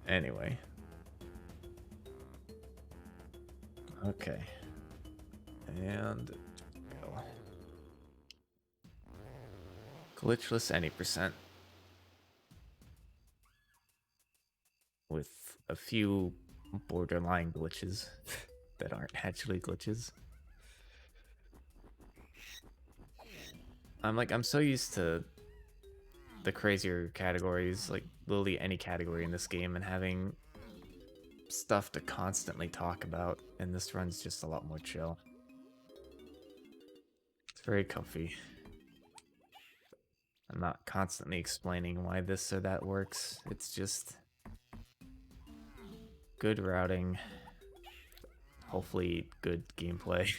Anyway. Okay. And go. Glitchless any percent. With a few borderline glitches that aren't actually glitches. I'm so used to the crazier categories, like literally any category in this game, and having stuff to constantly talk about, and this run's just a lot more chill. It's very comfy. I'm not constantly explaining why this or that works. It's just good routing, hopefully good gameplay.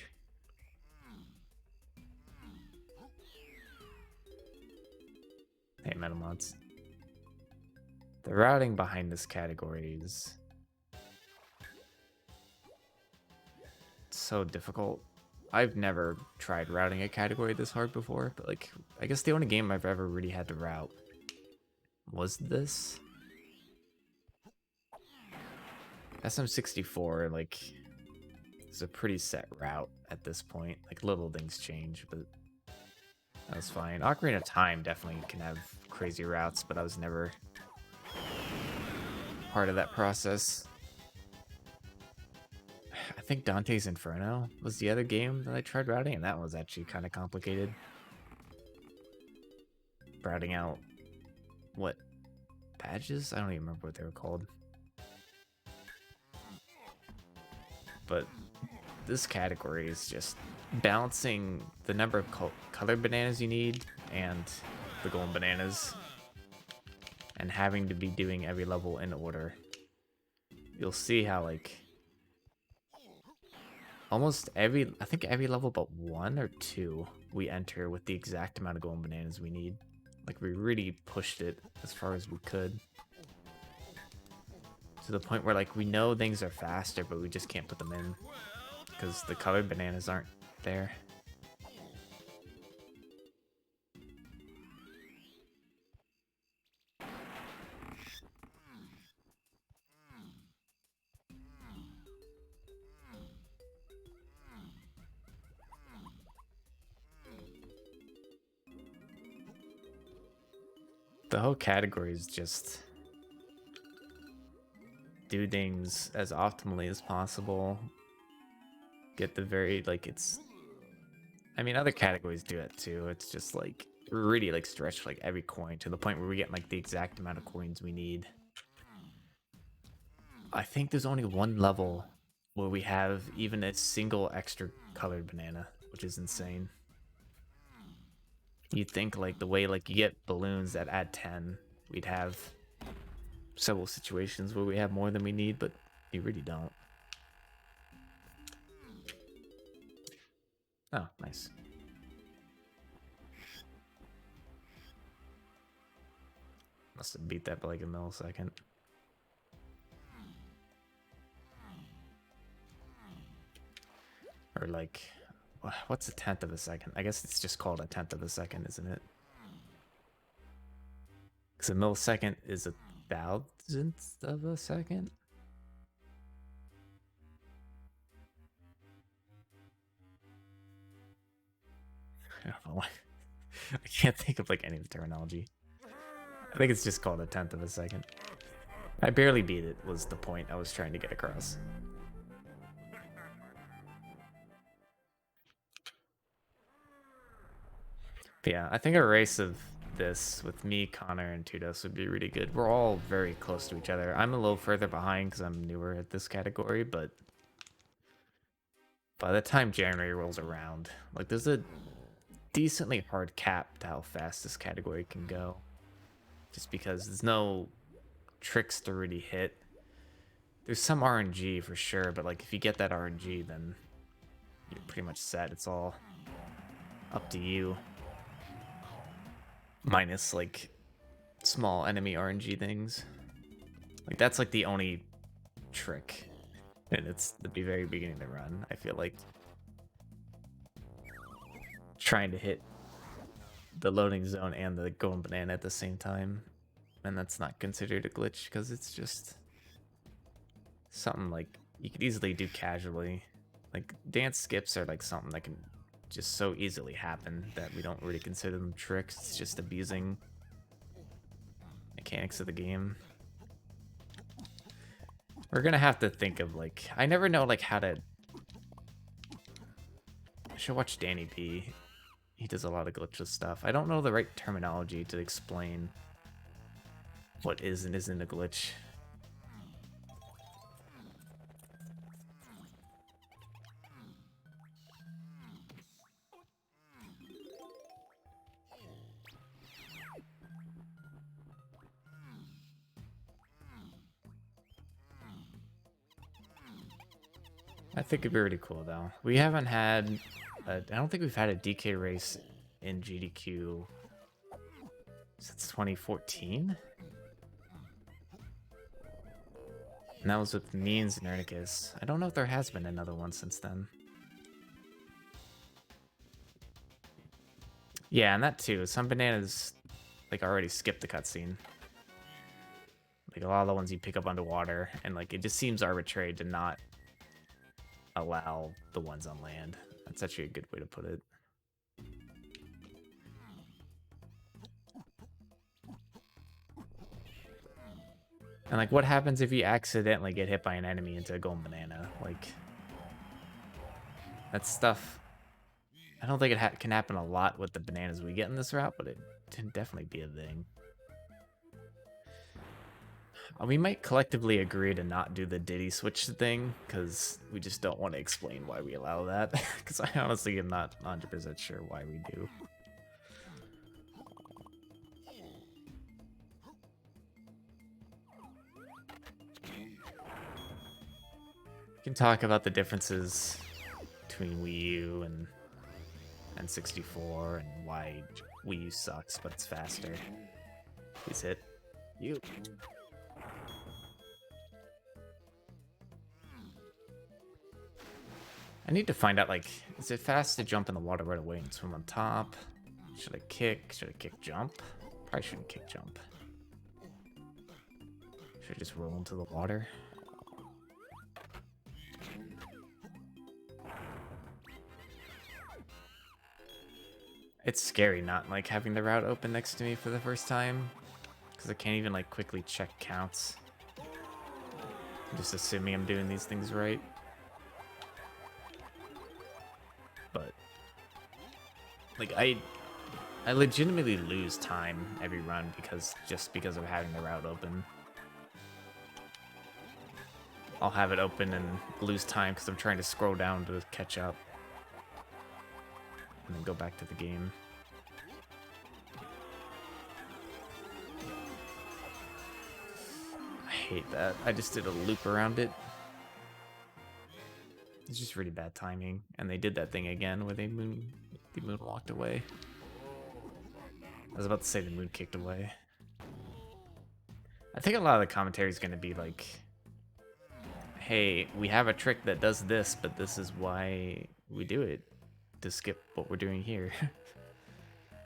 Hey, Metamods. The routing behind this category is so difficult. I've never tried routing a category this hard before, but like, I guess the only game I've ever really had to route was this. SM64, like, is a pretty set route at this point. Like, little things change, but that's fine. Ocarina of Time definitely can have crazy routes, but I was never part of that process. I think Dante's Inferno was the other game that I tried routing, and that was actually kind of complicated. Routing out, what, badges? I don't even remember what they were called. But this category is just balancing the number of colored bananas you need and the golden bananas, and having to be doing every level in order. You'll see how, like, almost every, I think every level but 1 or 2 we enter with the exact amount of golden bananas we need. Like, we really pushed it as far as we could. To the point where, like, we know things are faster, but we just can't put them in because the colored bananas aren't there. The whole category is just do things as optimally as possible. Get the very, like, it's, I mean, other categories do it too. It's just like really like stretch like every coin to the point where we get like the exact amount of coins we need. I think there's only one level where we have even a single extra colored banana, which is insane. You'd think like the way like you get balloons that add 10, we'd have several situations where we have more than we need, but you really don't. Oh, nice. Must have beat that by like a millisecond. Or like, what's a tenth of a second? I guess it's just called a tenth of a second, isn't it? Because a millisecond is a thousandth of a second. I don't know. I can't think of like any of the terminology. I think it's just called a tenth of a second. I barely beat it was the point I was trying to get across. But yeah, I think a race of this with me, Connor, and Tudos would be really good. We're all very close to each other. I'm a little further behind because I'm newer at this category, but by the time January rolls around, like, there's a decently hard cap to how fast this category can go. Just because there's no tricks to really hit. There's some RNG for sure, but like if you get that RNG, then you're pretty much set. It's all up to you. Minus like small enemy RNG things. Like that's like the only trick. And it's the very beginning of the run. I feel like trying to hit the loading zone and the golden banana at the same time, and that's not considered a glitch because it's just something like you could easily do casually. Like dance skips are like something that can just so easily happen that we don't really consider them tricks. It's just abusing mechanics of the game. We're gonna have to think of like, I never know like how to. I should watch Danny P. He does a lot of glitchless stuff. I don't know the right terminology to explain what is and isn't a glitch. I think it'd be really cool though. We haven't had, I don't think we've had a DK race in GDQ since 2014. And that was with me and Xernicus. I don't know if there has been another one since then. Yeah, and that too. Some bananas like already skipped the cutscene. Like a lot of the ones you pick up underwater, and like it just seems arbitrary to not allow the ones on land. That's actually a good way to put it. And like what happens if you accidentally get hit by an enemy into a golden banana? Like that stuff, I don't think it can happen a lot with the bananas we get in this route, but it can definitely be a thing. We might collectively agree to not do the Diddy switch thing, because we just don't want to explain why we allow that, because I honestly am not 100% sure why we do. We can talk about the differences between Wii U and N64 and why Wii U sucks, but it's faster. Please hit. You. I need to find out, like, is it fast to jump in the water right away and swim on top? Should I kick? Should I kick jump? Probably shouldn't kick jump. Should I just roll into the water? It's scary not, like, having the route open next to me for the first time, because I can't even, like, quickly check counts. I'm just assuming I'm doing these things right. But like I legitimately lose time every run because of having the route open. I'll have it open and lose time because I'm trying to scroll down to catch up and then go back to the game. I hate that. I just did a loop around it. It's just really bad timing, and they did that thing again where the moon walked away. I was about to say the moon kicked away. I think a lot of the commentary is going to be like, hey, we have a trick that does this, but this is why we do it, to skip what we're doing here.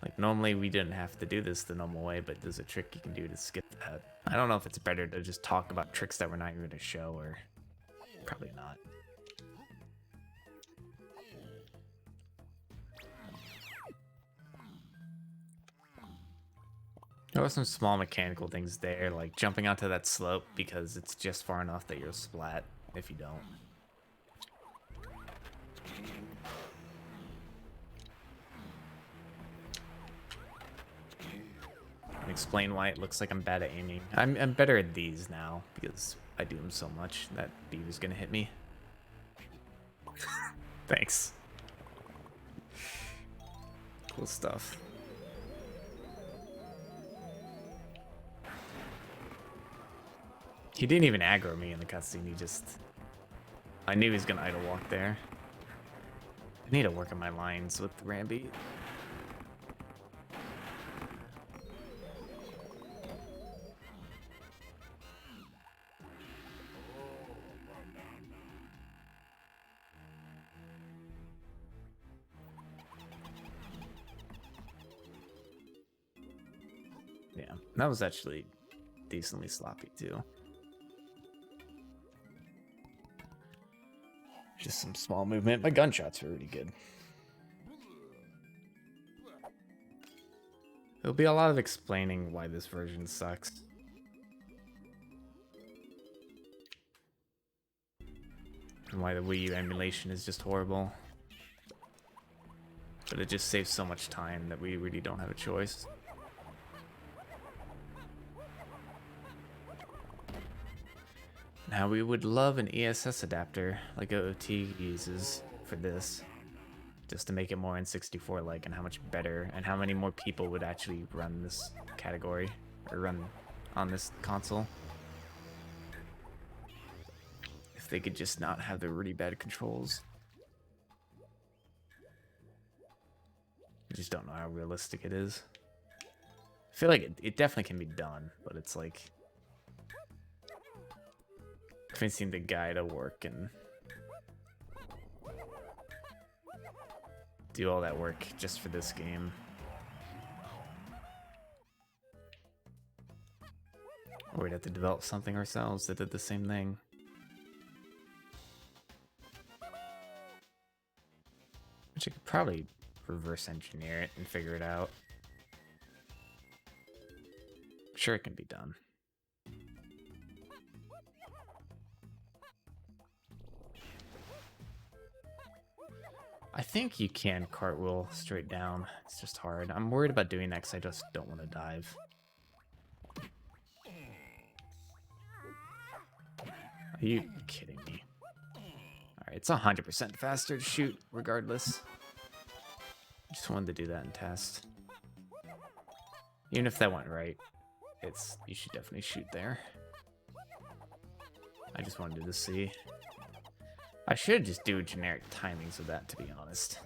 Like, normally we didn't have to do this the normal way, but there's a trick you can do to skip that. I don't know if it's better to just talk about tricks that we're not even going to show, or probably not. There were some small mechanical things there, like jumping onto that slope because it's just far enough that you'll splat if you don't. And explain why it looks like I'm bad at aiming. I'm better at these now because I do them so much. That beaver's gonna hit me. Thanks. Cool stuff. He didn't even aggro me in the cutscene, he just... I knew he was gonna idle walk there. I need to work on my lines with Rambi. Yeah, that was actually decently sloppy too. Just some small movement. My gunshots are really good. There'll be a lot of explaining why this version sucks. And why the Wii U emulation is just horrible. But it just saves so much time that we really don't have a choice. Now we would love an ESS adapter like OOT uses for this. Just to make it more N64-like, and how much better and how many more people would actually run this category or run on this console. If they could just not have the really bad controls. I just don't know how realistic it is. I feel like it definitely can be done, but it's like convincing the guy to work and do all that work just for this game. Or we'd have to develop something ourselves that did the same thing. Which I could probably reverse engineer it and figure it out. I'm sure it can be done. I think you can cartwheel straight down. It's just hard. I'm worried about doing that because I just don't want to dive. Are you kidding me? Alright, it's 100% faster to shoot regardless. I just wanted to do that and test. Even if that went right, you should definitely shoot there. I just wanted to see. I should just do generic timings of that, to be honest.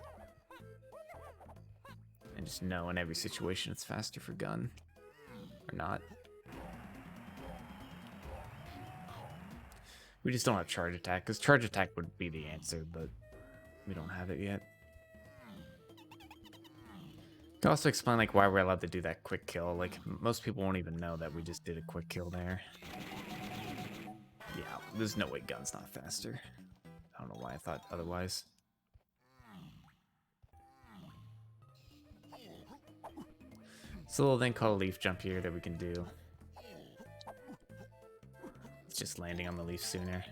And just know in every situation it's faster for gun. Or not. We just don't have charge attack, because charge attack would be the answer, but we don't have it yet. You can also explain like why we're allowed to do that quick kill. Like, most people won't even know that we just did a quick kill there. Yeah, there's no way gun's not faster. I don't know why I thought otherwise. It's a little thing called a leaf jump here that we can do. It's just landing on the leaf sooner.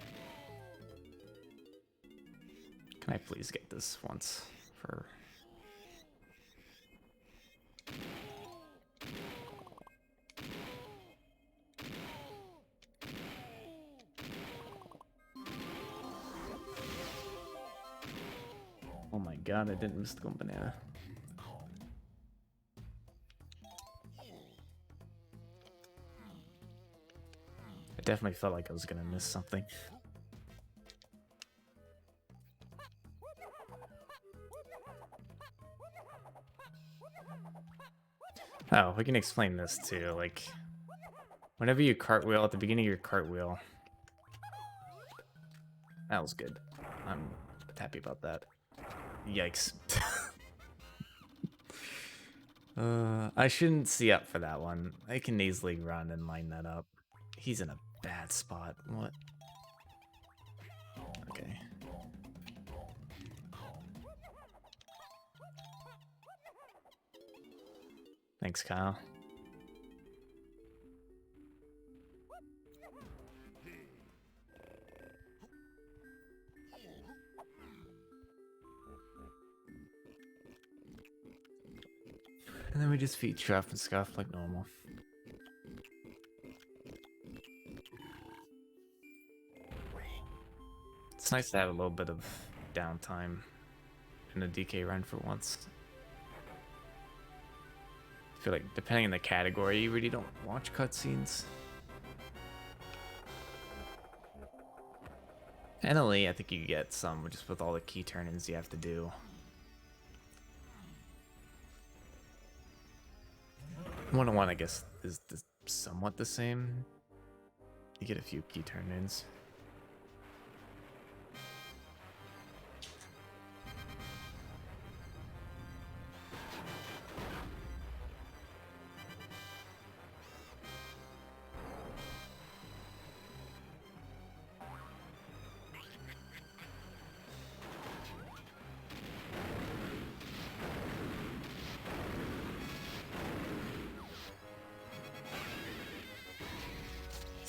Can I please get this once for... Oh my god, I didn't miss the banana. I definitely felt like I was gonna miss something. Oh, we can explain this too, like, whenever you cartwheel, at the beginning of your cartwheel, that was good. I'm happy about that. Yikes. I shouldn't see up for that one. I can easily run and line that up. He's in a bad spot. What? Okay. Thanks, Kyle. And then we just feed Truff and Scuff like normal. It's nice to have a little bit of downtime in a DK run for once. I feel like depending on the category, you really don't watch cutscenes. NLE, I think you get some just with all the key turn-ins you have to do. 101, I guess, is somewhat the same. You get a few key turn-ins.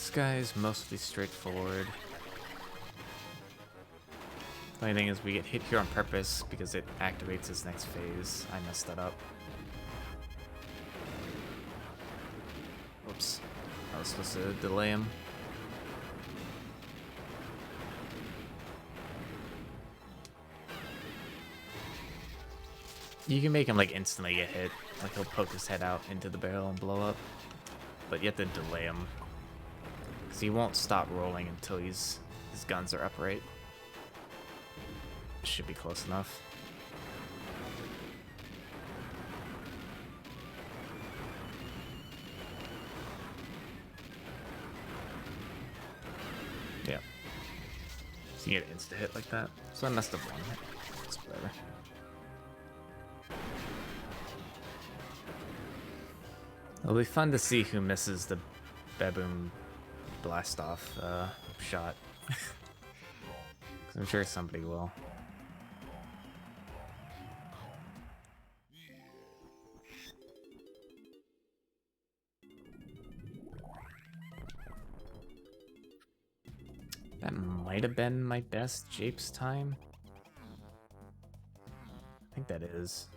This guy is mostly straightforward. The only thing is we get hit here on purpose because it activates his next phase. I messed that up. Oops. I was supposed to delay him. You can make him like instantly get hit. Like he'll poke his head out into the barrel and blow up. But you have to delay him. Because he won't stop rolling until his guns are upright. Should be close enough. Yeah. So you get an insta hit like that. So I messed up one hit. It's whatever. It'll be fun to see who misses the baboon blast off shot. I'm sure somebody will. That might have been my best Japes time. I think that is.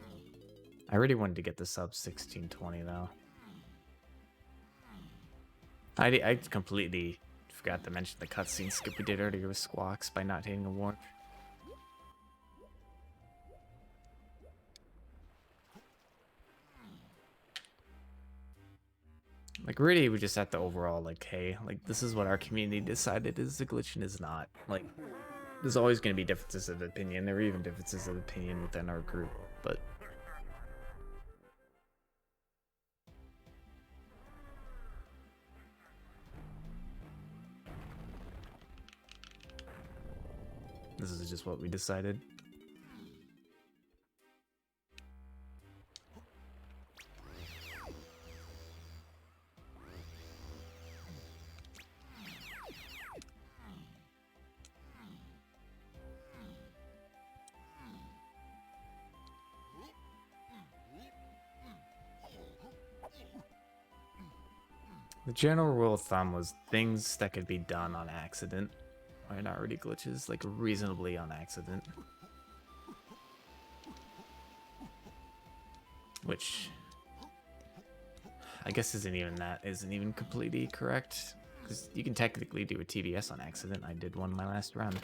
I really wanted to get the sub 1620 though. I completely forgot to mention the cutscene skip we did earlier with Cfox by not hitting a warp. Like really we just have to overall like, hey, like this is what our community decided is a glitch and is not. Like there's always gonna be differences of opinion. There are even differences of opinion within our group, but this is just what we decided. The general rule of thumb was things that could be done on accident are not really glitches, like reasonably on accident. Which I guess isn't even completely correct. Because you can technically do a TBS on accident. I did one my last round.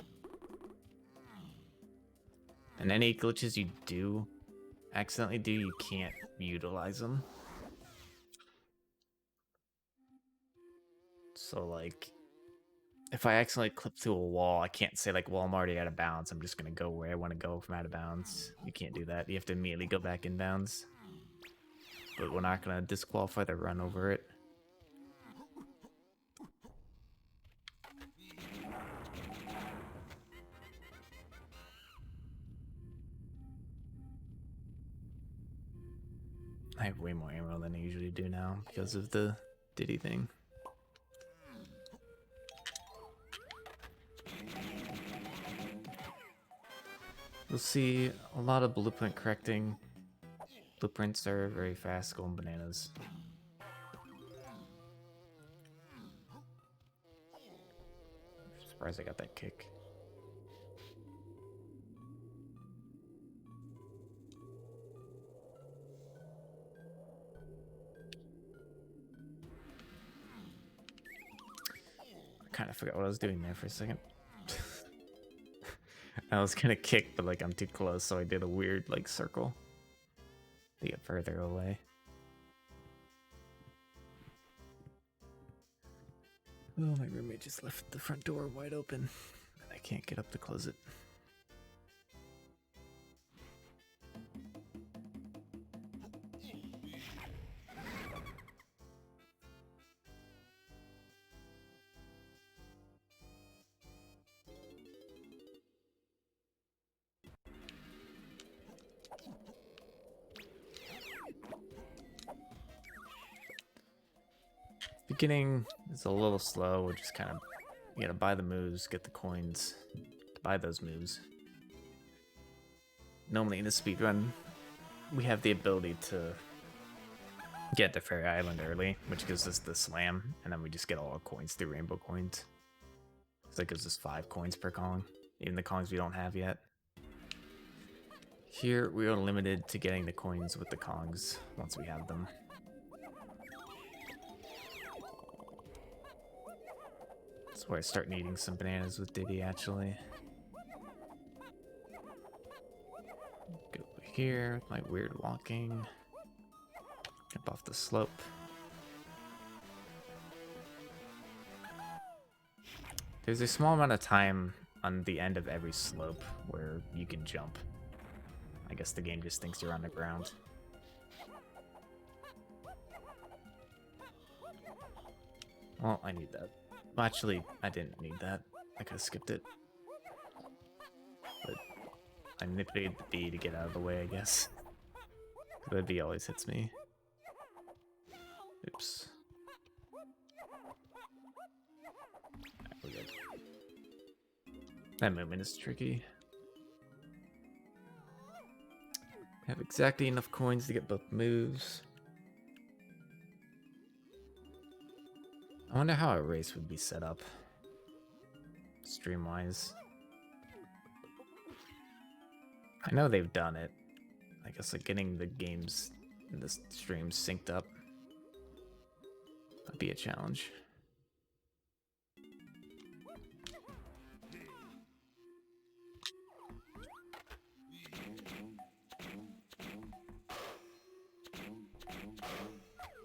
And any glitches you do accidentally do, you can't utilize them. So like, if I accidentally clip through a wall, I can't say like, well, I'm already out of bounds. I'm just gonna go where I want to go from out of bounds. You can't do that. You have to immediately go back in bounds. But we're not gonna disqualify the run over it. I have way more ammo than I usually do now because of the Diddy thing. You'll see a lot of blueprint correcting. Blueprints are very fast, going bananas. I'm surprised I got that kick. I kind of forgot what I was doing there for a second. I was gonna kick, but like I'm too close, so I did a weird like circle to get further away. Oh, my roommate just left the front door wide open, and I can't get up to close it. Beginning is a little slow. We'll just kind of, you gotta buy the moves, get the coins to buy those moves. Normally in a speedrun, we have the ability to get to Fairy Island early, which gives us the slam, and then we just get all our coins through rainbow coins. So that gives us 5 coins per Kong, even the Kongs we don't have yet. Here we are limited to getting the coins with the Kongs once we have them. That's where I start needing some bananas with Diddy, actually. Go over here with my weird walking. Jump off the slope. There's a small amount of time on the end of every slope where you can jump. I guess the game just thinks you're on the ground. Well, I need that. Well, actually, I didn't need that. I could have skipped it. But I manipulated the B to get out of the way, I guess. The B always hits me. Oops. Right, we're good. That movement is tricky. We have exactly enough coins to get both moves. I wonder how a race would be set up, stream-wise. I know they've done it. I guess like getting the games in the streams synced up would be a challenge.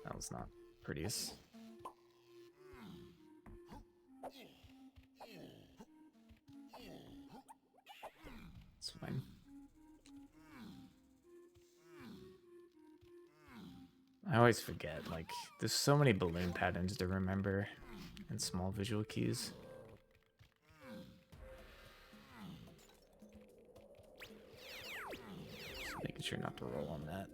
That was not prettiest. It's fine. I always forget, like, there's so many balloon patterns to remember and small visual cues. Just making sure not to roll on that.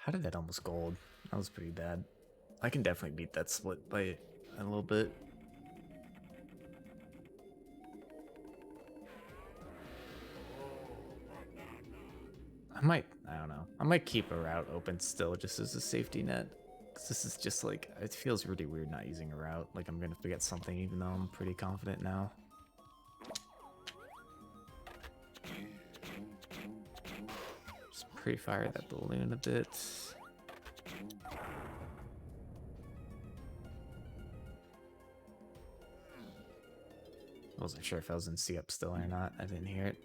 How did that almost gold? That was pretty bad. I can definitely beat that split by a little bit. I don't know. I might keep a route open still just as a safety net. Because this is just like, it feels really weird not using a route. Like I'm going to forget something even though I'm pretty confident now. Just pre-fire that balloon a bit. I wasn't sure if I was in C-up still or not. I didn't hear it.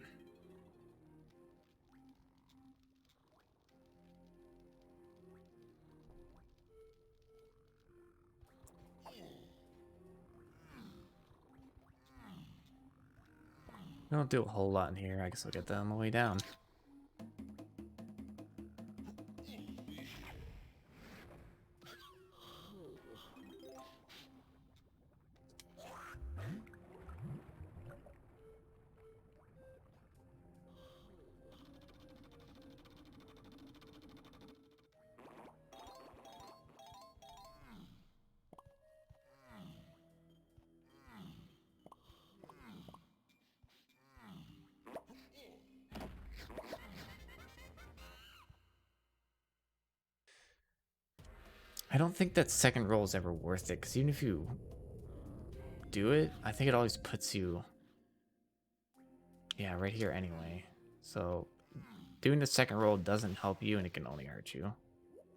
I don't do a whole lot in here. I guess I'll get that on the way down. I don't think that second roll is ever worth it, because even if you do it, I think it always puts you, yeah, right here anyway. So doing the second roll doesn't help you, and it can only hurt you.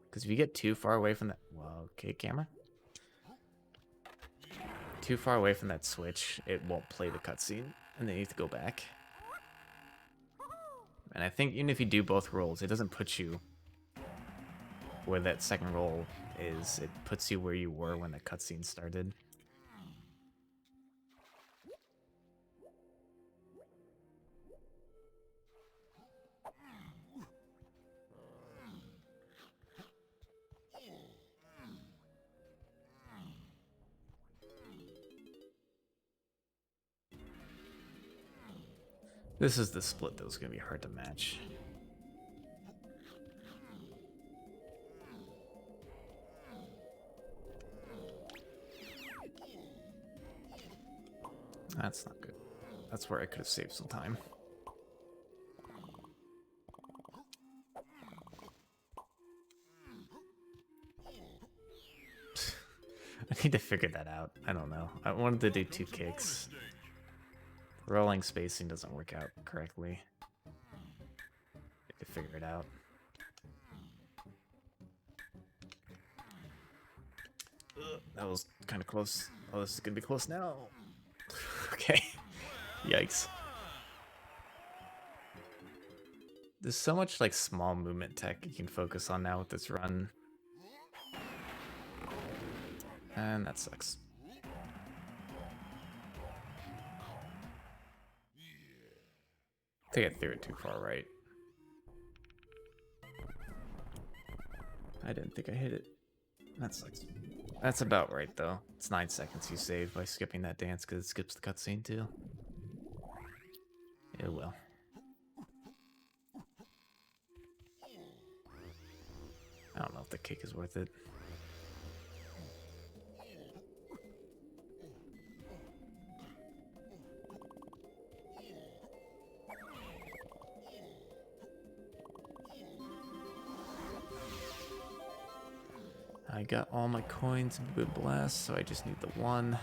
Because if you get too far away from that, well, okay, camera. Too far away from that switch, it won't play the cutscene, and then you have to go back. And I think even if you do both rolls, it doesn't put you where that second roll is. It puts you where you were when the cutscene started. This is the split that was going to be hard to match. That's not good. That's where I could have saved some time. I need to figure that out. I don't know. I wanted to do 2 kicks. Rolling spacing doesn't work out correctly. Need to figure it out. Ugh, that was kind of close. Oh, this is gonna be close now. Okay. Yikes. There's so much like small movement tech you can focus on now with this run. And that sucks. I think I threw it too far right. I didn't think I hit it. That sucks. That's about right though. It's 9 seconds you save by skipping that dance because it skips the cutscene too. It will. I don't know if the kick is worth it. I got all my coins in Good Blast, so I just need the 1.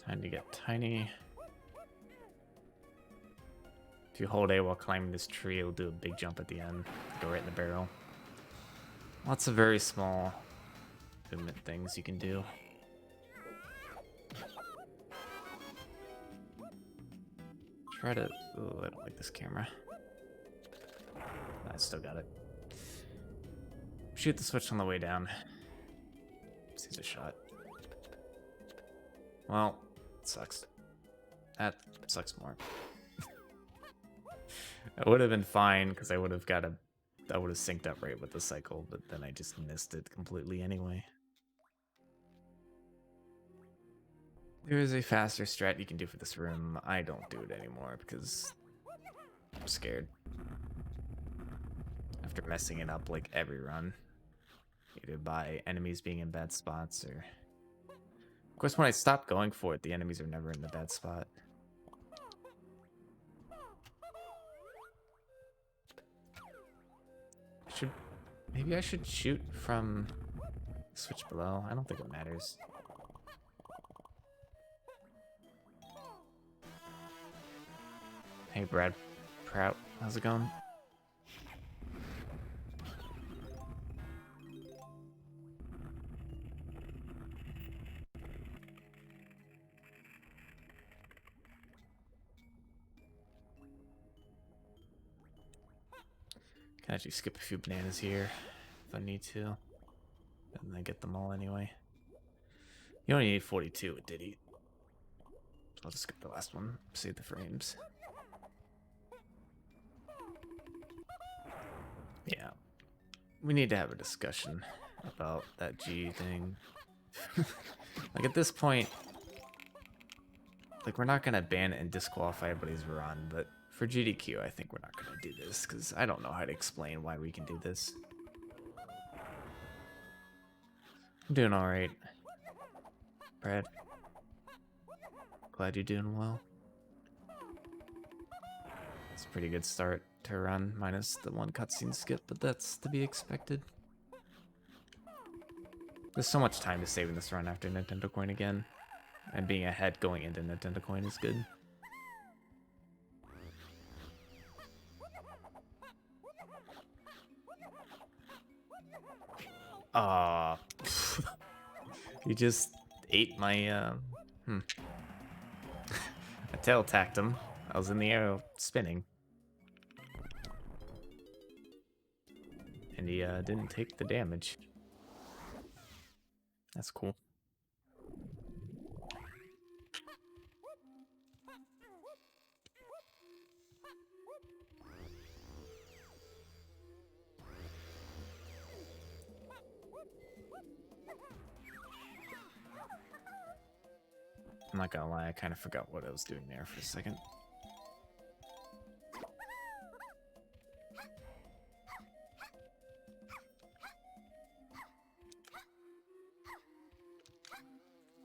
Time to get tiny. If you hold A while climbing this tree, it'll do a big jump at the end. Go right in the barrel. Lots of very small movement things you can do. Try to... Oh, I don't like this camera. I still got it. Shoot the switch on the way down. Sees a shot. Well, it sucks. That sucks more. I would have been fine because I would have synced up right with the cycle, but then I just missed it completely anyway. There is a faster strat you can do for this room. I don't do it anymore because I'm scared. After messing it up like every run. Either by enemies being in bad spots or... Of course, when I stop going for it, the enemies are never in the bad spot. Maybe I should shoot from switch below. I don't think it matters. Hey, Brad Prout, how's it going? Can actually skip a few bananas here if I need to. And then get them all anyway. You only need 42 with Diddy. So I'll just skip the last one, save the frames. Yeah. We need to have a discussion about that G thing. Like at this point, like we're not gonna ban and disqualify everybody's run, but for GDQ, I think we're not gonna do this because I don't know how to explain why we can do this. I'm doing all right, Brad. Glad you're doing well. It's a pretty good start to a run, minus the 1 cutscene skip, but that's to be expected. There's so much time to save in this run after Nintendo Coin again, and being ahead going into Nintendo Coin is good. You just ate my, I tail tacked him. I was in the air spinning. And he didn't take the damage. That's cool. I'm not gonna lie, I kind of forgot what I was doing there for a second.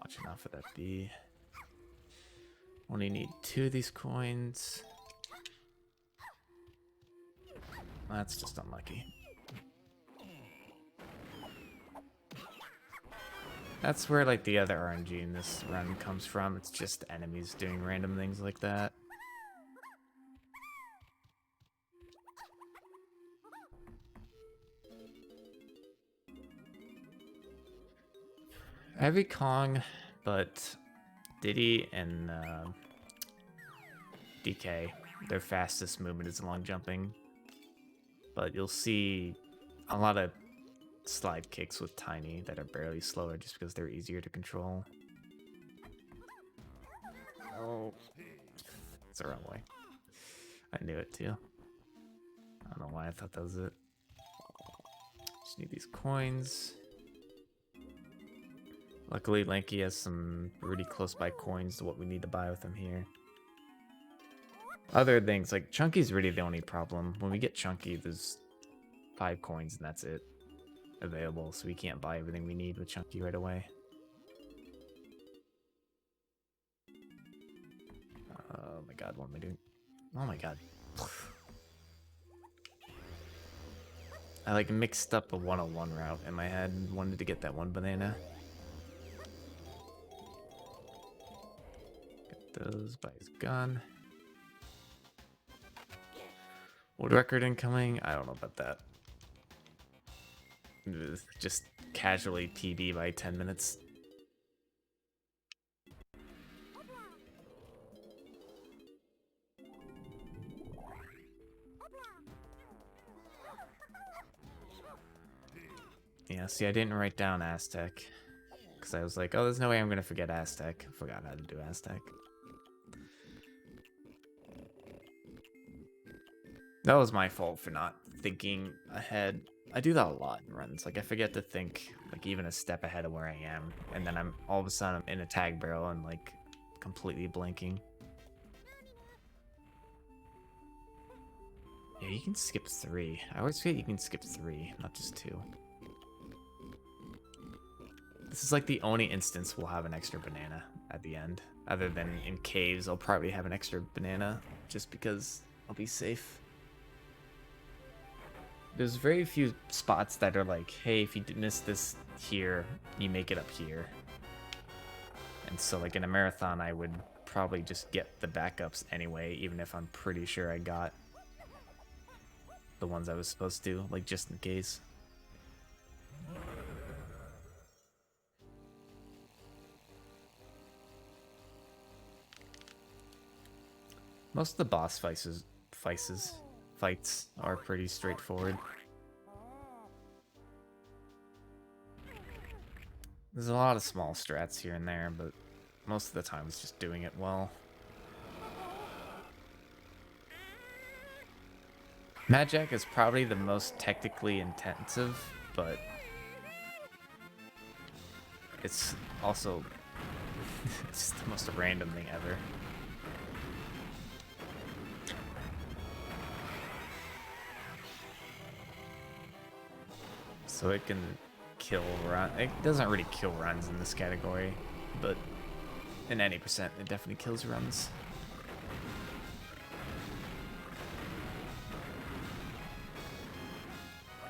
Watching out for that bee. Only need 2 of these coins. That's just unlucky. That's where like the other RNG in this run comes from. It's just enemies doing random things like that. Heavy Kong, but Diddy and DK, their fastest movement is long jumping. But you'll see a lot of slide kicks with Tiny that are barely slower just because they're easier to control. Oh, it's the wrong way. I knew it too. I don't know why I thought that was it. Just need these coins. Luckily, Lanky has some really close by coins to what we need to buy with him here. Other things, like Chunky's really the only problem. When we get Chunky, there's 5 coins and that's it available, so we can't buy everything we need with Chunky right away. Oh my god, what am I doing? Oh my god. I like mixed up a 101 route in my head and wanted to get that 1 banana. Those by his gun. World record incoming? I don't know about that. Just casually PB by 10 minutes. Yeah, see, I didn't write down Aztec. Because I was like, oh, there's no way I'm going to forget Aztec. I forgot how to do Aztec. That was my fault for not thinking ahead. I do that a lot in runs. Like, I forget to think, like, even a step ahead of where I am. And then I'm, all of a sudden, I'm in a tag barrel and, like, completely blanking. Yeah, you can skip 3. I always forget you can skip 3, not just 2. This is, like, the only instance we'll have an extra banana at the end. Other than in caves, I'll probably have an extra banana just because I'll be safe. There's very few spots that are like, hey, if you miss this here, you make it up here. And so like in a marathon, I would probably just get the backups anyway, even if I'm pretty sure I got the ones I was supposed to, like just in case. Most of the boss fights are pretty straightforward. There's a lot of small strats here and there, but most of the time it's just doing it well. Mad Jack is probably the most technically intensive, but it's also it's the most random thing ever. So it can kill run. It doesn't really kill runs in this category, but in any percent, it definitely kills runs.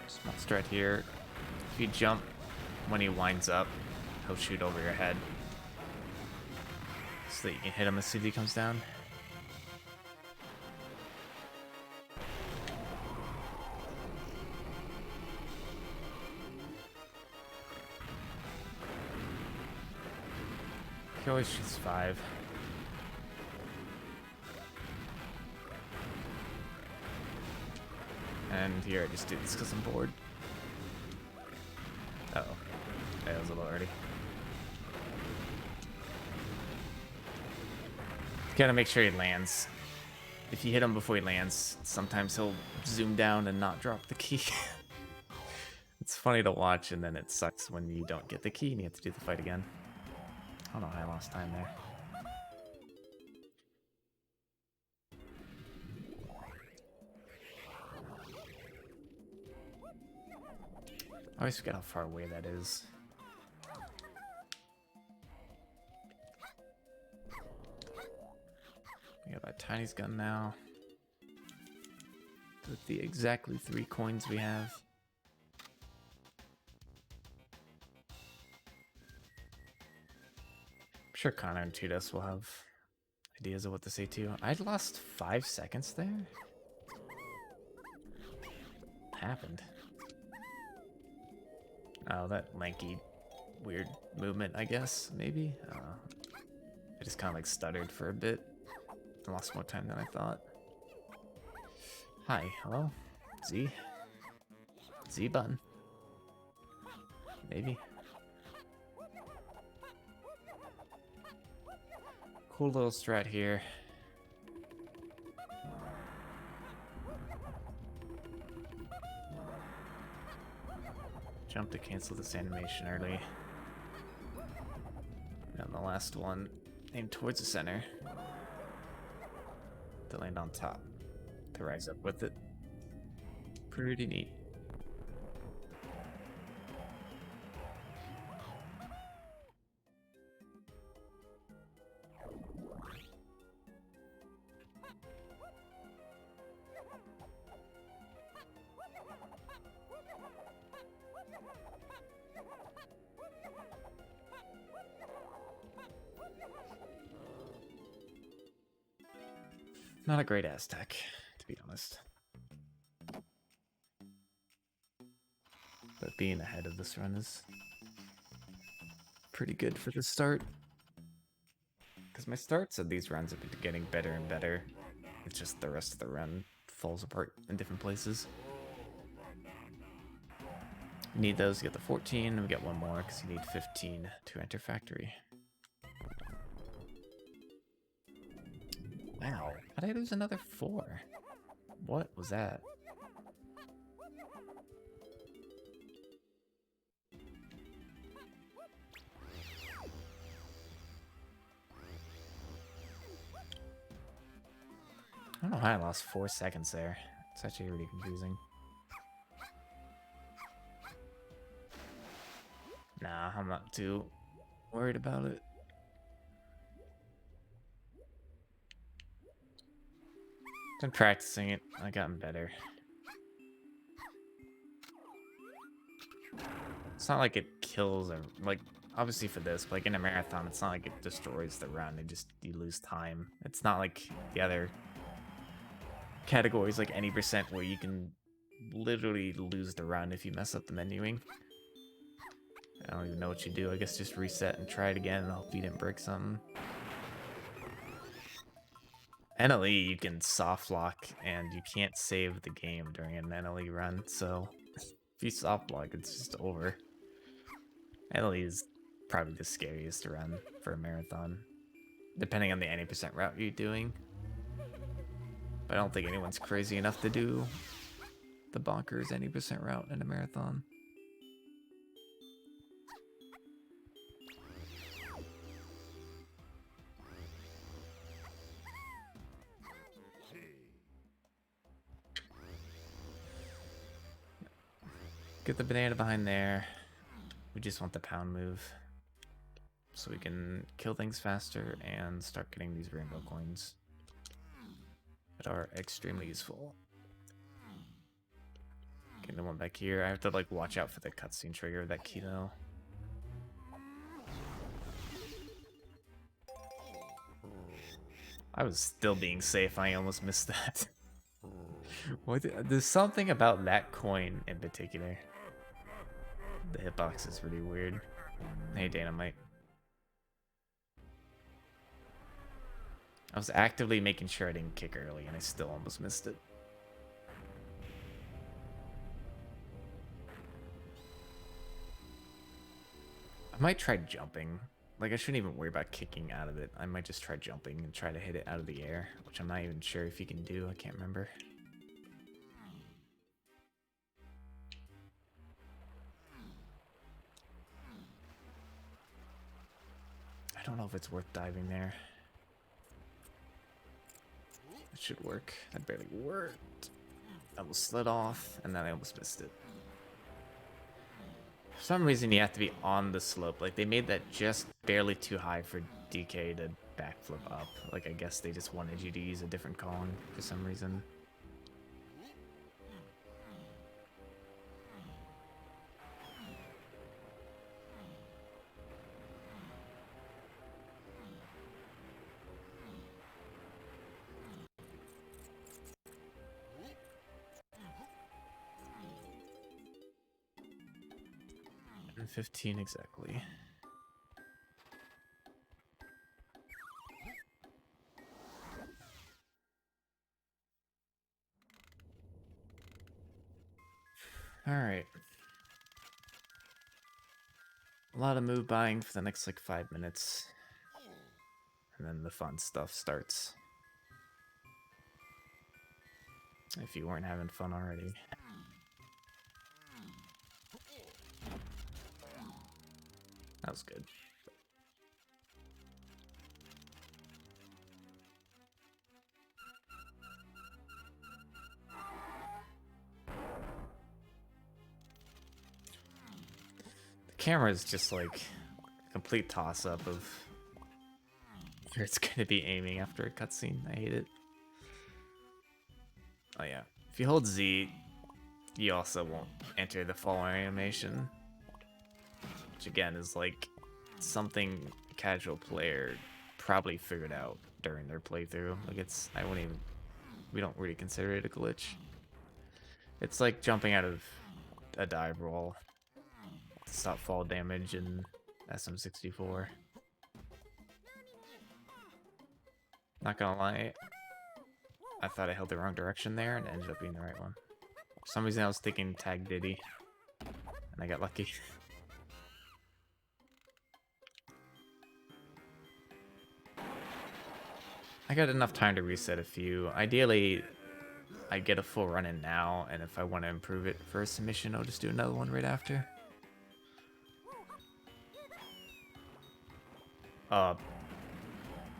Small strat here. If you jump when he winds up, he'll shoot over your head, so that you can hit him as soon as he comes down. He always shoots 5. And here I just did this because I'm bored. Uh oh. That was a little early. Gotta make sure he lands. If you hit him before he lands, sometimes he'll zoom down and not drop the key. It's funny to watch, and then it sucks when you don't get the key and you have to do the fight again. I don't know how I lost time there. I always forget how far away that is. our Tiny's gun now. With the exactly 3 coins we have. I'm sure Connor and Tudas will have ideas of what to say too. I lost 5 seconds there. What happened? Oh, that lanky, weird movement, I guess, maybe? I just kind of like stuttered for a bit. I lost more time than I thought. Hi, hello? Z? Z button? Maybe? Cool little strat here. Jump to cancel this animation early. And the last one, aim towards the center. To land on top. To rise up with it. Pretty neat. Not a great Aztec, to be honest. But being ahead of this run is pretty good for the start. Because my starts of these runs have been getting better and better. It's just the rest of the run falls apart in different places. You need those to get the 14, and we get one more because you need 15 to enter factory. Wow, how did I lose another 4? What was that? I don't know how I lost 4 seconds there. It's actually really confusing. Nah, I'm not too worried about it. Been practicing it. I gotten better. It's not like it kills or like obviously for this, but like in a marathon, it's not like it destroys the run. It just you lose time. It's not like the other categories like any percent where you can literally lose the run if you mess up the menuing. I don't even know what you do. I guess just reset and try it again and hope you didn't break something. NLE, you can soft lock and you can't save the game during an NLE run, so if you soft lock, it's just over. NLE is probably the scariest run for a marathon, depending on the 80% route you're doing. But I don't think anyone's crazy enough to do the bonkers 80% route in a marathon. Get the banana behind there. We just want the pound move so we can kill things faster and start getting these rainbow coins that are extremely useful. Getting the one back here. I have to like watch out for the cutscene trigger of that key though. I was still being safe. I almost missed that. There's something about that coin in particular. The hitbox is really weird. Hey, Dynamite. I was actively making sure I didn't kick early, and I still almost missed it. I might try jumping. Like, I shouldn't even worry about kicking out of it. I might just try jumping and try to hit it out of the air, which I'm not even sure if you can do. I can't remember. I don't know if it's worth diving there. It should work. That barely worked. I almost slid off, and then I almost missed it. For some reason, you have to be on the slope. Like, they made that just barely too high for DK to backflip up. Like, I guess they just wanted you to use a different Kong for some reason. And 15 exactly. All right. A lot of move buying for the next like 5 minutes. And then the fun stuff starts. If you weren't having fun already. That was good. The camera is just like a complete toss-up of where it's going to be aiming after a cutscene. I hate it. Oh yeah. If you hold Z, you also won't enter the following animation. Which again is like something a casual player probably figured out during their playthrough. Like we don't really consider it a glitch. It's like jumping out of a dive roll to stop fall damage in SM64. Not gonna lie, I thought I held the wrong direction there and it ended up being the right one. For some reason I was thinking Tag Diddy, and I got lucky. I got enough time to reset a few. Ideally, I get a full run in now, and if I want to improve it for a submission, I'll just do another one right after.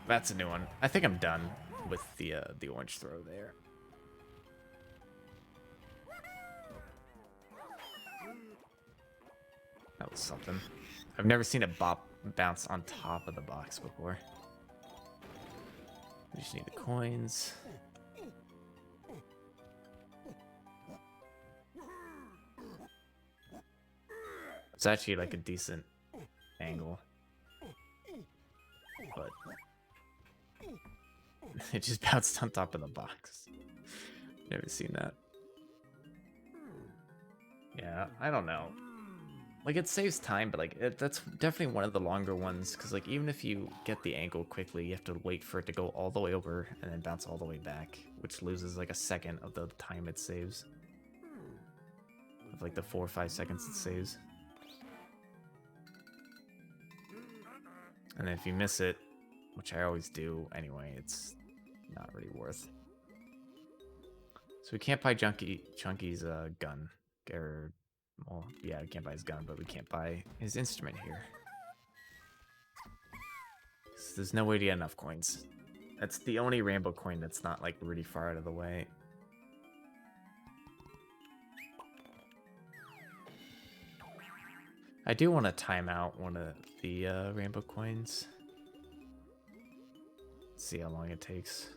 That's a new one. I think I'm done with the orange throw there. That was something. I've never seen it bounce on top of the box before. We just need the coins. It's actually like a decent angle, but it just bounced on top of the box. Never seen that. Yeah, I don't know. Like, it saves time, but like that's definitely one of the longer ones, because like even if you get the angle quickly, you have to wait for it to go all the way over and then bounce all the way back, which loses like a second of the time it saves. Of like the 4 or 5 seconds it saves. And then if you miss it, which I always do anyway, it's not really worth. So we can't buy Chunky's gun. Or, well, yeah, we can't buy his gun, but we can't buy his instrument here. So there's no way to get enough coins. That's the only rainbow coin that's not like really far out of the way. I do want to time out one of the rainbow coins. See how long it takes.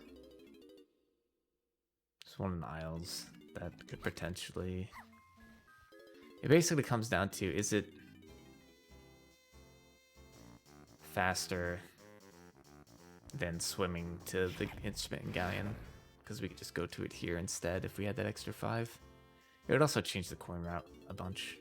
There's one in the aisles that could potentially... It basically comes down to, is it faster than swimming to the instrument in Galleon? Because we could just go to it here instead if we had that extra 5. It would also change the coin route a bunch.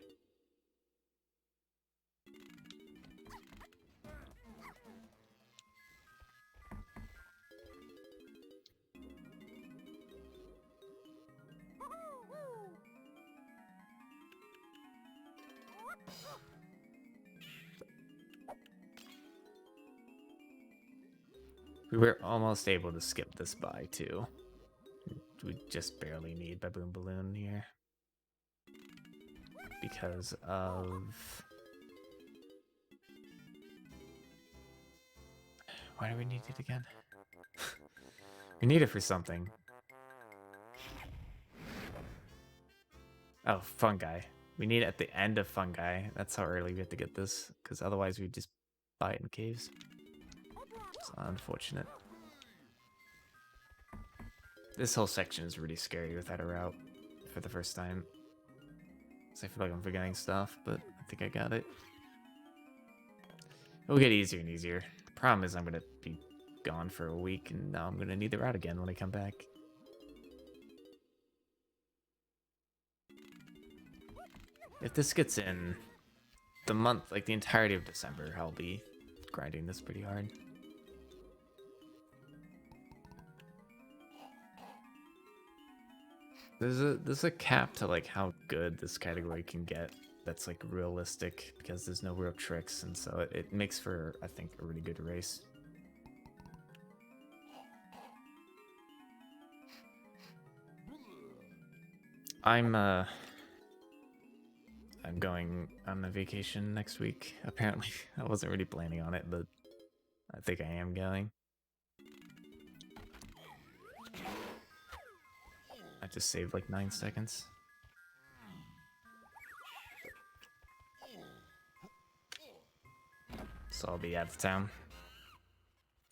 We were almost able to skip this by too. We just barely need Baboon Balloon here. Because of... Why do we need it again? We need it for something. Oh, Fungi. We need it at the end of Fungi. That's how early we have to get this. Because otherwise we just buy it in caves. It's unfortunate. This whole section is really scary without a route for the first time. So I feel like I'm forgetting stuff, but I think I got it. It'll get easier and easier. The problem is I'm gonna be gone for a week, and now I'm gonna need the route again when I come back. If this gets in the month, like the entirety of December, I'll be grinding this pretty hard. There's a cap to like how good this category can get that's like realistic, because there's no real tricks, and so it makes for, I think, a really good race. I'm going on a vacation next week, apparently. I wasn't really planning on it, but I think I am going. I just saved like 9 seconds. So I'll be out of town.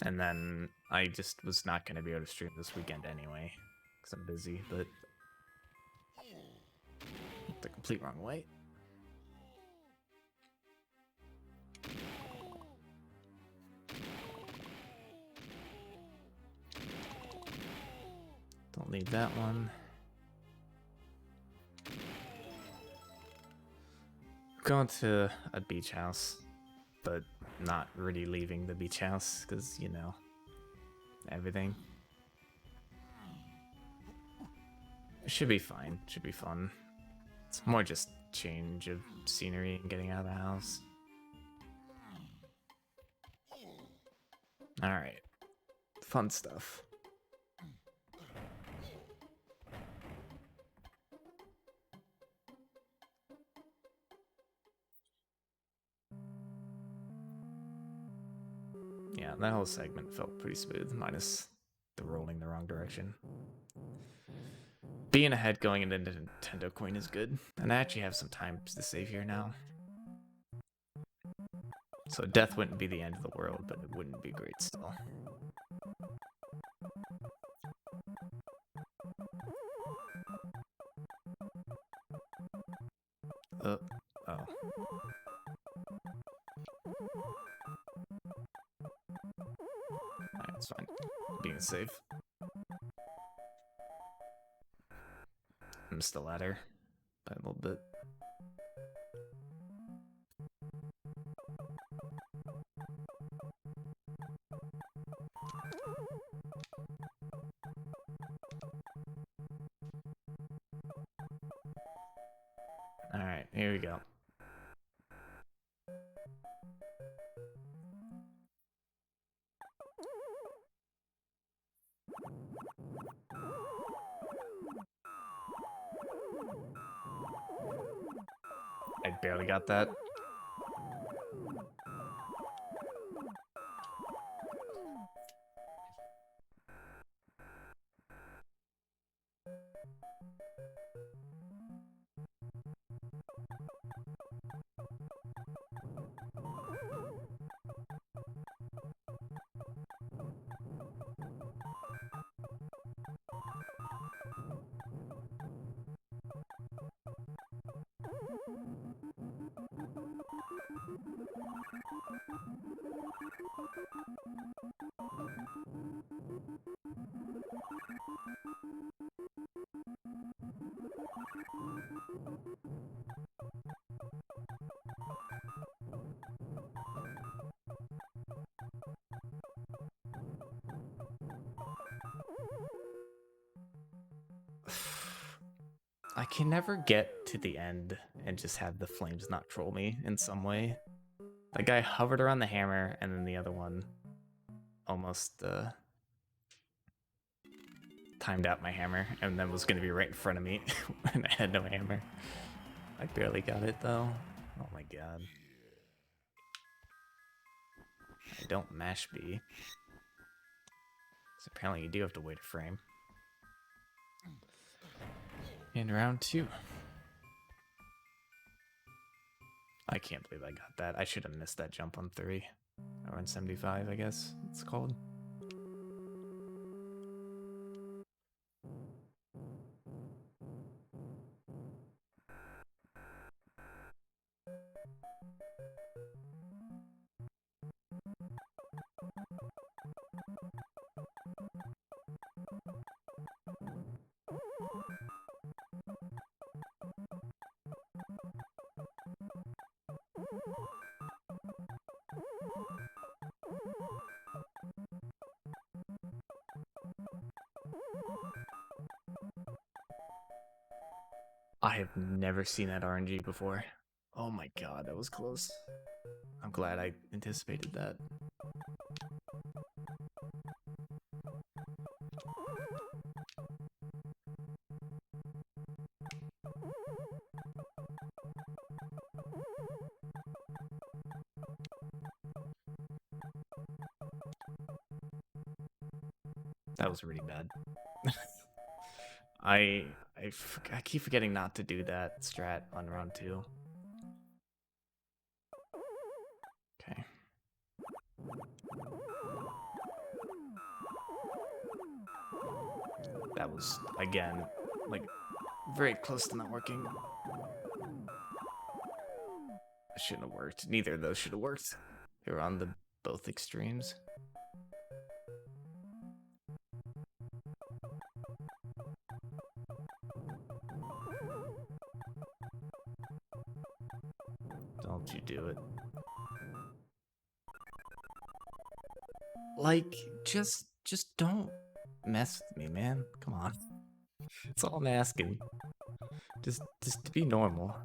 And then I just was not going to be able to stream this weekend anyway, because I'm busy, but the complete wrong way. Don't need that one. Going to a beach house, but not really leaving the beach house because, you know, everything. It should be fine. Should be fun. It's more just change of scenery and getting out of the house. Alright. Fun stuff. Yeah, that whole segment felt pretty smooth, minus the rolling the wrong direction. Being ahead going into Nintendo Coin is good, and I actually have some time to save here now. So death wouldn't be the end of the world, but it wouldn't be great still. Oh. Alright, it's fine. Being safe. I missed the ladder by a little bit. Alright, here we go. I barely got that. I can never get to the end and just have the flames not troll me in some way. That guy hovered around the hammer, and then the other one almost timed out my hammer, and then was going to be right in front of me when I had no hammer. I barely got it though. Oh my god. I don't mash B. So apparently you do have to wait a frame. In round 2. I can't believe I got that. I should have missed that jump on 3. Or in 75, I guess it's called. I have never seen that RNG before. Oh my god, that was close. I'm glad I anticipated that. That was really bad. I keep forgetting not to do that strat on round 2. Okay. That was, again, like, very close to not working. It shouldn't have worked. Neither of those should have worked. They were on the both extremes. Don't you do it. Like, just don't mess with me, man. Come on. That's all I'm asking. Just to be normal.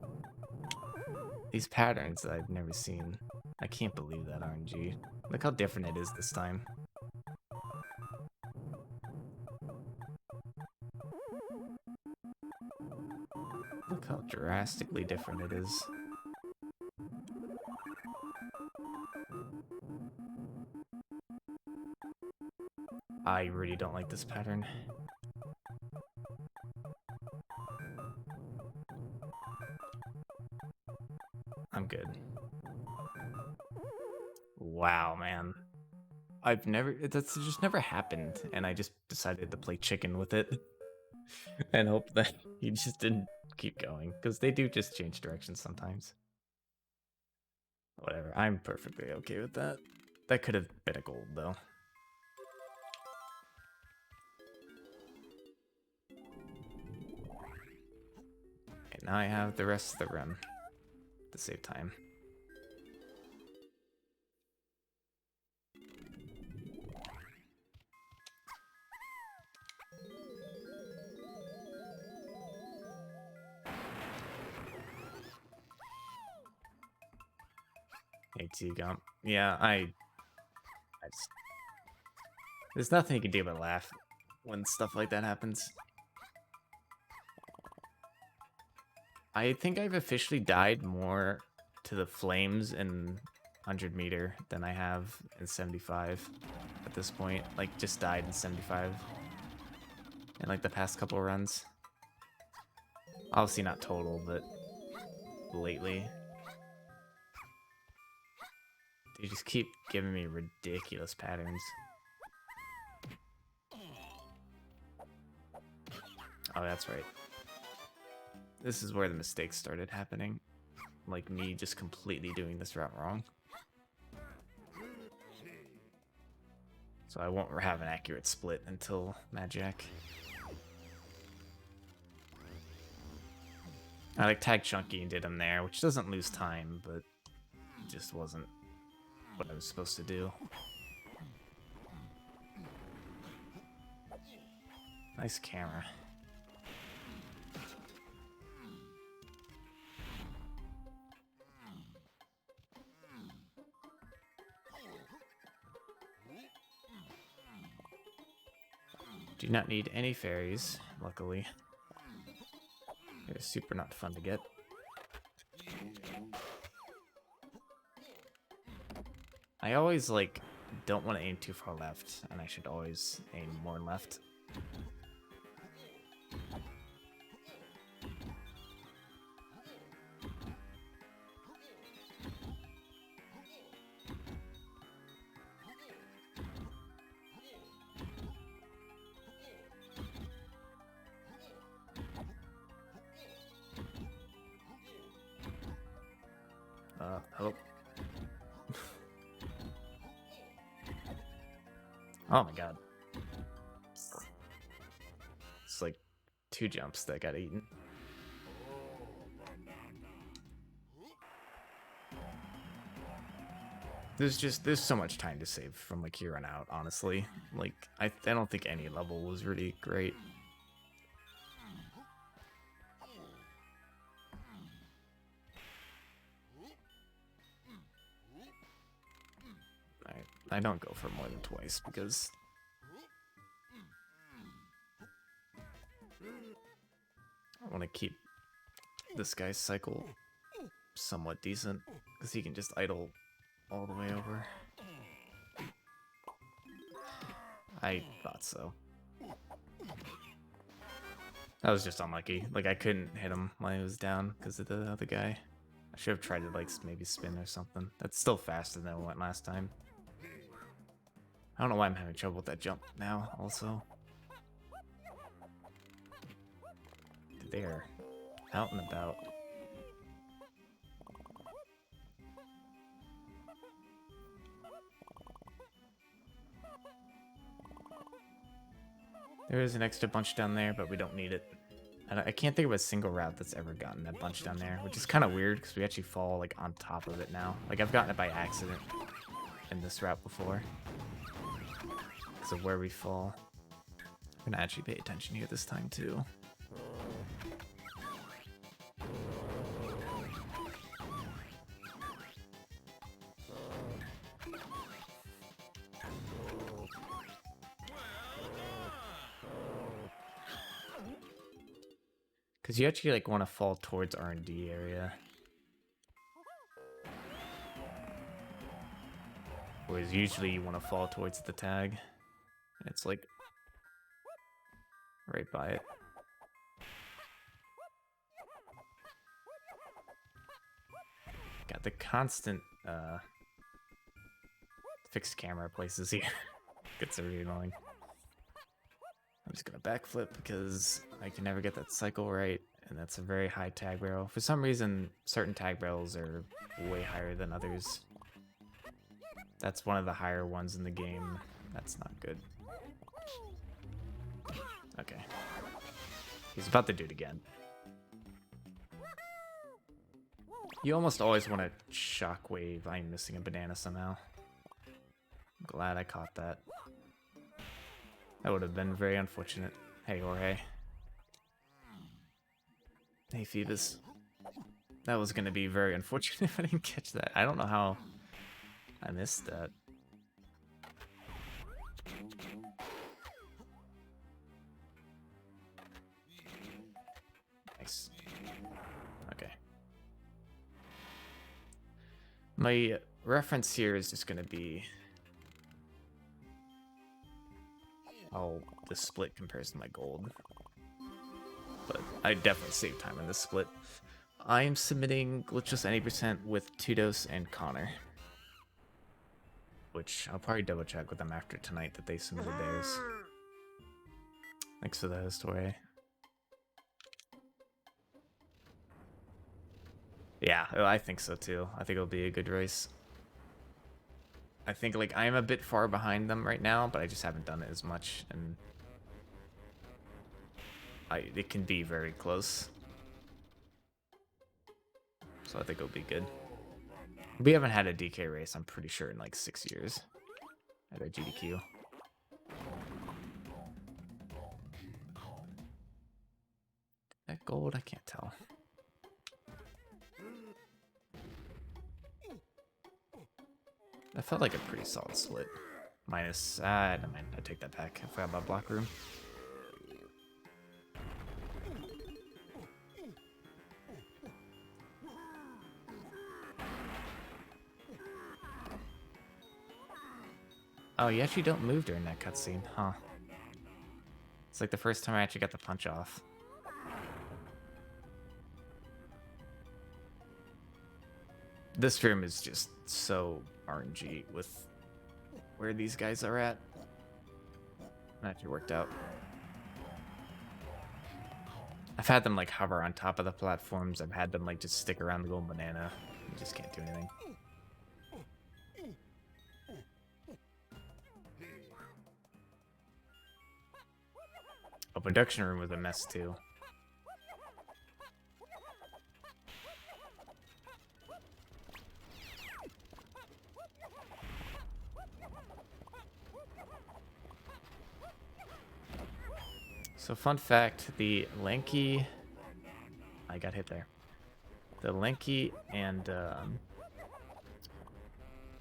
These patterns that I've never seen. I can't believe that RNG. Look how different it is this time. Look how drastically different it is. I really don't like this pattern. I'm good. Wow, man. That's just never happened, and I just decided to play chicken with it. And hope that he just didn't keep going, because they do just change directions sometimes. Whatever, I'm perfectly okay with that. That could have been a gold, though. Okay, now I have the rest of the run to save time. AGDQ. Yeah, there's nothing you can do but laugh when stuff like that happens. I think I've officially died more to the flames in 100 meter than I have in 75 at this point. Like, just died in 75 in like the past couple runs. Obviously not total, but lately. They just keep giving me ridiculous patterns. Oh, that's right. This is where the mistakes started happening. Like me just completely doing this route wrong. So I won't have an accurate split until Magic. I like tagged Chunky and did him there, which doesn't lose time, but it just wasn't what I was supposed to do. Nice camera. Do not need any fairies, luckily. They're super not fun to get. I always, like, don't want to aim too far left, and I should always aim more left. Oh. Oh my god. It's like 2 jumps that got eaten. There's so much time to save from like here on out, honestly. Like I don't think any level was really great. I don't go for more than twice because I want to keep this guy's cycle somewhat decent because he can just idle all the way over. I thought so. That was just unlucky. Like I couldn't hit him when he was down because of the other guy. I should have tried to like maybe spin or something. That's still faster than it went last time. I don't know why I'm having trouble with that jump now, also. They're out and about. There is an extra bunch down there, but we don't need it. I can't think of a single route that's ever gotten that bunch down there, which is kind of weird because we actually fall like on top of it now. Like I've gotten it by accident in this route before. Because of where we fall. I'm gonna actually pay attention here this time too. Because you actually like want to fall towards R&D area. Whereas usually you want to fall towards the tag. It's like right by it. Got the constant fixed camera places here. Gets really annoying. I'm just gonna backflip because I can never get that cycle right, and that's a very high tag barrel. For some reason, certain tag barrels are way higher than others. That's one of the higher ones in the game. That's not good. Okay. He's about to do it again. You almost always want to shockwave. I'm missing a banana somehow. I'm glad I caught that. That would have been very unfortunate. Hey, Jorge. Hey, Phoebus. That was going to be very unfortunate if I didn't catch that. I don't know how I missed that. Nice. Okay. My reference here is just going to be how the split compares to my gold. But I definitely save time in this split. I am submitting Glitchless 90% with Tudos and Connor. Which I'll probably double check with them after tonight that they submitted theirs. Thanks for the host, Jorge. Yeah, I think so too. I think it'll be a good race. I think like I'm a bit far behind them right now, but I just haven't done it as much, and it can be very close. So I think it'll be good. We haven't had a DK race, I'm pretty sure, in like 6 years at AGDQ. That gold, I can't tell. That felt like a pretty solid split. Minus, I take that back. I forgot about block room. Oh, you actually don't move during that cutscene, huh? It's like the first time I actually got the punch off. This room is just so RNG with where these guys are at. That actually worked out. I've had them like hover on top of the platforms. I've had them like just stick around the golden banana. You just can't do anything. Oh, production room was a mess too. So fun fact, the lanky... I got hit there. The lanky and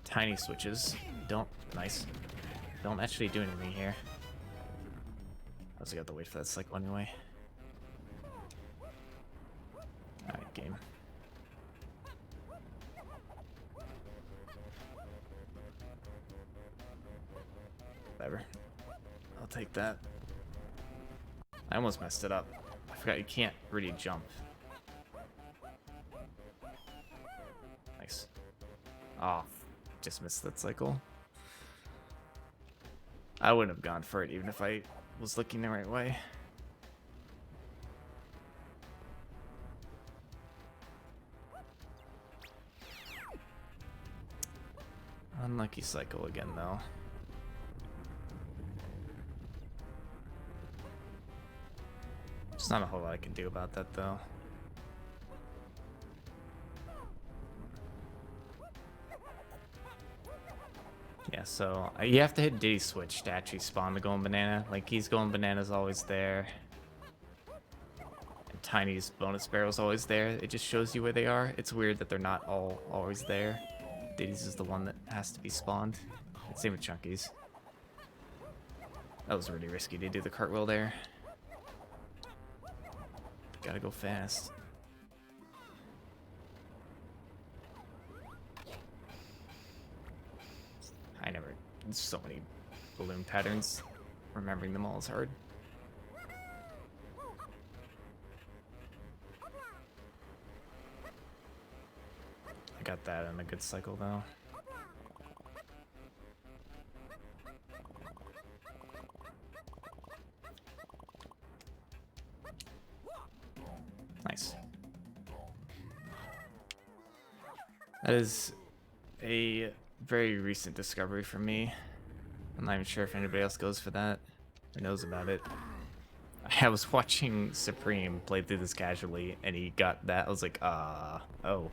tiny switches don't actually do anything here. I also got to wait for that cycle anyway. Alright, game. Whatever. I'll take that. I almost messed it up. I forgot you can't really jump. Nice. Oh, just missed that cycle. I wouldn't have gone for it even if I was looking the right way. Unlucky cycle again, though. There's not a whole lot I can do about that, though. Yeah, so you have to hit Diddy switch to actually spawn the Golden Banana. Like, he's Golden Banana's always there. And Tiny's bonus barrel's always there. It just shows you where they are. It's weird that they're not all always there. Diddy's is the one that has to be spawned. Same with Chunky's. That was really risky to do the cartwheel there. Gotta go fast. There's so many balloon patterns. Remembering them all is hard. I got that in a good cycle though. Nice. That is a very recent discovery for me. I'm not even sure if anybody else goes for that or knows about it. I was watching Supreme play through this casually and he got that. I was like, oh.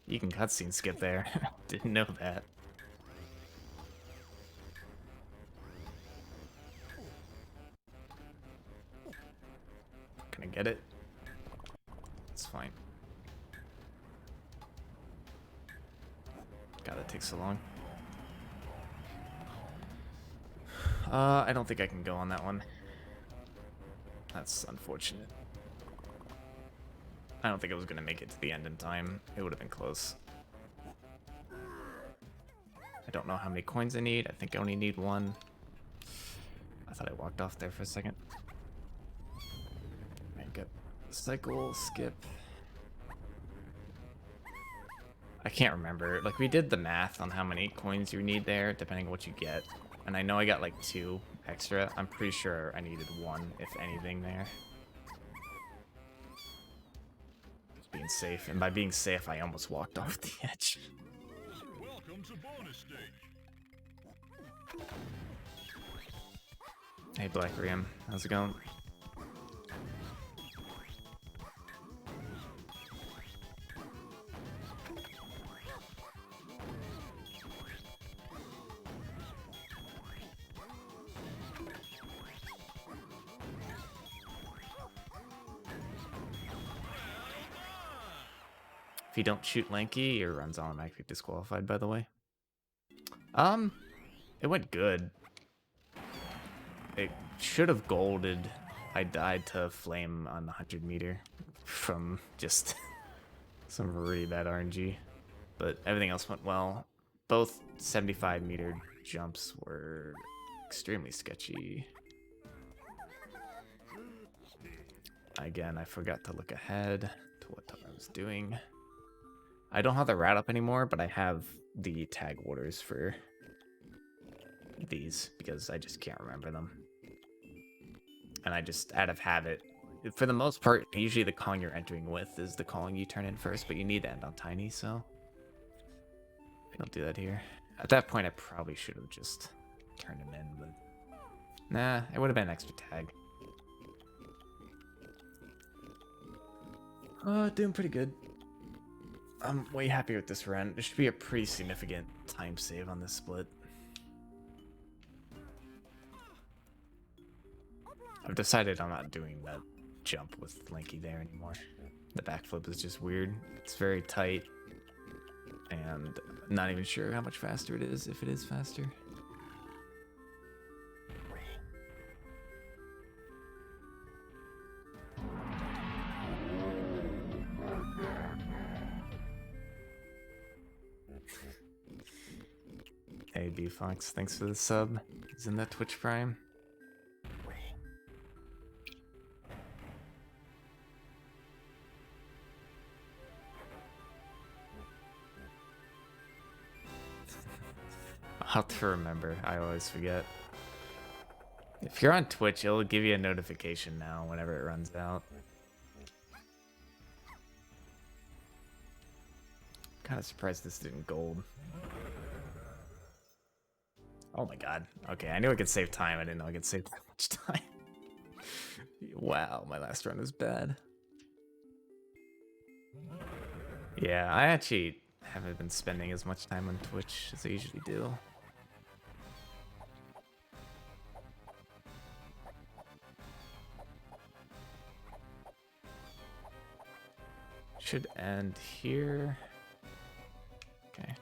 You can cutscene skip there. Didn't know that. Can I get it? It's fine. God, that takes so long. I don't think I can go on that one. That's unfortunate. I don't think I was gonna make it to the end in time. It would have been close. I don't know how many coins I need. I think I only need one. I thought I walked off there for a second. Right, get cycle, skip. I can't remember. Like, we did the math on how many coins you need there, depending on what you get. And I know I got like 2 extra. I'm pretty sure I needed 1, if anything, there. Just being safe. And by being safe, I almost walked off the edge. Welcome to bonus stage. Hey, Black Rim. How's it going? If you don't shoot Lanky, your run's automatically disqualified, by the way. It went good. It should have golded. I died to flame on the 100-meter from just some really bad RNG. But everything else went well. Both 75-meter jumps were extremely sketchy. Again, I forgot to look ahead to what I was doing. I don't have the rat up anymore, but I have the tag orders for these because I just can't remember them. And I just, out of habit, for the most part, usually the Kong you're entering with is the Kong you turn in first, but you need to end on Tiny, so don't do that here. At that point, I probably should have just turned him in, but nah, it would have been an extra tag. Doing pretty good. I'm way happy with this run. There should be a pretty significant time save on this split. I've decided I'm not doing that jump with Linky there anymore. The backflip is just weird. It's very tight, and not even sure how much faster it is, if it is faster. Hey Cfox, thanks for the sub. He's in that Twitch Prime. I'll have to remember. I always forget. If you're on Twitch, it'll give you a notification now whenever it runs out. Kind of surprised this didn't gold. Oh my god. Okay, I knew I could save time. I didn't know I could save that much time. Wow, my last run was bad. Yeah, I actually haven't been spending as much time on Twitch as I usually do. Should end here. Okay.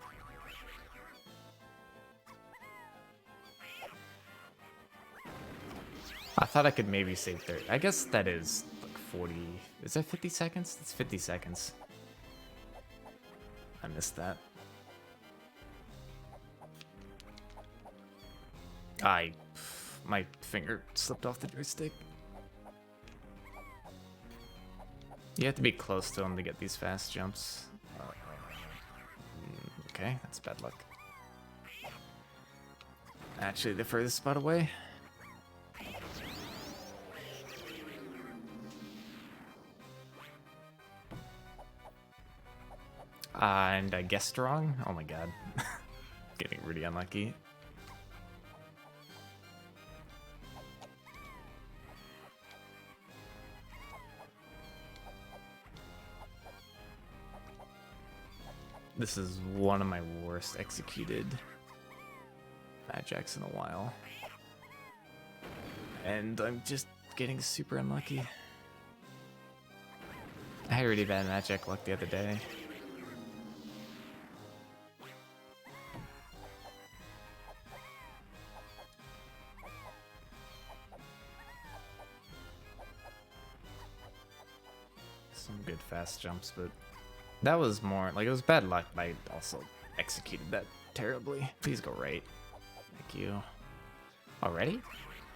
I thought I could maybe save 30. I guess that is like 40. Is that 50 seconds? It's 50 seconds. I missed that. My finger slipped off the joystick. You have to be close to him to get these fast jumps. Okay, that's bad luck. Actually, the furthest spot away. And I guessed wrong? Oh my god. Getting really unlucky. This is one of my worst executed Mad Jacks in a while. And I'm just getting super unlucky. I had really bad Mad Jack luck the other day. Some good fast jumps, but that was more like it was bad luck, but I also executed that terribly. Please go right. Thank you. Already?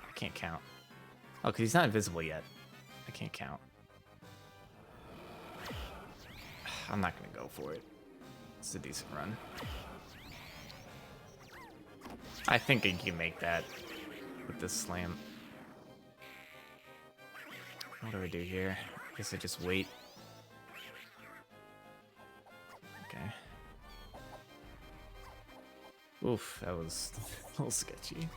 I can't count. Oh, because he's not invisible yet. I can't count. I'm not going to go for it. It's a decent run. I think I can make that with this slam. What do I do here? I guess I just wait. Okay. Oof, that was a little sketchy.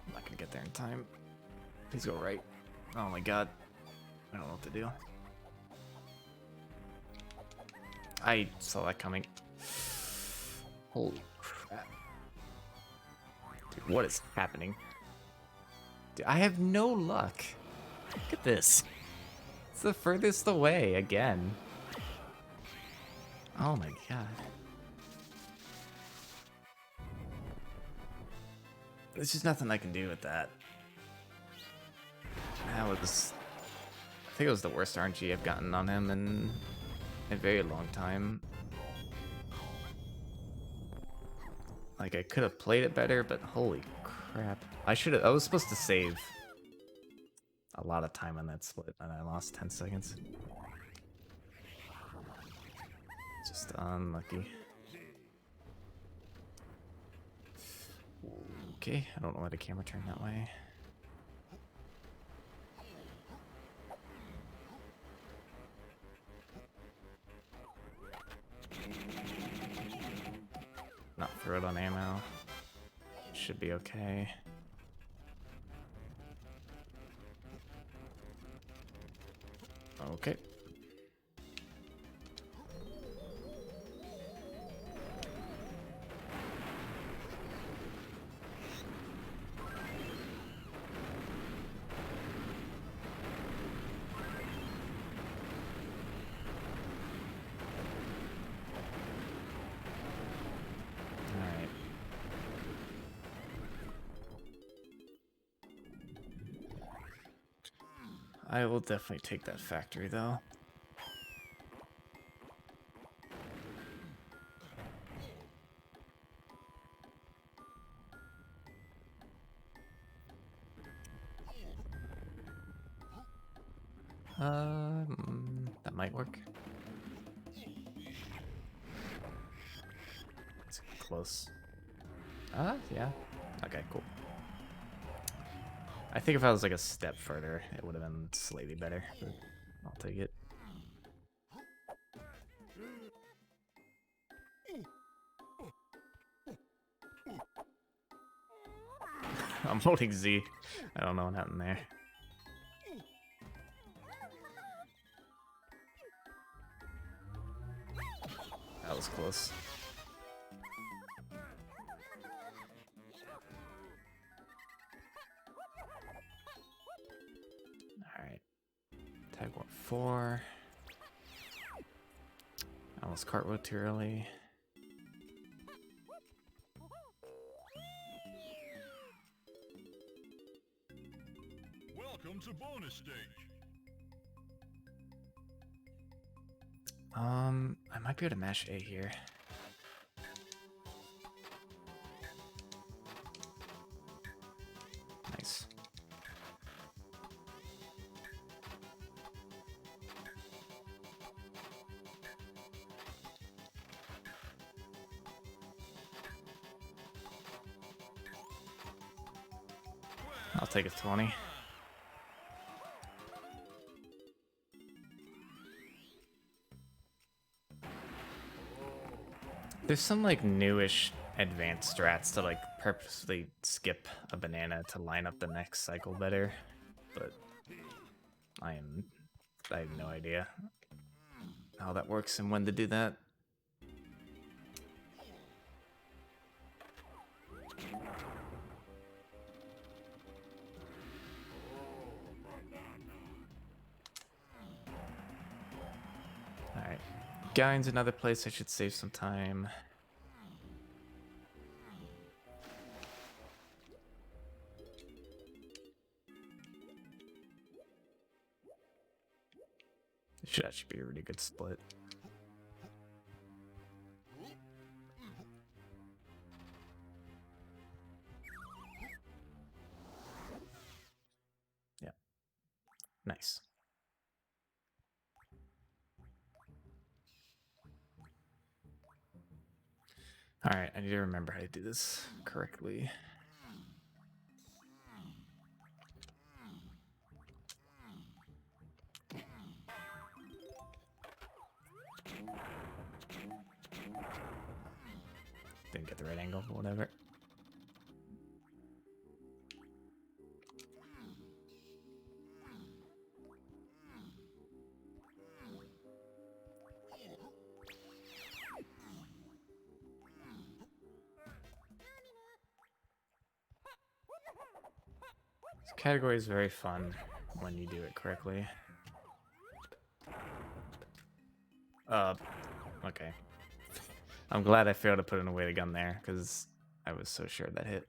I'm not gonna get there in time. Please go right. Oh my god. I don't know what to do. I saw that coming. Holy crap. Dude, what is happening? Dude, I have no luck. Look at this. It's the furthest away again. Oh my god. There's just nothing I can do with that. That was... I think it was the worst RNG I've gotten on him in a very long time. Like, I could have played it better, but holy crap. I was supposed to save a lot of time on that split, and I lost 10 seconds. Just unlucky. Okay, I don't know why the camera turned that way. Not throw it on ammo. Should be okay. Okay. Alright. I will definitely take that factory though. That might work. It's close. Yeah. Okay, cool. I think if I was like a step further, it would have been slightly better, but I'll take it. I'm holding Z. I don't know what happened there. That was close. Alright. Tag 4. Almost cartwheel too early. Welcome to bonus stage. I might be able to mash A here. Nice. I'll take a 20. There's some like newish advanced strats to like purposely skip a banana to line up the next cycle better, but I have no idea how that works and when to do that. Alright. Guy's another place I should save some time. Should actually be a really good split. Yeah. Nice. Alright, I need to remember how to do this correctly. Didn't get the right angle, but whatever. This category is very fun when you do it correctly. Okay. I'm glad I failed to put an away the gun there, because I was so sure that hit.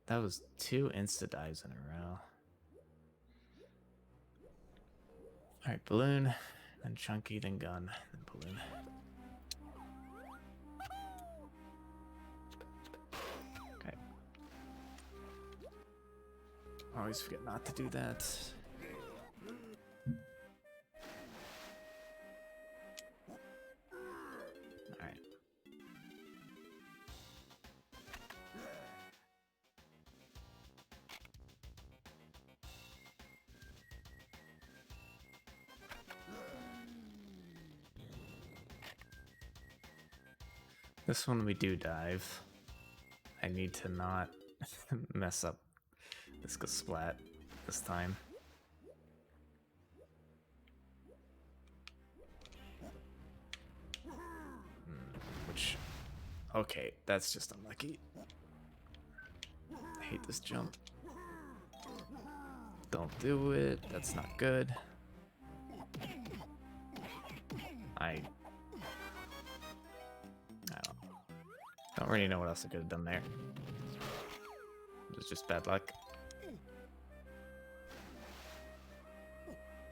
That was 2 insta-dives in a row. Alright, balloon, then chunky, then gun, then balloon. Okay. I always forget not to do that. Alright. This one we do dive. I need to not mess up this splat this time. Which, okay, that's just unlucky. I hate this jump. Don't do it. That's not good. I don't really know what else I could have done there. It was just bad luck.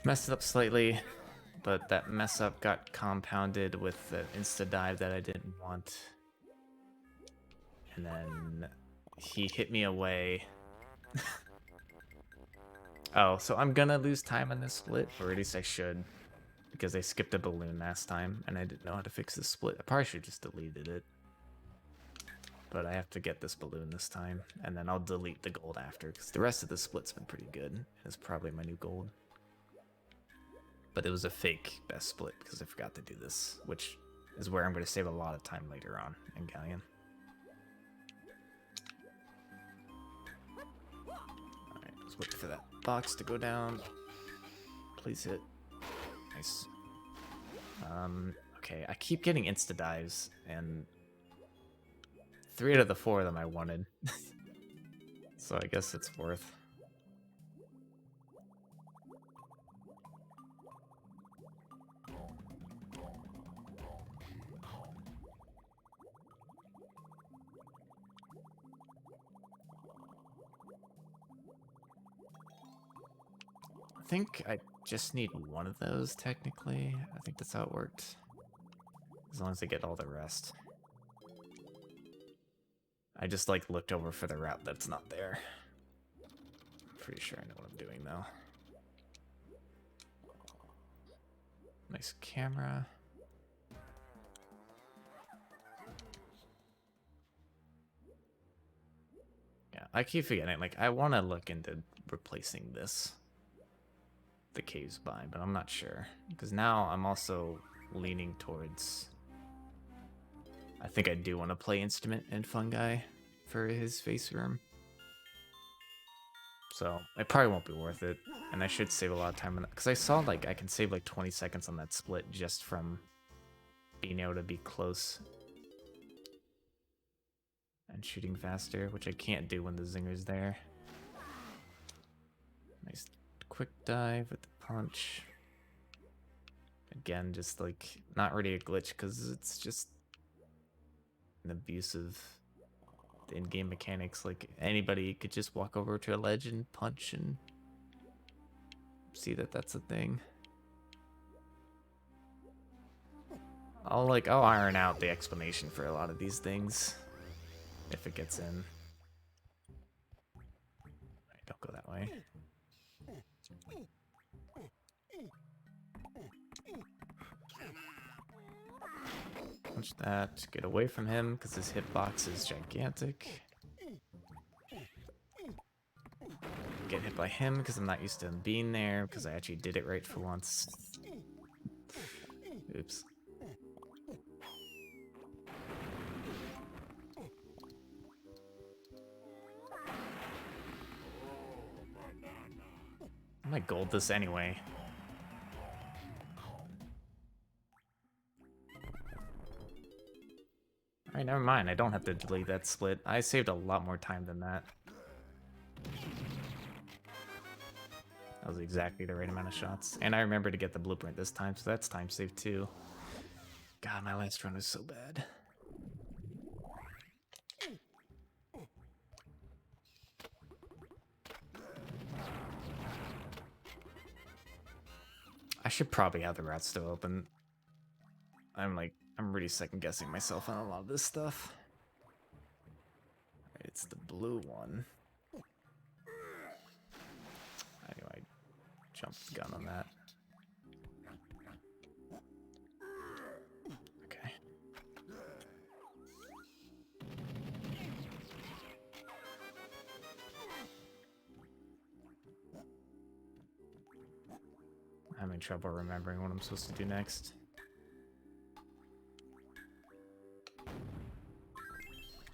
Messed it up slightly, but that mess up got compounded with the insta dive that I didn't want. And then he hit me away. Oh, so I'm gonna lose time on this split, or at least I should, because I skipped a balloon last time and I didn't know how to fix this split. I probably should just deleted it. But I have to get this balloon this time, and then I'll delete the gold after, because the rest of the split's been pretty good. It's probably my new gold. But it was a fake best split, because I forgot to do this, which is where I'm going to save a lot of time later on in Galleon. Alright, let's wait for that box to go down. Please hit. Nice. Okay, I keep getting insta dives, and 3 out of the 4 of them I wanted. So I guess it's worth. I think I just need one of those, technically. I think that's how it worked. As long as I get all the rest. I just, like, looked over for the route that's not there. I'm pretty sure I know what I'm doing, though. Nice camera. Yeah, I keep forgetting, like, I want to look into replacing this. The caves by, but I'm not sure. Because now I'm also leaning towards... I think I do want to play Instrument and Fungi for his face room. So it probably won't be worth it. And I should save a lot of time on that. Because I saw like I can save like 20 seconds on that split just from being able to be close and shooting faster, which I can't do when the zinger's there. Nice quick dive with the punch. Again, just like not really a glitch because it's just an abuse of the in-game mechanics. Like anybody could just walk over to a ledge and punch and see that that's a thing. I'll iron out the explanation for a lot of these things if it gets in. Right, don't go that way. Punch that, get away from him because his hitbox is gigantic. Get hit by him because I'm not used to him being there because I actually did it right for once. Oops. I might gold this anyway. Alright, never mind. I don't have to delete that split. I saved a lot more time than that. That was exactly the right amount of shots. And I remember to get the blueprint this time, so that's time saved too. God, my last run was so bad. I should probably have the route still open. I'm really second guessing myself on a lot of this stuff. Alright, it's the blue one. jump the gun on that. Okay. I'm having trouble remembering what I'm supposed to do next.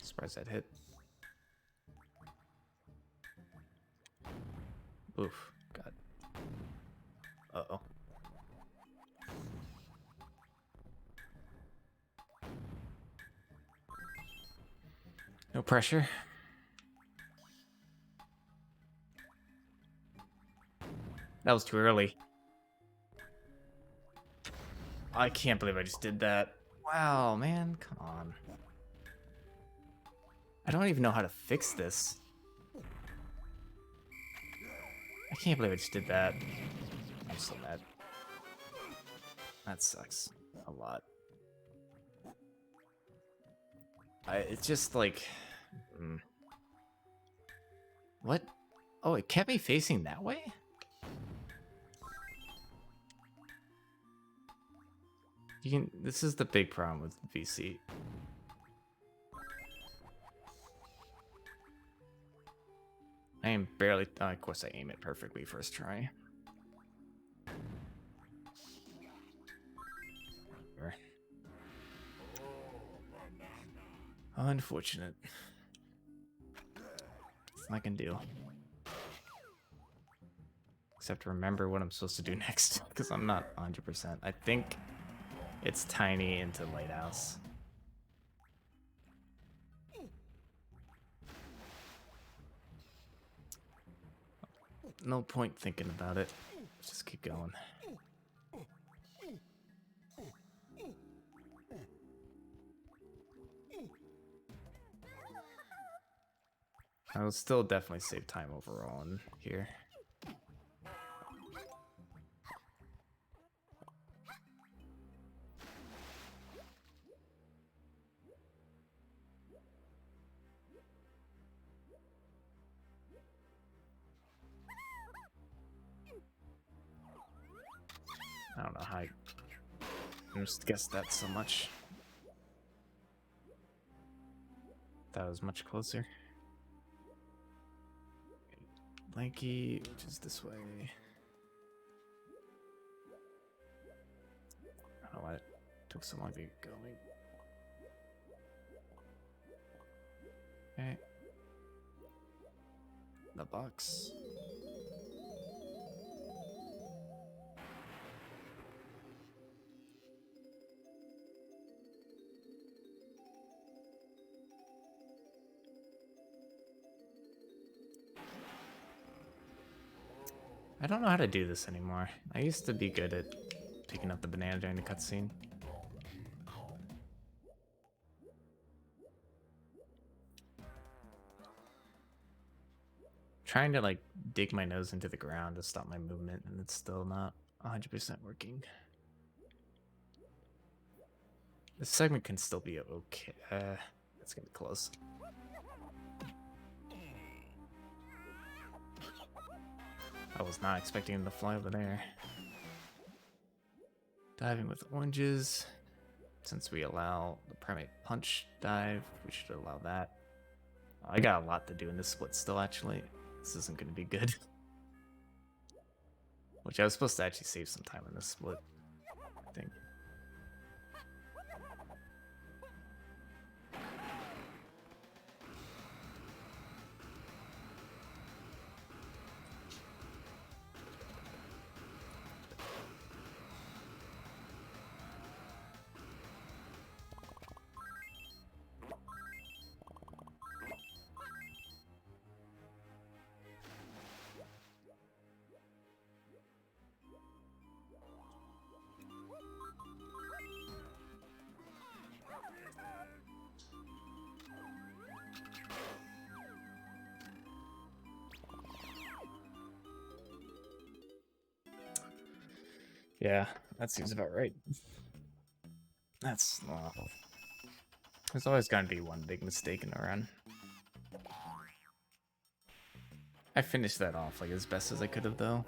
Surprised that hit. Oof. God. Uh-oh. No pressure. That was too early. I can't believe I just did that. Wow, man, come on. I don't even know how to fix this. I can't believe I just did that. I'm so mad. That sucks a lot. It's just like... What? Oh, it kept me facing that way? This is the big problem with VC. I am barely... of course I aim it perfectly first try. Unfortunate. Nothing I can do. Except remember what I'm supposed to do next, because I'm not 100%. I think it's tiny into lighthouse. No point thinking about it. Just keep going. I will still definitely save time overall in here. I don't know how I just guessed that so much. That was much closer. Lanky, which is this way. I don't know why it took so long to get going. Okay. The box. I don't know how to do this anymore. I used to be good at picking up the banana during the cutscene. Trying to like dig my nose into the ground to stop my movement, and it's still not 100% working. This segment can still be okay. It's gonna be close. I was not expecting him to fly over there. Diving with oranges. Since we allow the primate punch dive, we should allow that. I got a lot to do in this split still, actually. This isn't going to be good. Which I was supposed to actually save some time in this split, I think. Yeah, that seems about right. That's... there's always going to be one big mistake in the run. I finished that off like as best as I could have, though.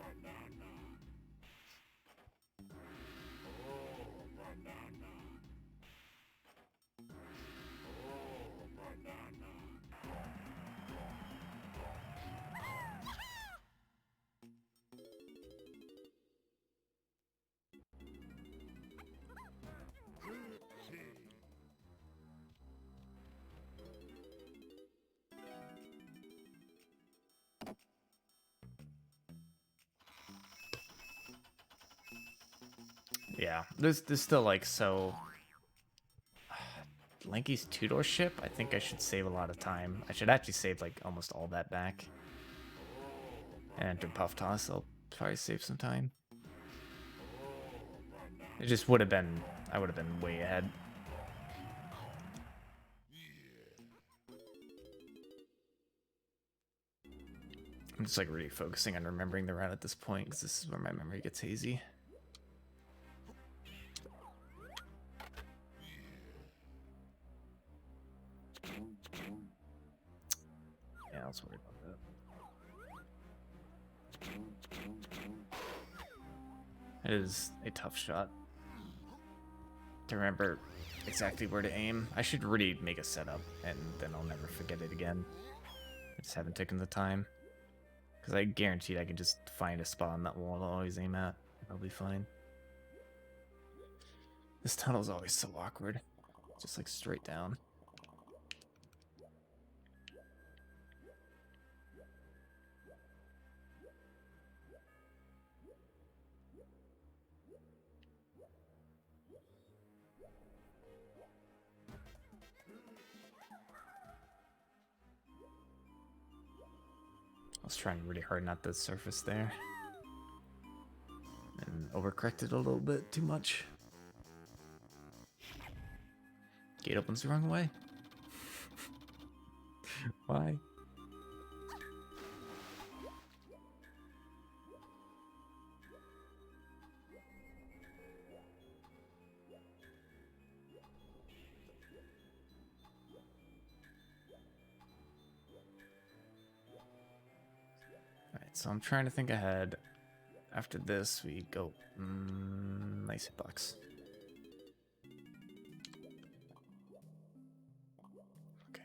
Yeah, there's still like so. Lanky's two-door ship. I think I should save a lot of time. I should actually save like almost all that back. And enter Puff Toss. I'll probably save some time. It just would have been. I would have been way ahead. I'm just like really focusing on remembering the route at this point because this is where my memory gets hazy. Yeah, I was worried about that. It is a tough shot to remember exactly where to aim. I should really make a setup and then I'll never forget it again. I just haven't taken the time. Because I guaranteed I can just find a spot on that wall to always aim at. I'll be fine. This tunnel's always so awkward. Just like straight down. I was trying really hard not to surface there. And overcorrected a little bit too much. Gate opens the wrong way. Why? Alright, so I'm trying to think ahead. After this, we go. Nice hitbox. Okay.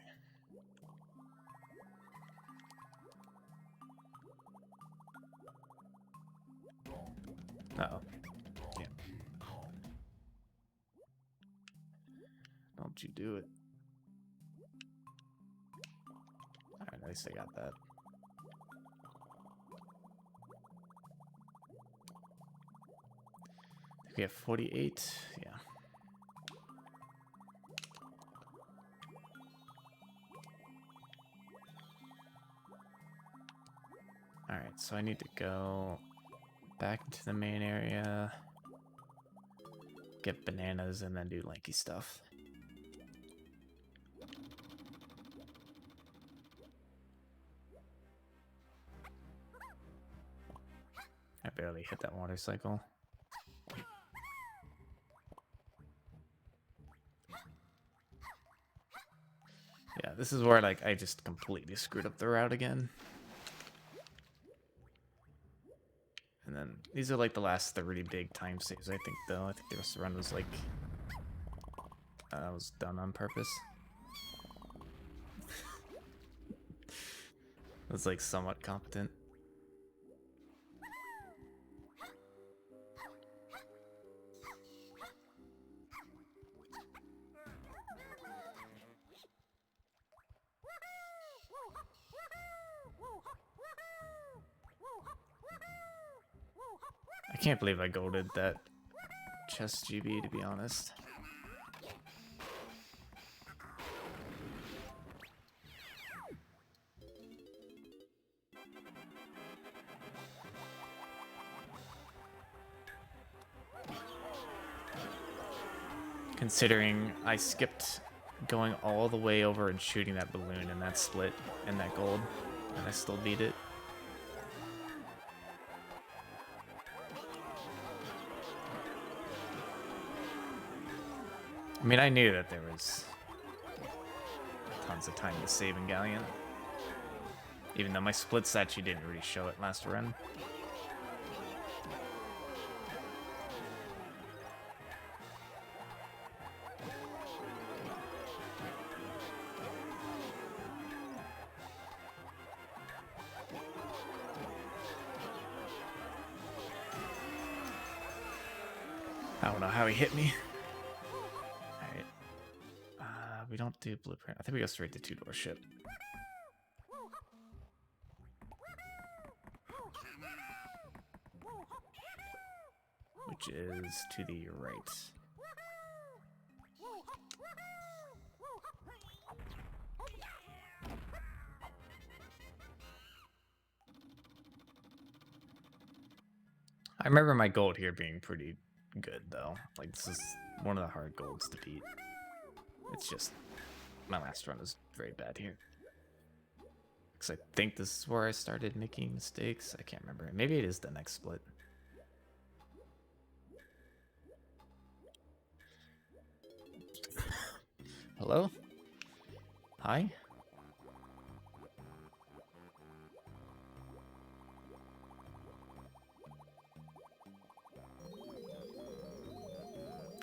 Uh-oh. Yeah. Don't you do it. Alright, at least I got that. We have 48. Yeah. Alright, so I need to go back into the main area, get bananas, and then do lanky stuff. I barely hit that water cycle. Yeah, this is where like I just completely screwed up the route again. And then these are like the last 30 big time saves, I think, though. I think the rest of the run was like was done on purpose. It was like somewhat competent. I can't believe I golded that chest GB, to be honest. Considering I skipped going all the way over and shooting that balloon and that split and that gold, and I still beat it. I mean, I knew that there was tons of time to save in Galleon, even though my splits actually didn't really show it last run. I don't know how he hit me. We don't do blueprint. I think we go straight to two-door ship. which is to the right. I remember my gold here being pretty good, though. Like, this is one of the hard golds to beat. It's just, my last run is very bad here. Because I think this is where I started making mistakes. I can't remember. Maybe it is the next split. Hello? Hi?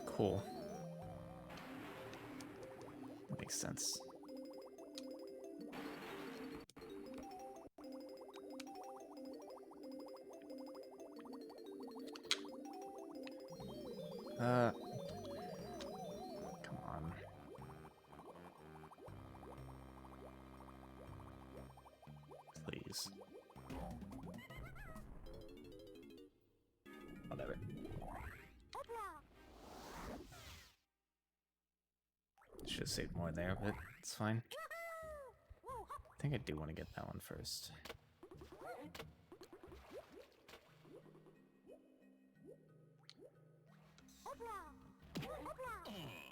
Cool. Makes sense. Come on. Please. Whatever. Should have saved more there, but it's fine. I think I do want to get that one first.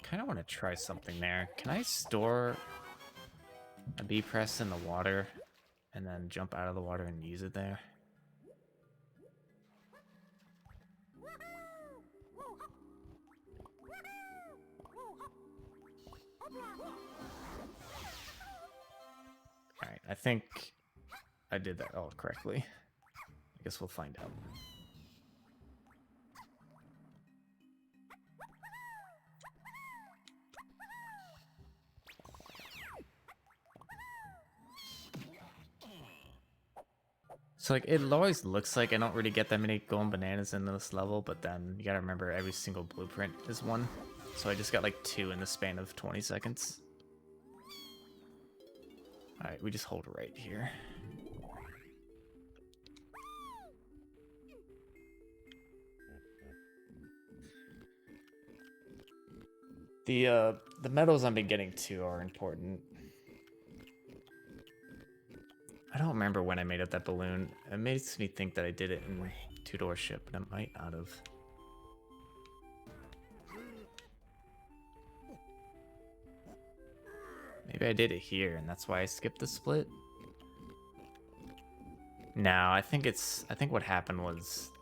Kind of want to try something there. Can I store a B press in the water and then jump out of the water and use it there? Alright, I think I did that all correctly. I guess we'll find out. So like it always looks like I don't really get that many golden bananas in this level, but then you gotta remember every single blueprint is one. So I just got like 2 in the span of 20 seconds. Alright, we just hold right here. The medals I've been getting too are important. I don't remember when I made up that balloon. It makes me think that I did it in two-door ship, but I might not have. Maybe I did it here, and that's why I skipped the split. No, I think what happened was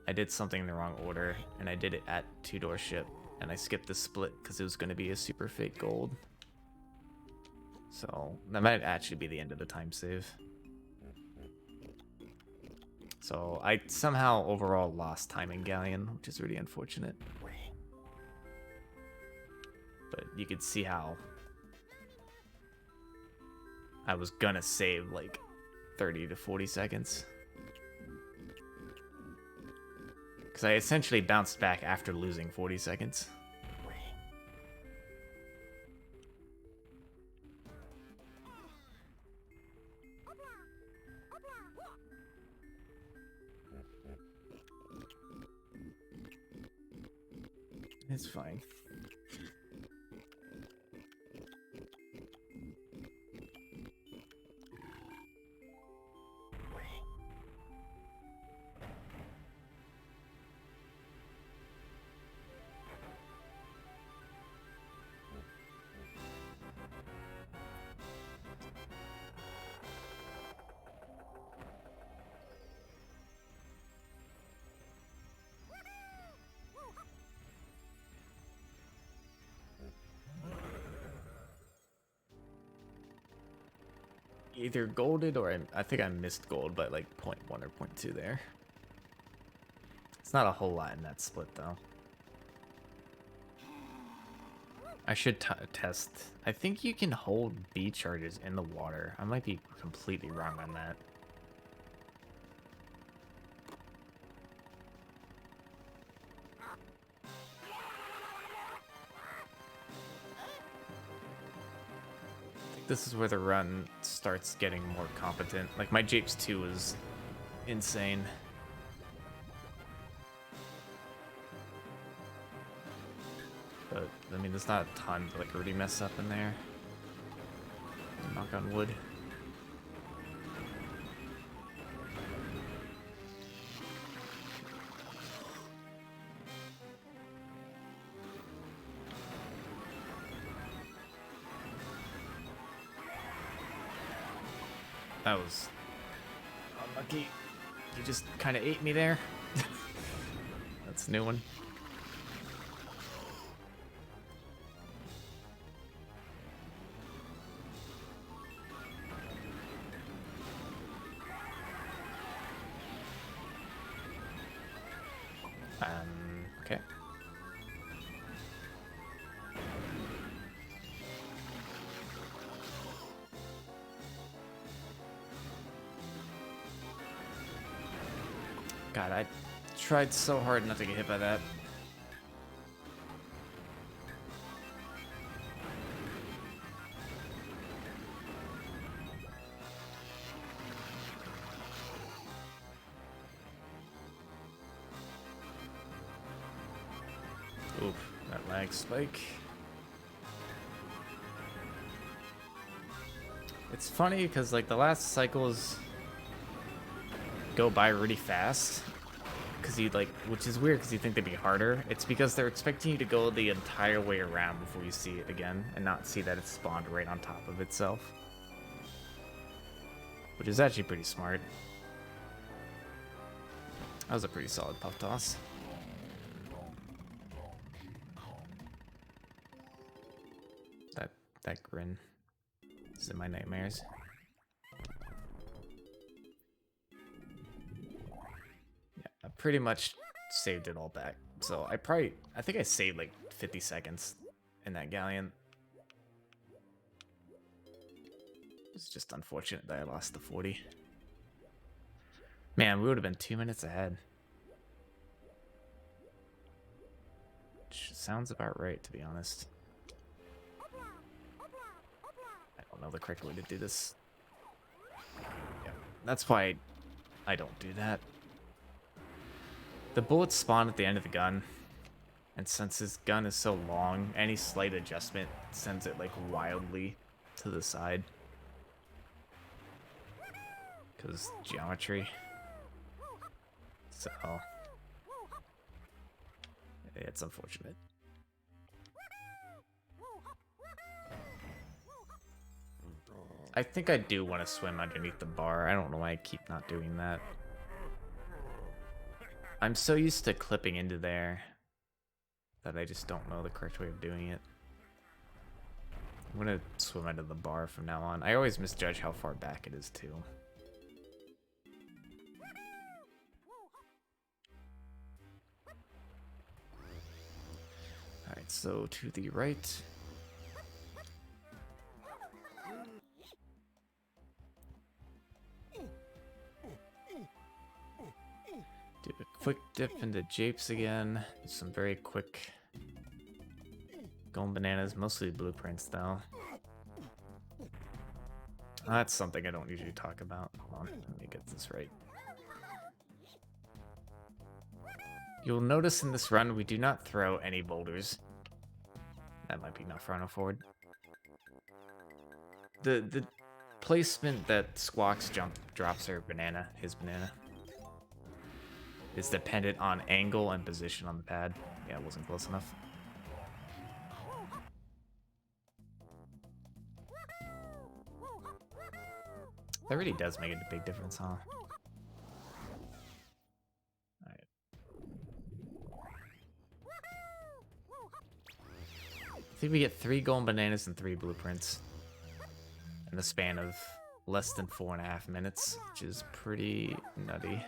I did something in the wrong order, and I did it at two-door ship, and I skipped the split because it was going to be a super fake gold. So that might actually be the end of the time save. So I somehow overall lost time in Galleon, which is really unfortunate. But you could see how I was gonna save like 30 to 40 seconds. Because I essentially bounced back after losing 40 seconds. It's fine. Either golded or I think I missed gold by like 0.1 or 0.2 there. It's not a whole lot in that split though. I should test. I think you can hold B charges in the water. I might be completely wrong on that. This is where the run starts getting more competent. Like my Japes 2 was insane. But, I mean, there's not a ton to, like, really mess up in there. Knock on wood. That was unlucky. You just kind of ate me there. That's a new one. Okay. God, I tried so hard not to get hit by that. Oop, that lag spike. It's funny because like the last cycles go by really fast. Because you like, which is weird because you think they'd be harder. It's because they're expecting you to go the entire way around before you see it again and not see that it's spawned right on top of itself. Which is actually pretty smart. That was a pretty solid puff toss. That grin is in my nightmares. Yeah, I pretty much saved it all back. So I think I saved like 50 seconds in that galleon. It's just unfortunate that I lost the 40. Man, we would have been 2 minutes ahead. Which sounds about right, to be honest. I don't know the correct way to do this. Yeah, that's why I don't do that. The bullets spawn at the end of the gun, and since his gun is so long, any slight adjustment sends it like wildly to the side. Because geometry. So, it's unfortunate. I think I do want to swim underneath the bar. I don't know why I keep not doing that. I'm so used to clipping into there that I just don't know the correct way of doing it. I'm gonna swim under the bar from now on. I always misjudge how far back it is too. Alright, so to the right. Do a quick dip into japes again. Some very quick golden bananas, mostly blueprints though. That's something I don't usually talk about. Hold on, let me get this right. You'll notice in this run we do not throw any boulders. That might be not far enough forward. The placement that Cfox drops her banana, his banana, is dependent on angle and position on the pad. Yeah, it wasn't close enough. That really does make a big difference, huh? Alright. I think we get 3 golden bananas and 3 blueprints in the span of less than 4.5 minutes, which is pretty nutty.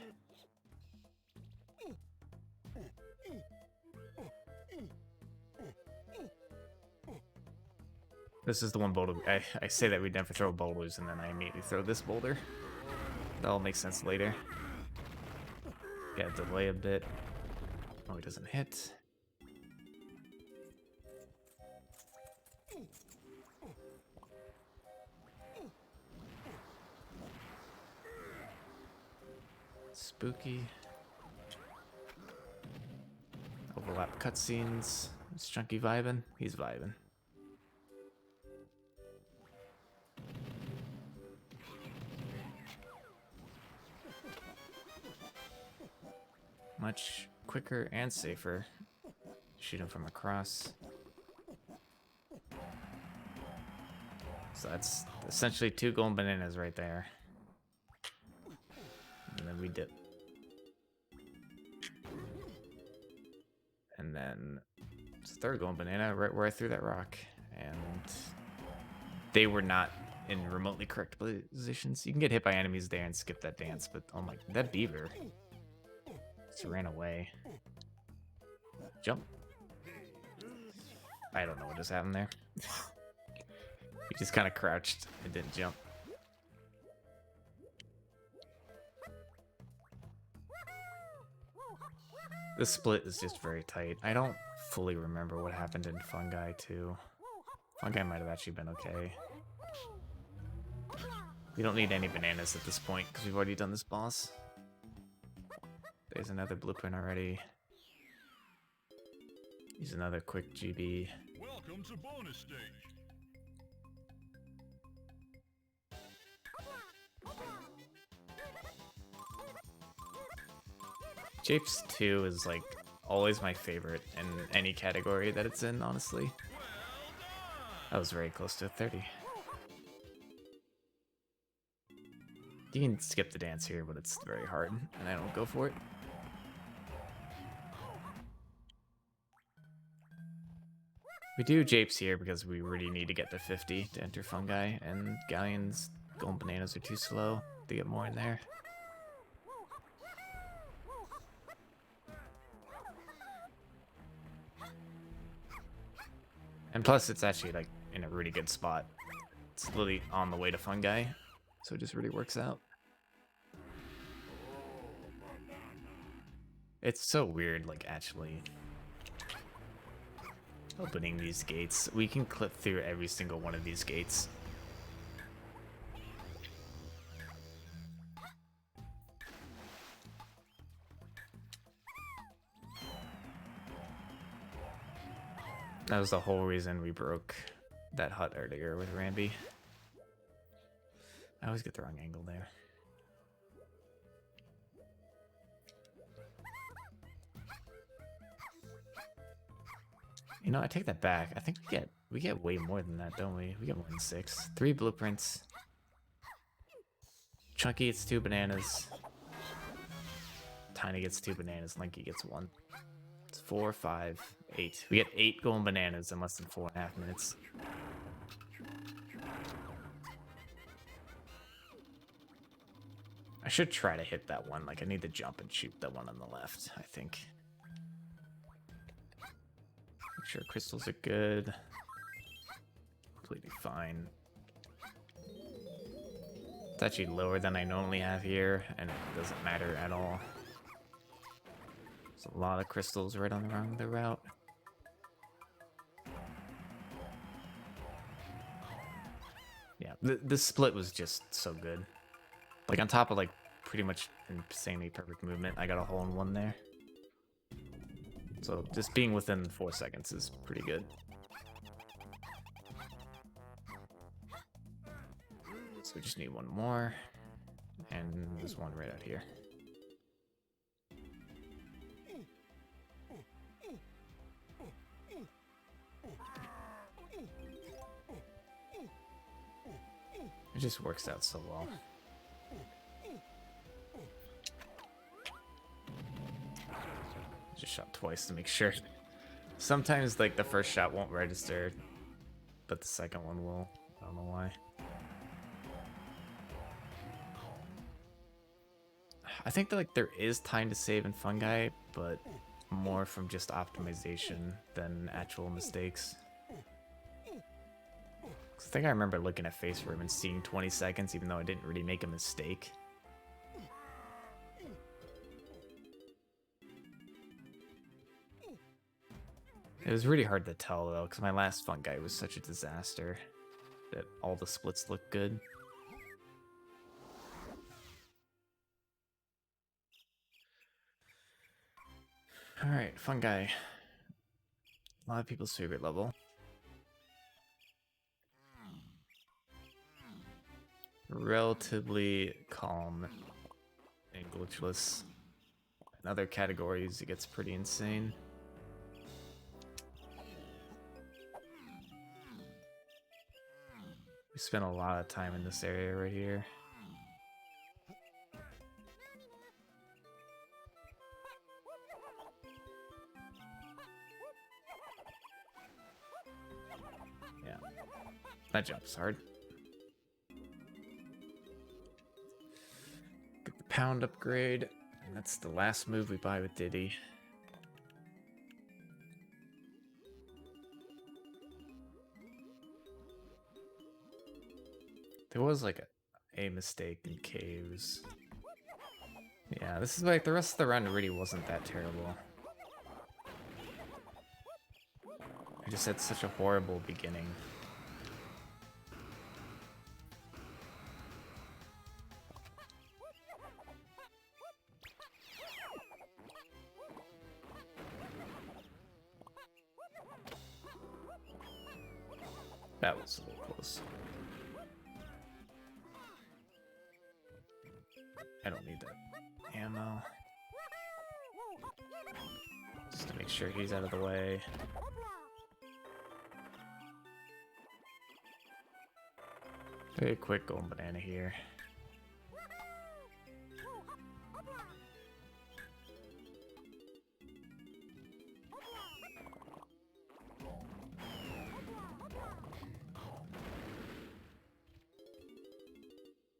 This is the one boulder. I say that we never throw boulders, and then I immediately throw this boulder. That'll make sense later. Yeah, delay a bit. Oh, he doesn't hit. Spooky. Overlap cutscenes. Is Chunky vibing? He's vibing. Much quicker and safer. Shoot him from across. So that's essentially 2 golden bananas right there. And then we dip. And then it's a 3rd golden banana right where I threw that rock. And they were not in remotely correct positions. You can get hit by enemies there and skip that dance, but oh my, that beaver just ran away. Jump. I don't know what just happened there. He just kind of crouched and didn't jump. This split is just very tight. I don't fully remember what happened in Fungi too. Fungi might have actually been okay. We don't need any bananas at this point because we've already done this boss. There's another blueprint already. Use another quick GB. Welcome to bonus stage. Japes 2 is like always my favorite in any category that it's in, honestly. That was very close to a 30. You can skip the dance here, but it's very hard, and I don't go for it. We do Japes here because we really need to get to 50 to enter Fungi, and Galleon's golden bananas are too slow to get more in there. And plus, it's actually like in a really good spot. It's literally on the way to Fungi, so it just really works out. It's so weird, like, actually opening these gates. We can clip through every single one of these gates. That was the whole reason we broke that hut earlier with Ramby. I always get the wrong angle there. You know, I take that back. I think we get way more than that, don't we? We get more than 6. 3 blueprints. Chunky gets 2 bananas. Tiny gets 2 bananas. Linky gets 1. It's 4, 5, 8. We get 8 golden bananas in less than 4.5 minutes. I should try to hit that one. Like, I need to jump and shoot that one on the left, I think. Make sure crystals are good. Completely fine. It's actually lower than I normally have here, and it doesn't matter at all. There's a lot of crystals right on the route. Yeah, this split was just so good. Like, on top of, like, pretty much insanely perfect movement, I got a hole in one there. So just being within 4 seconds is pretty good. So we just need one more. And there's one right out here. It just works out so well. Just shot twice to make sure. Sometimes, like, the first shot won't register, but the second one will. I don't know why. I think that, like, there is time to save in Fungi, but more from just optimization than actual mistakes. 'Cause I think I remember looking at Face Room and seeing 20 seconds, even though I didn't really make a mistake. It was really hard to tell, though, because my last Fungi was such a disaster that all the splits looked good. Alright, Fungi. A lot of people's favorite level. Relatively calm and glitchless. In other categories, it gets pretty insane. We spent a lot of time in this area right here. Yeah, that jump's hard. Get the pound upgrade, and that's the last move we buy with Diddy. There was like a mistake in caves. Yeah, this is like the rest of the run really wasn't that terrible. I just had such a horrible beginning. That was a little close. I don't need that ammo. Just to make sure he's out of the way. Very quick golden banana here.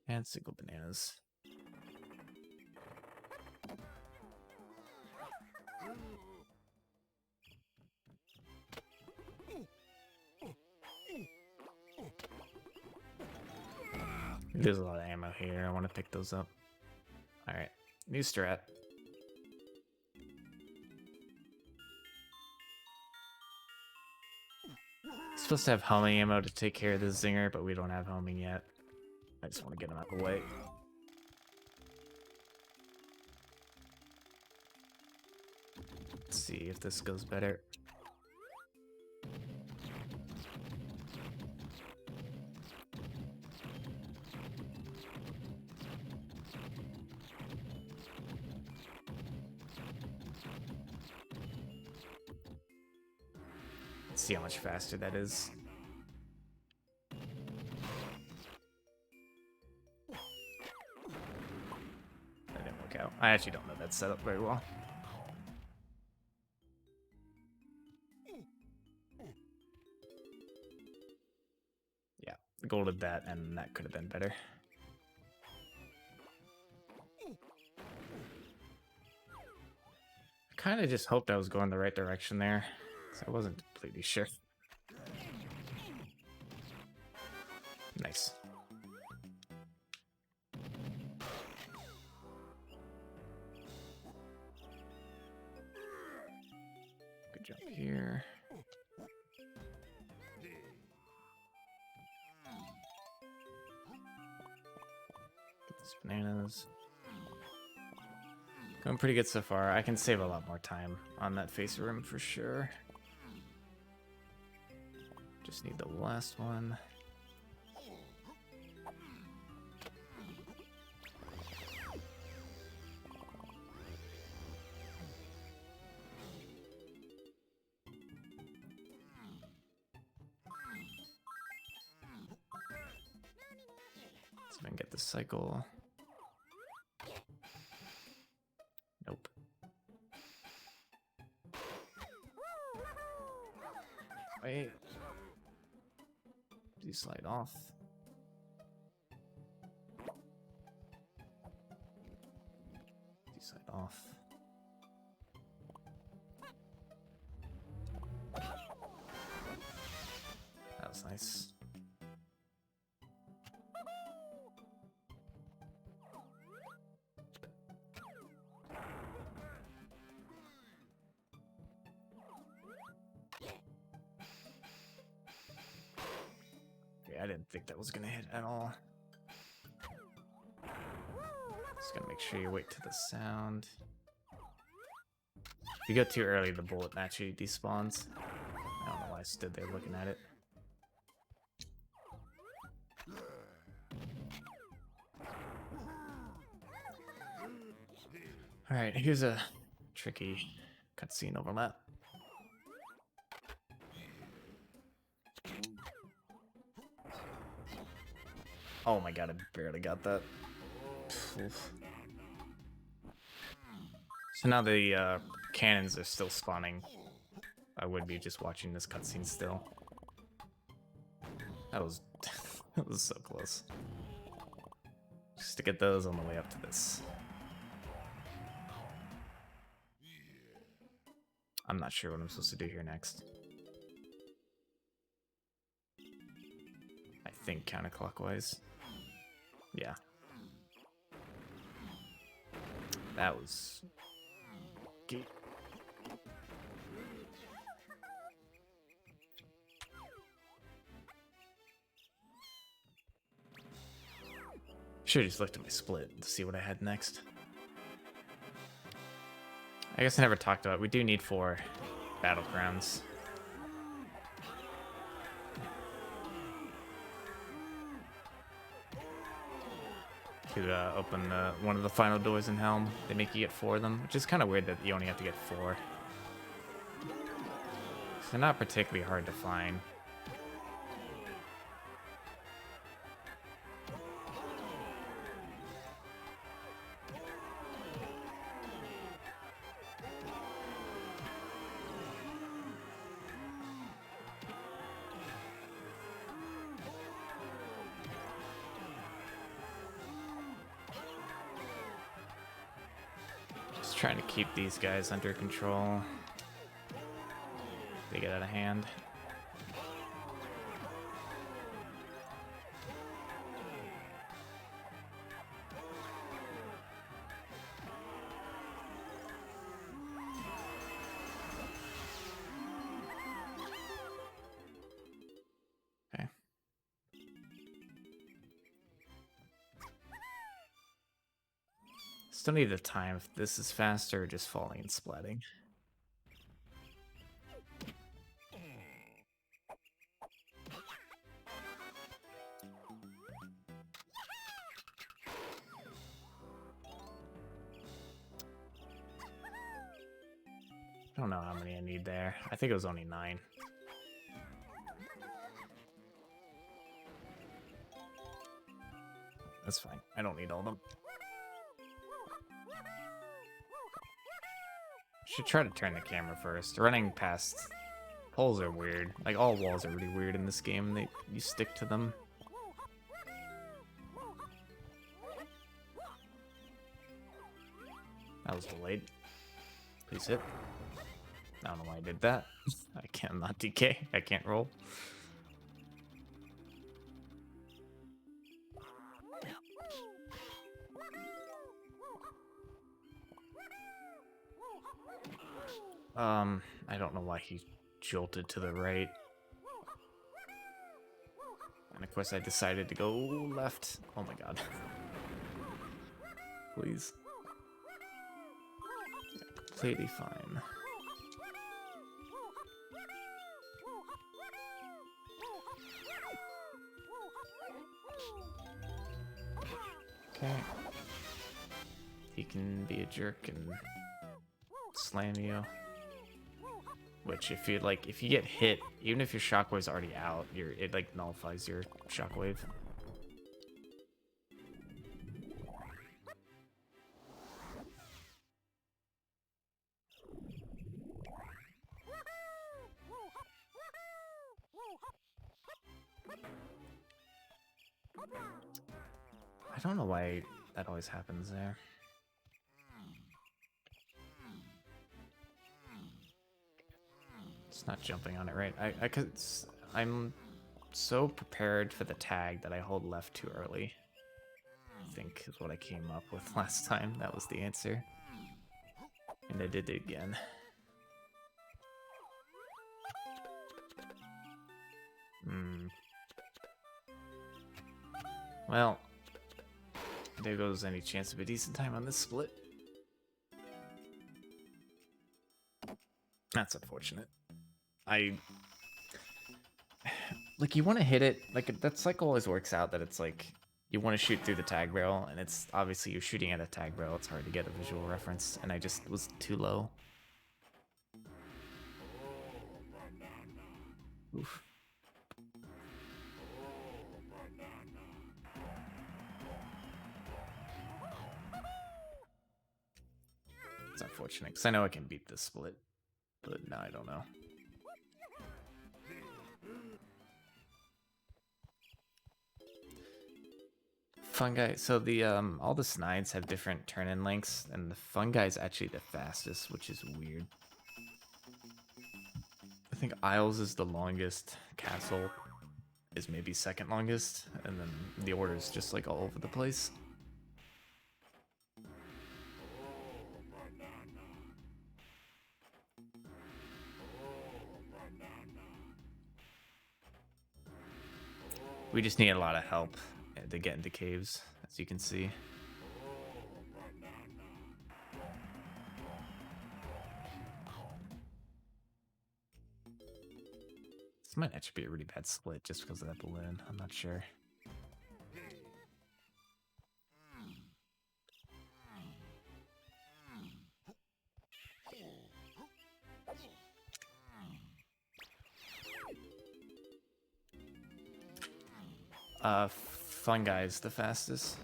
And single bananas. There's a lot of ammo here. I want to pick those up. Alright, new strat. Supposed to have homing ammo to take care of this zinger, but we don't have homing yet. I just want to get him out of the way. Let's see if this goes better. Let's see how much faster that is. That didn't work out. I actually don't know that setup very well. Yeah, golded that, and that could have been better. I kind of just hoped I was going the right direction there, because I wasn't completely sure. Nice. Good jump here. Get these bananas. Going pretty good so far. I can save a lot more time on that face room for sure. Just need the last one. So I can get the cycle. Nope. Wait. Do you slide off? Do you slide off? That was nice. I didn't think that was gonna hit at all. Just gotta make sure you wait to the sound. If you go too early, the bullet naturally despawns. I don't know why I stood there looking at it. Alright, here's a tricky cutscene overlap. Oh my god, I barely got that. Oof. So now the cannons are still spawning. I would be just watching this cutscene still. That was that was so close. Just to get those on the way up to this. I'm not sure what I'm supposed to do here next. I think counterclockwise. Yeah. That was... Should've just looked at my split to see what I had next. I guess I never talked about it. We do need 4 battle crowns. To open one of the final doors in Helm. They make you get 4 of them, which is kind of weird that you only have to get 4. They're not particularly hard to find. Trying to keep these guys under control. They get out of hand. Okay. Still need the time if this is faster or just falling and splatting. I don't know how many I need there. I think it was only 9. That's fine. I don't need all of them. Should try to turn the camera first. Running past holes are weird. Like, all walls are really weird in this game. You stick to them. That was delayed. Please hit. I don't know why I did that. I can't not DK. I can't roll. I don't know why he jolted to the right. And of course I decided to go left. Oh my god. Please. Completely fine. Okay. He can be a jerk and slam you. Which, if you get hit, even if your shockwave's already out, it like nullifies your shockwave. I don't know why that always happens there. It's not jumping on it right. I'm so prepared for the tag that I hold left too early. I think is what I came up with last time. That was the answer. And I did it again. Well, there goes any chance of a decent time on this split. That's unfortunate. I like you want to hit it, like that cycle always works out that it's like you want to shoot through the tag barrel, and it's obviously you're shooting at a tag barrel. It's hard to get a visual reference, and I just was too low. Oof. It's unfortunate because I know I can beat this split, but now I don't know. Fungi. So the all the snides have different turn-in lengths, and the fungi is actually the fastest, which is weird. I think Isles is the longest. Castle is maybe second longest, and then the order is just like all over the place. We just need a lot of help to get into caves, as you can see. This might actually be a really bad split just because of that balloon. I'm not sure. Fungi is the fastest.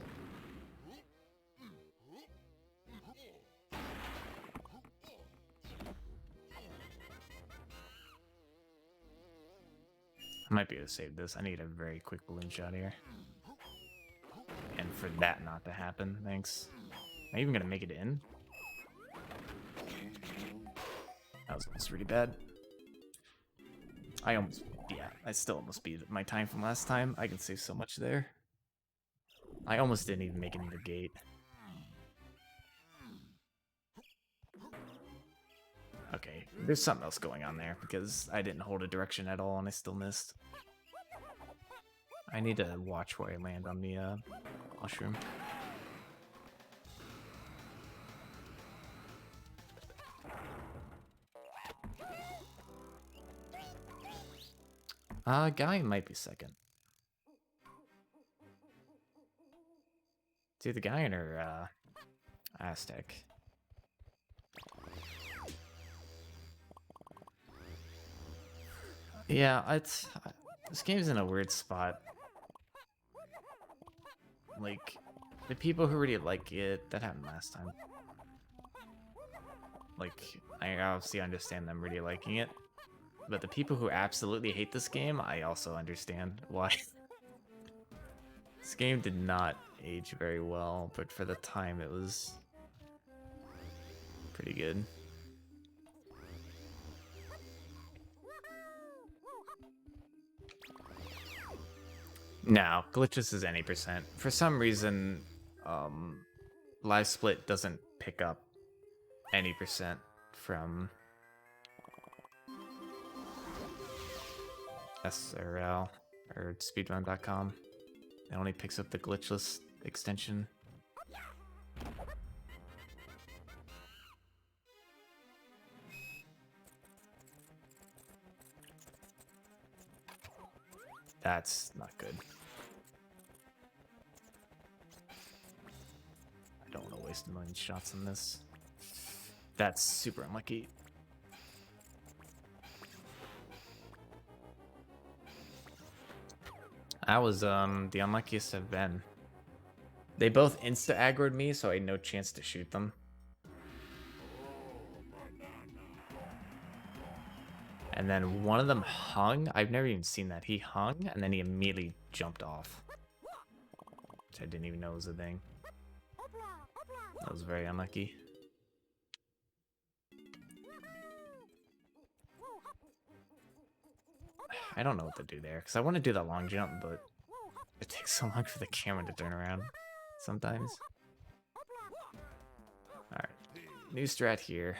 I might be able to save this. I need a very quick balloon shot here. And for that not to happen, thanks. Am I even gonna make it in? That was almost really bad. I still almost beat my time from last time. I can save so much there. I almost didn't even make it in the gate. Okay, there's something else going on there because I didn't hold a direction at all and I still missed. I need to watch where I land on the mushroom. Guy might be second. It's either Guy or Aztec. Yeah, this game's in a weird spot. Like, the people who really like it, that happened last time. Like, I obviously understand them really liking it. But the people who absolutely hate this game, I also understand why. This game did not age very well, but for the time it was pretty good. No, Glitchless is any percent. For some reason, Live Split doesn't pick up any percent from SRL or speedrun.com. It only picks up the Glitchless extension. That's not good. I don't want to waste a million shots on this. That's super unlucky. I was the unluckiest I've been. They both insta-aggroed me, so I had no chance to shoot them. And then one of them hung. I've never even seen that. He hung, and then he immediately jumped off. Which I didn't even know was a thing. That was very unlucky. I don't know what to do there, because I want to do that long jump, but it takes so long for the camera to turn around sometimes. Alright, new strat here.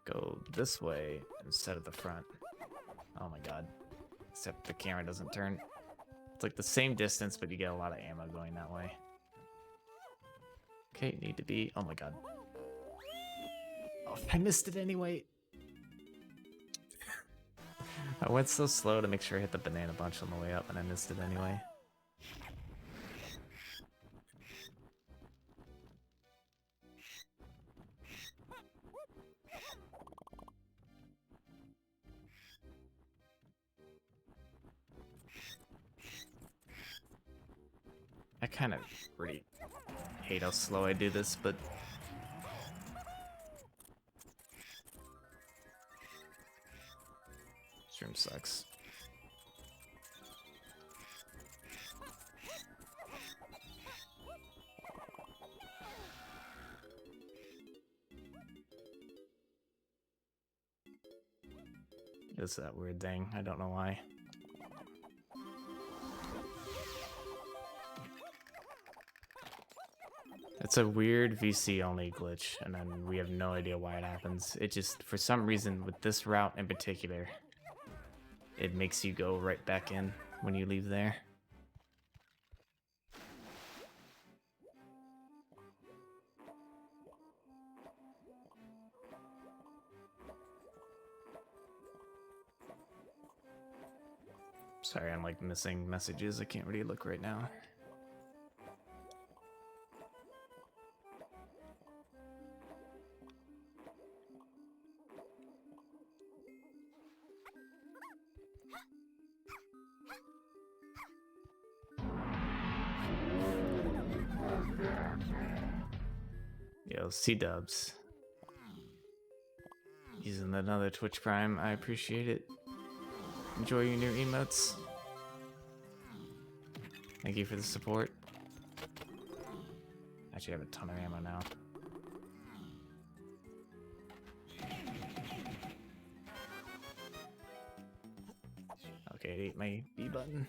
Go this way instead of the front. Oh my god. Except the camera doesn't turn. It's like the same distance, but you get a lot of ammo going that way. Okay, need to be... Oh my god. Oh, I missed it anyway. I went so slow to make sure I hit the banana bunch on the way up, and I missed it anyway. I kind of really hate how slow I do this, but stream sucks. It's that weird thing. I don't know why. It's a weird VC only glitch, and then we have no idea why it happens. It just, for some reason, with this route in particular, it makes you go right back in when you leave there. Sorry, I'm like missing messages. I can't really look right now. Yo, C-dubs. Using another Twitch Prime, I appreciate it. Enjoy your new emotes. Thank you for the support. Actually, I have a ton of ammo now. Okay, it ate my B button.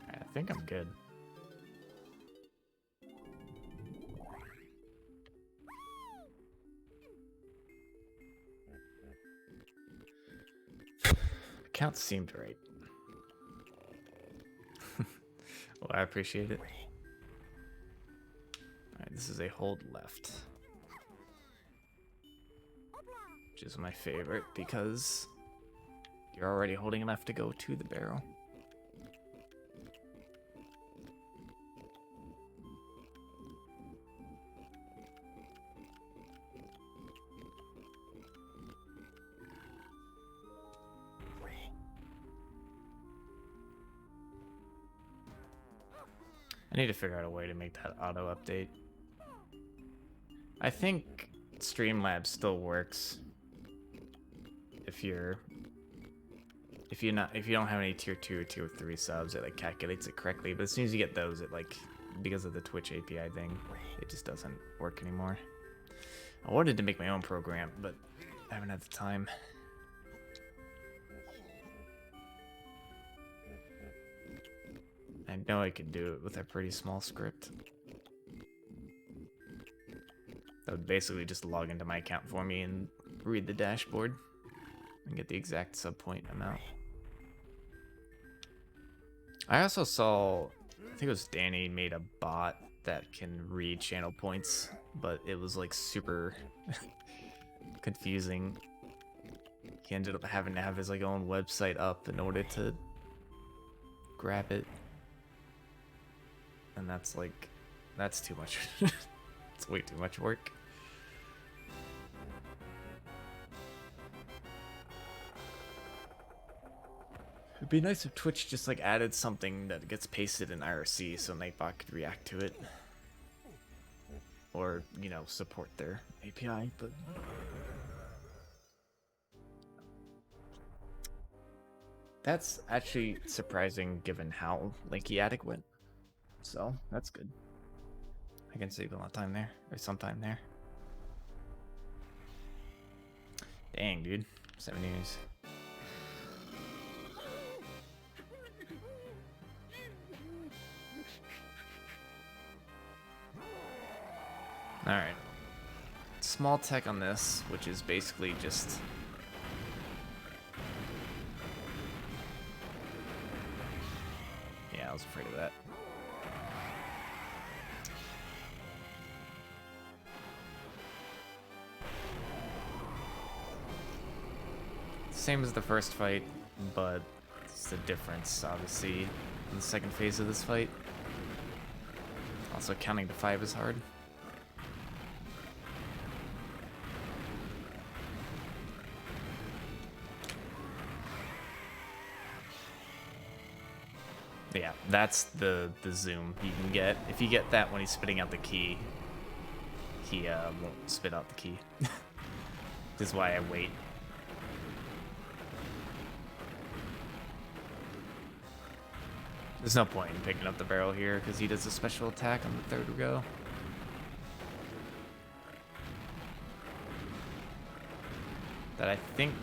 I think I'm good. Count seemed right. Well, I appreciate it. Alright, this is a hold left. Which is my favorite because you're already holding left to go to the barrel. I need to figure out a way to make that auto update. I think Streamlabs still works if you don't have any tier 2 or tier 3 subs, it like calculates it correctly, but as soon as you get those, it like, because of the Twitch API thing, it just doesn't work anymore. I wanted to make my own program, but I haven't had the time. I know I could do it with a pretty small script. That would basically just log into my account for me and read the dashboard and get the exact sub point amount. I also saw, I think it was Danny made a bot that can read channel points, but it was like super confusing. He ended up having to have his like own website up in order to grab it. And that's like, that's too much. It's way too much work. It'd be nice if Twitch just like added something that gets pasted in IRC so Nightbot could react to it. Or, you know, support their API, but... That's actually surprising given how linky attic went. So, that's good. I can save a lot of time there, or some time there. Dang, dude. 7 years. Alright. small tech on this, which is basically just... Yeah, I was afraid of that. Same as the first fight, but it's the difference, obviously, in the second phase of this fight. Also, counting to 5 is hard. Yeah, that's the zoom you can get. If you get that when he's spitting out the key, he won't spit out the key. This is why I wait. There's no point in picking up the barrel here because he does a special attack on the third go. That I think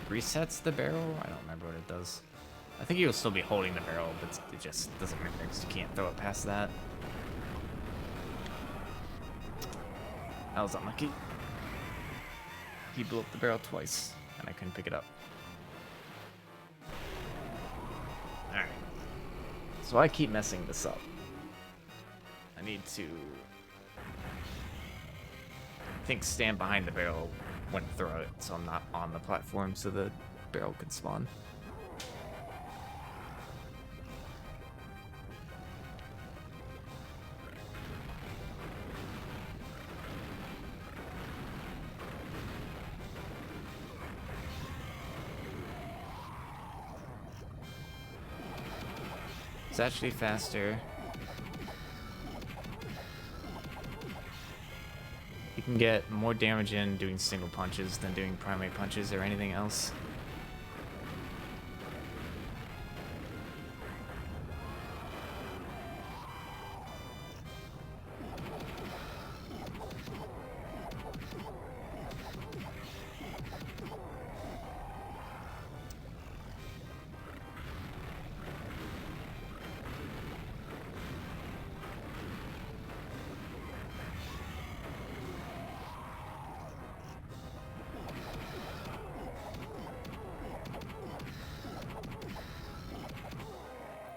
resets the barrel. I don't remember what it does. I think he'll still be holding the barrel, but it just doesn't matter because you can't throw it past that. I was unlucky. He blew up the barrel twice, and I couldn't pick it up. Alright. So I keep messing this up. I need to, I think, stand behind the barrel when I throw it, so I'm not on the platform so the barrel can spawn. It's actually faster. You can get more damage in doing single punches than doing primary punches or anything else.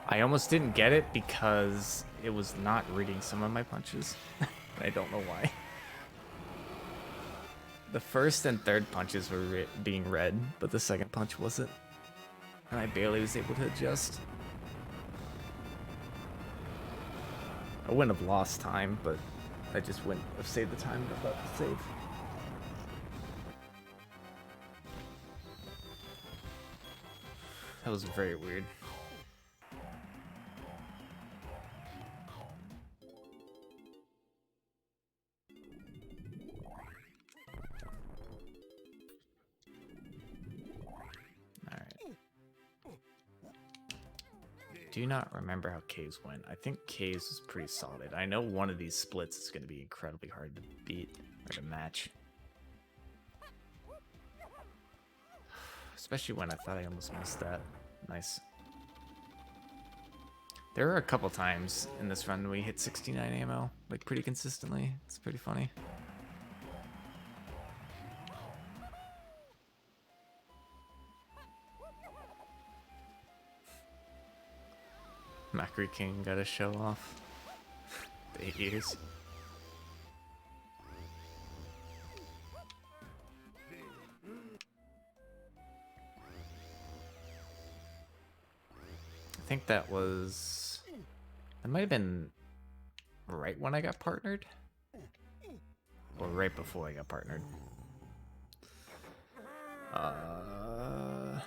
I almost didn't get it because it was not reading some of my punches. I don't know why. The first and third punches were being read, but the second punch wasn't. And I barely was able to adjust. I wouldn't have lost time, but I just wouldn't have saved the time I thought to save. That was very weird. Do not remember how Caves went. I think Caves is pretty solid. I know one of these splits is going to be incredibly hard to beat or to match. Especially when I thought I almost missed that. Nice. There were a couple times in this run we hit 69 ammo, like pretty consistently. It's pretty funny. Macri King got to show off the 8 years. I think that was... It might have been right when I got partnered? Or right before I got partnered. I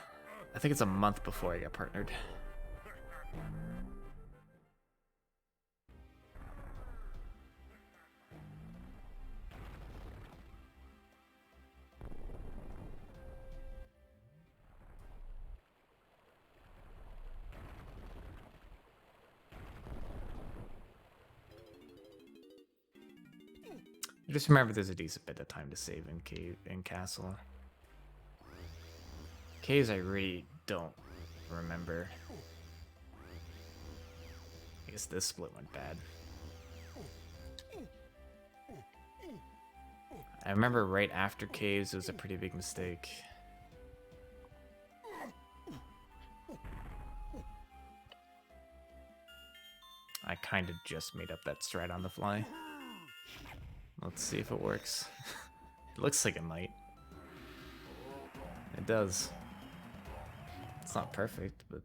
think it's a month before I got partnered. Just remember there's a decent bit of time to save in cave and castle. Caves I really don't remember. I guess this split went bad. I remember right after caves, it was a pretty big mistake. I kind of just made up that strat on the fly. Let's see if it works. It looks like it might. It does. It's not perfect, but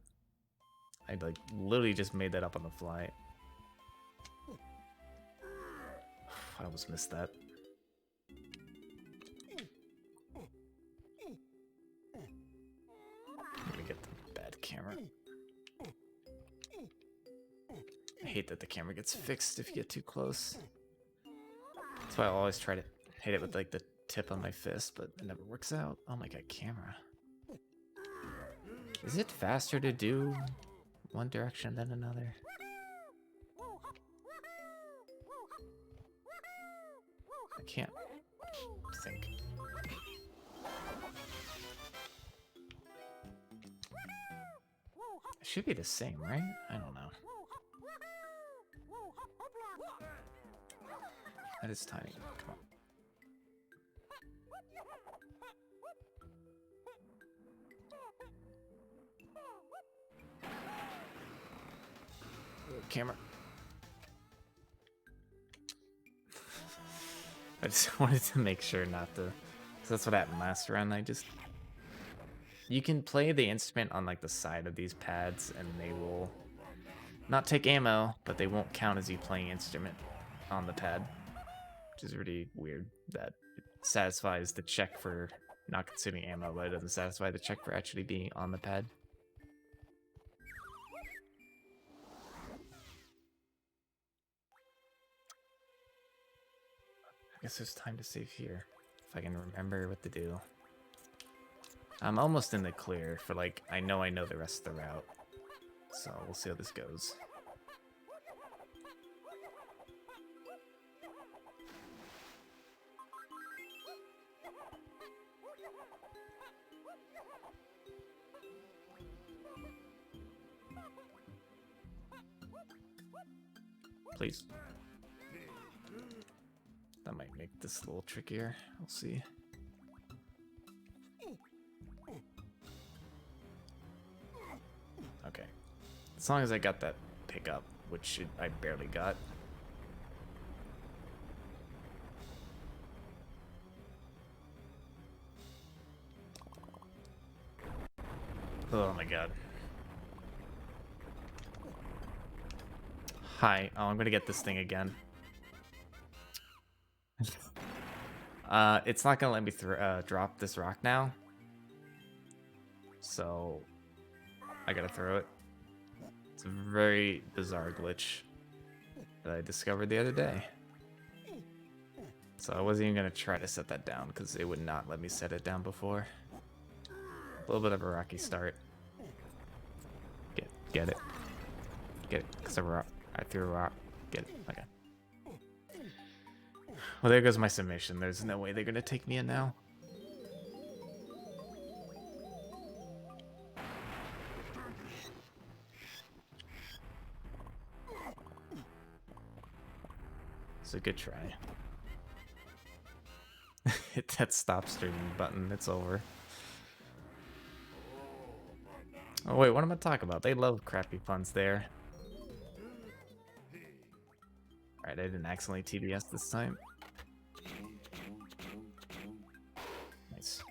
I like literally just made that up on the fly. I almost missed that. Let me get the bad camera. I hate that the camera gets fixed if you get too close. That's why I always try to hit it with like the tip of my fist, but it never works out. Oh my god, camera. Is it faster to do one direction than another? I can't think. It should be the same, right? I don't know. That is tiny. Come on. Camera. I just wanted to make sure not to, because that's what happened last round. You can play the instrument on like the side of these pads and they will not take ammo, but they won't count as you playing instrument on the pad, which is really weird. That it satisfies the check for not consuming ammo, but it doesn't satisfy the check for actually being on the pad. I guess there's time to save here, if I can remember what to do. I'm almost in the clear for like, I know the rest of the route. So we'll see how this goes. Please. That might make this a little trickier. We'll see. Okay. As long as I got that pickup, which I barely got. Oh my god. Hi. Oh, I'm gonna get this thing again. It's not gonna let me drop this rock now. So I gotta throw it. It's a very bizarre glitch that I discovered the other day. So I wasn't even gonna try to set that down because it would not let me set it down before. A little bit of a rocky start. Get it. Get it. Because I threw a rock. Get it. Okay. Well, there goes my submission. There's no way they're gonna take me in now. It's a good try. Hit that stop streaming button. It's over. Oh wait, what am I talking about? They love crappy puns there. Alright, I didn't accidentally TBS this time. Nice.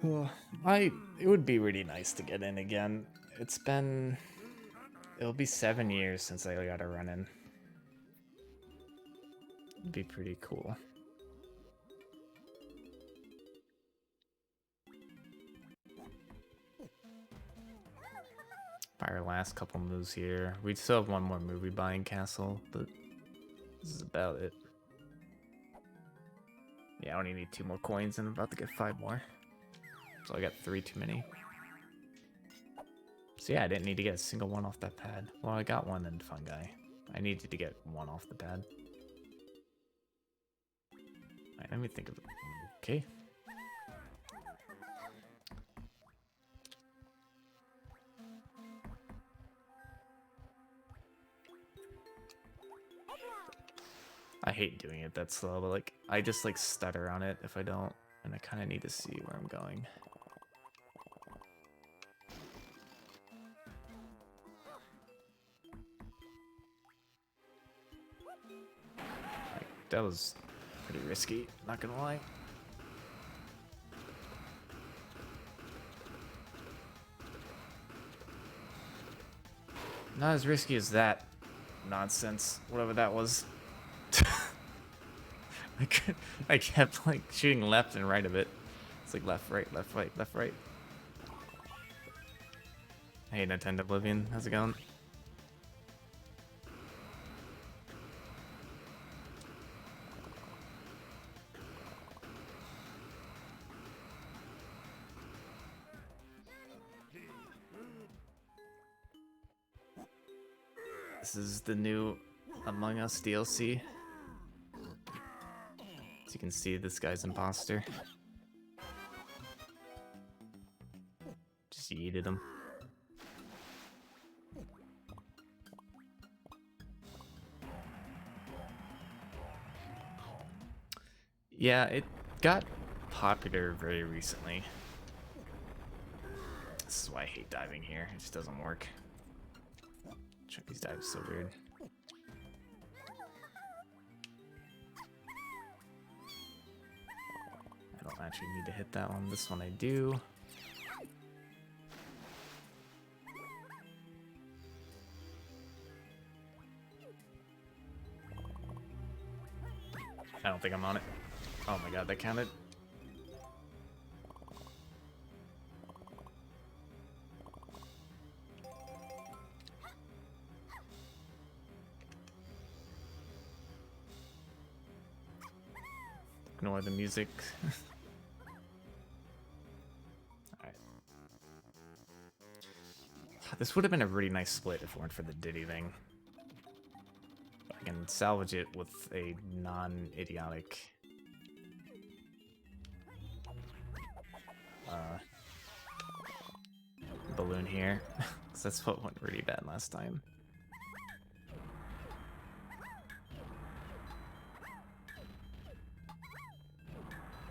Well, it would be really nice to get in again. It'll be 7 years since I got a run in. It'd be pretty cool. Our last couple moves here. We still have one more move we buy in Castle, but this is about it. Yeah, I only need 2 more coins and I'm about to get 5 more. So I got 3 too many. So yeah, I didn't need to get a single one off that pad. Well, I got one in fungi. I needed to get one off the pad. Alright, let me think of it. Okay. I hate doing it that slow, but like I just like stutter on it if I don't, and I kind of need to see where I'm going. Like, that was pretty risky, not gonna lie. Not as risky as that nonsense, whatever that was. I kept like shooting left and right of it. It's like left, right, left, right, left, right. Hey, Nintendo Oblivion, how's it going? This is the new Among Us DLC. As you can see, this guy's imposter. Just yeeted him. Yeah, it got popular very recently. This is why I hate diving here. It just doesn't work. Chucky's dive is so weird. I don't actually need to hit that one. This one I do. I don't think I'm on it. Oh my god, that counted. Ignore the music. Alright. This would have been a really nice split if it weren't for the Diddy thing. I can salvage it with a non-idiotic balloon here. Because that's what went really bad last time.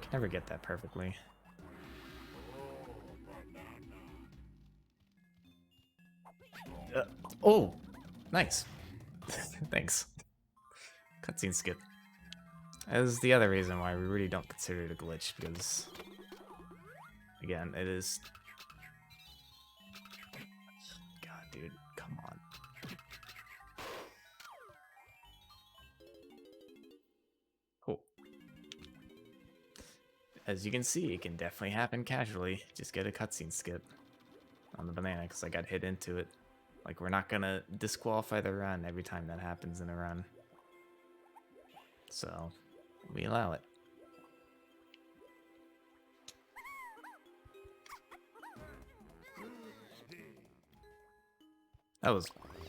Can never get that perfectly. Oh, nice. Thanks. Cutscene skip. As the other reason why we really don't consider it a glitch, because again, it is. God, dude, come on. Cool. As you can see, it can definitely happen casually. Just get a cutscene skip on the banana because I got hit into it. Like, we're not gonna disqualify the run every time that happens in a run. So, we allow it. That was,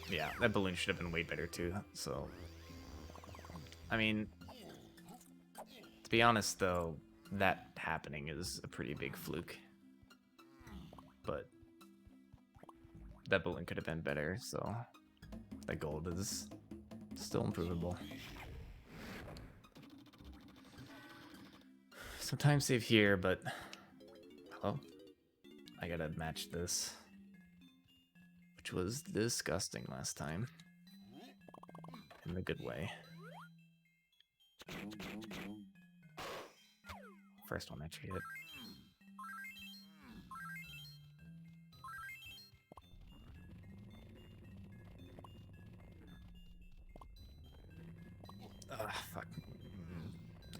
yeah, that balloon should have been way better too, so. I mean, to be honest though, that happening is a pretty big fluke. But that balloon could have been better, so that gold is still improvable. Some time save here, but hello? I gotta match this, which was disgusting last time, in a good way. First one actually hit. Fuck.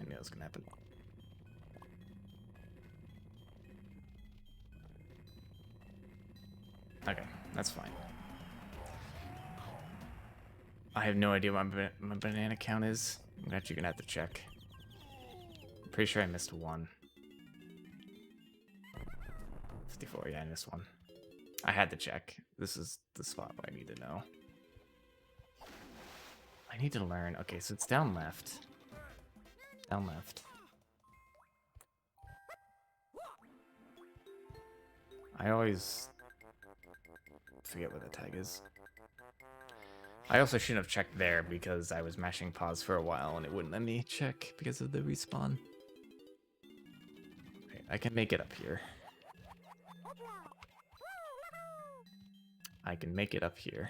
I knew it was gonna happen. Okay, that's fine. I have no idea what my banana count is. I'm actually gonna have to check. I'm pretty sure I missed one. 54, yeah, I missed one. I had to check. This is the spot where I need to know. I need to learn. Okay, so it's down left. Down left. I always forget what the tag is. I also shouldn't have checked there because I was mashing pause for a while and it wouldn't let me check because of the respawn. Okay, I can make it up here. I can make it up here.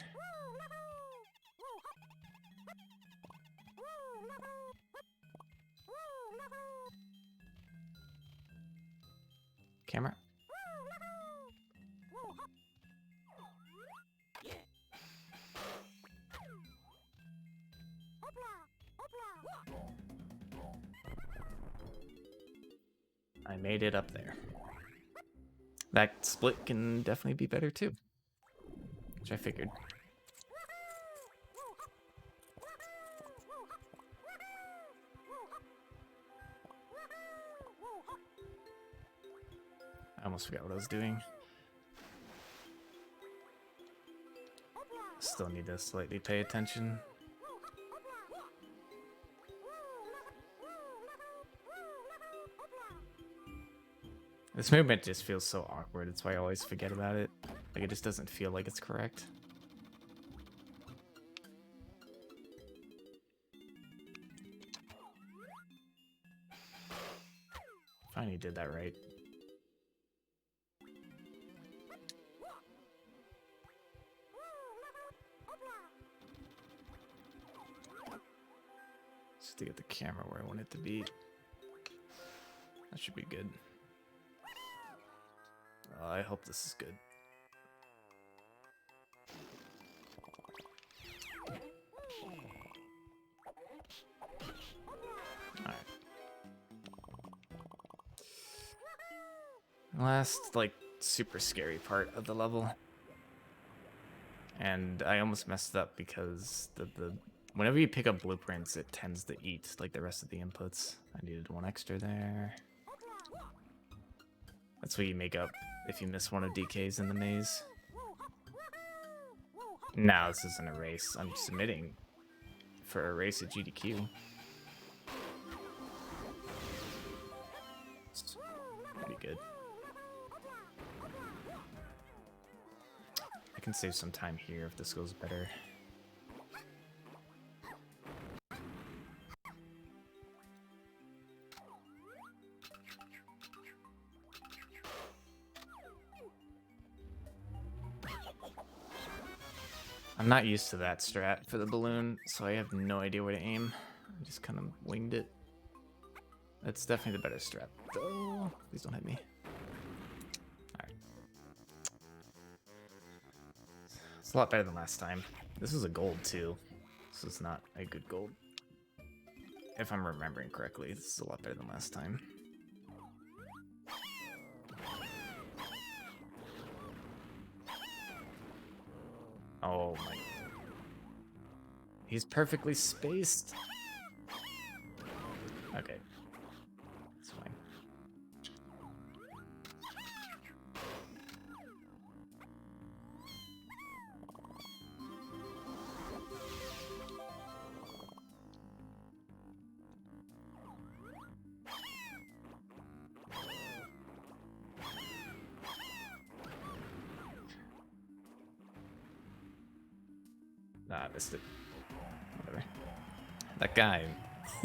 Camera. I made it up there. That split can definitely be better too, which I figured. I almost forgot what I was doing. Still need to slightly pay attention. This movement just feels so awkward. That's why I always forget about it. Like, it just doesn't feel like it's correct. Finally did that right. Just to get the camera where I want it to be. That should be good. I hope this is good. Alright. Last, like, super scary part of the level. And I almost messed up because whenever you pick up blueprints, it tends to eat, like, the rest of the inputs. I needed one extra there. That's what you make up if you miss one of DK's in the maze. No, this isn't a race. I'm submitting for a race at GDQ. It's pretty good. I can save some time here if this goes better. I'm not used to that strat for the balloon, so I have no idea where to aim. I just kind of winged it. That's definitely the better strat, though. Please don't hit me. Alright. It's a lot better than last time. This is a gold, too. This is not a good gold. If I'm remembering correctly, this is a lot better than last time. Oh my. He's perfectly spaced. Okay. That's fine. Nah, I missed it. Whatever. That guy,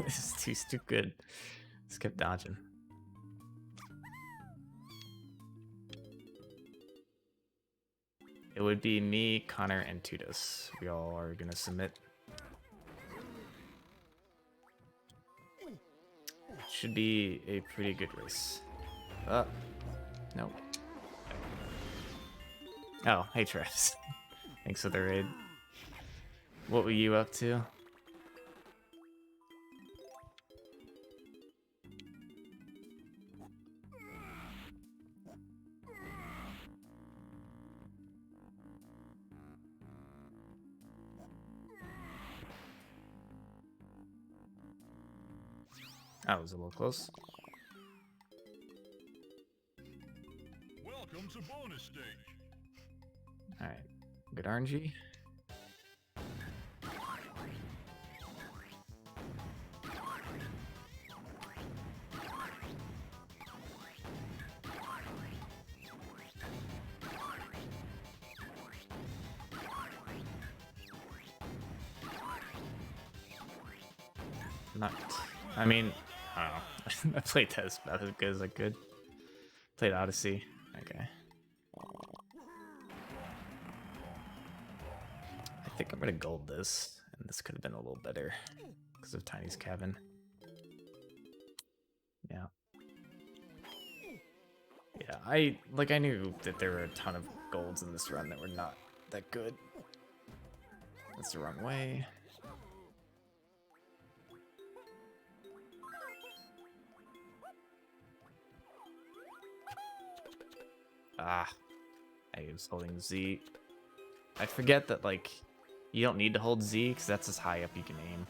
he's too good. Just kept dodging. It would be me, Connor, and Tudos. We all are gonna submit. Should be a pretty good race. No. Oh, hey Travis. Thanks for the raid. What were you up to? That was a little close. Welcome to bonus stage. Alright. Good RNG. Not. I mean, I don't know. I played Tez about as good as I could. Played Odyssey. Okay. I think I'm gonna gold this, and this could have been a little better because of Tiny's cabin. Yeah. Yeah, I knew that there were a ton of golds in this run that were not that good. That's the wrong way. Ah, I was holding Z. I forget that, like, you don't need to hold Z because that's as high up you can aim.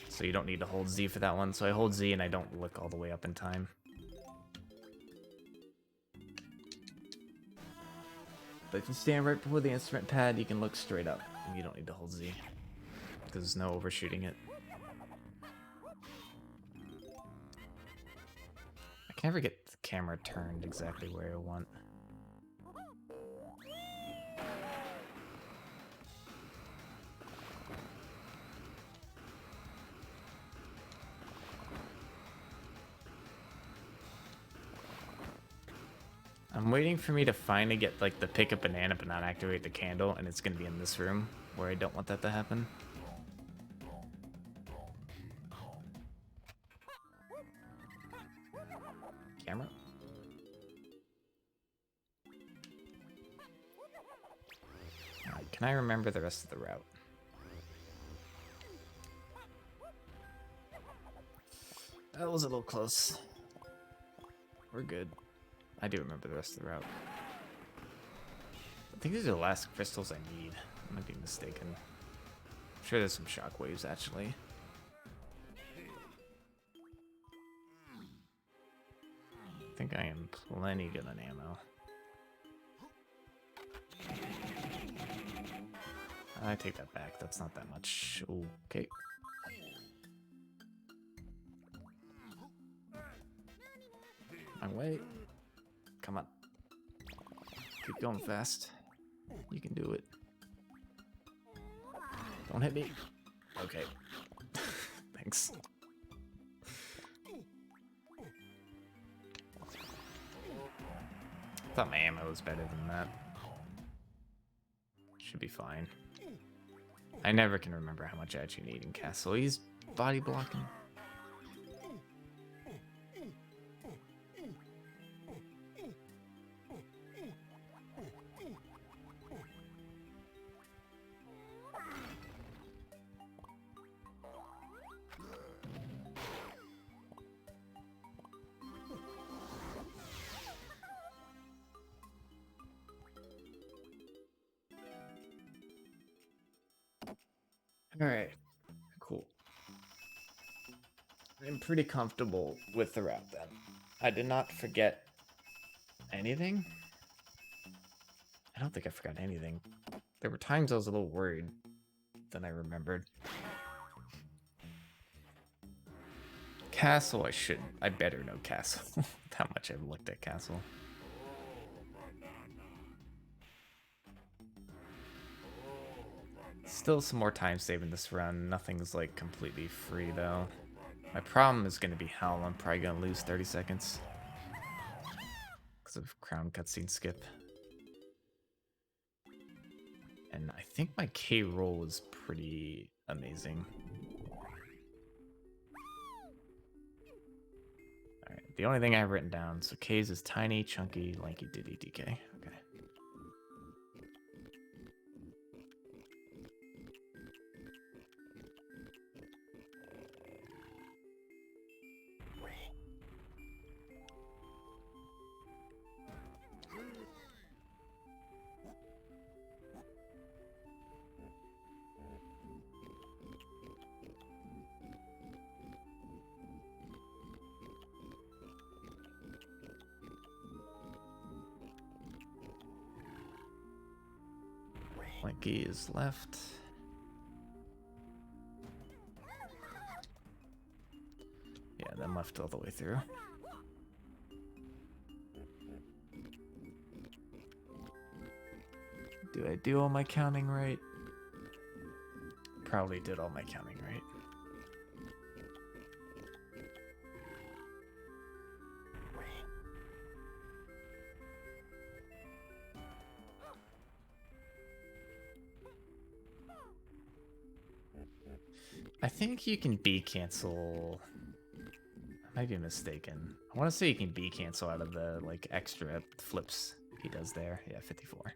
So you don't need to hold Z for that one. So I hold Z and I don't look all the way up in time. But if you stand right before the instrument pad, you can look straight up. And you don't need to hold Z. Because there's no overshooting it. I can never get the camera turned exactly where I want. I'm waiting for me to finally get, like, the pick a banana but not activate the candle, and it's going to be in this room where I don't want that to happen. Camera? Alright, can I remember the rest of the route? That was a little close. We're good. I do remember the rest of the route. I think these are the last crystals I need. I might be mistaken. I'm sure there's some shockwaves, actually. I think I am plenty good on ammo. I take that back. That's not that much. Okay. My way. Come on. Keep going fast. You can do it. Don't hit me. Okay. Thanks. I thought my ammo was better than that. Should be fine. I never can remember how much I actually need in Castle. He's body blocking. Alright, cool. I'm pretty comfortable with the route then. I did not forget anything. I don't think I forgot anything. There were times I was a little worried than I remembered. Castle, I better know Castle. How much I've looked at Castle. Still some more time saving this run. Nothing's like completely free though. My problem is going to be how I'm probably going to lose 30 seconds. Because of crown cutscene skip. And I think my K roll was pretty amazing. Alright, the only thing I have written down, so K's is tiny, chunky, lanky, diddy, DK. Okay. Blinky is left. Yeah, then left all the way through. Do I do all my counting right? Probably did all my counting right. I think you can B cancel. I might be mistaken. I want to say you can B cancel out of the like extra flips he does there. Yeah, 54.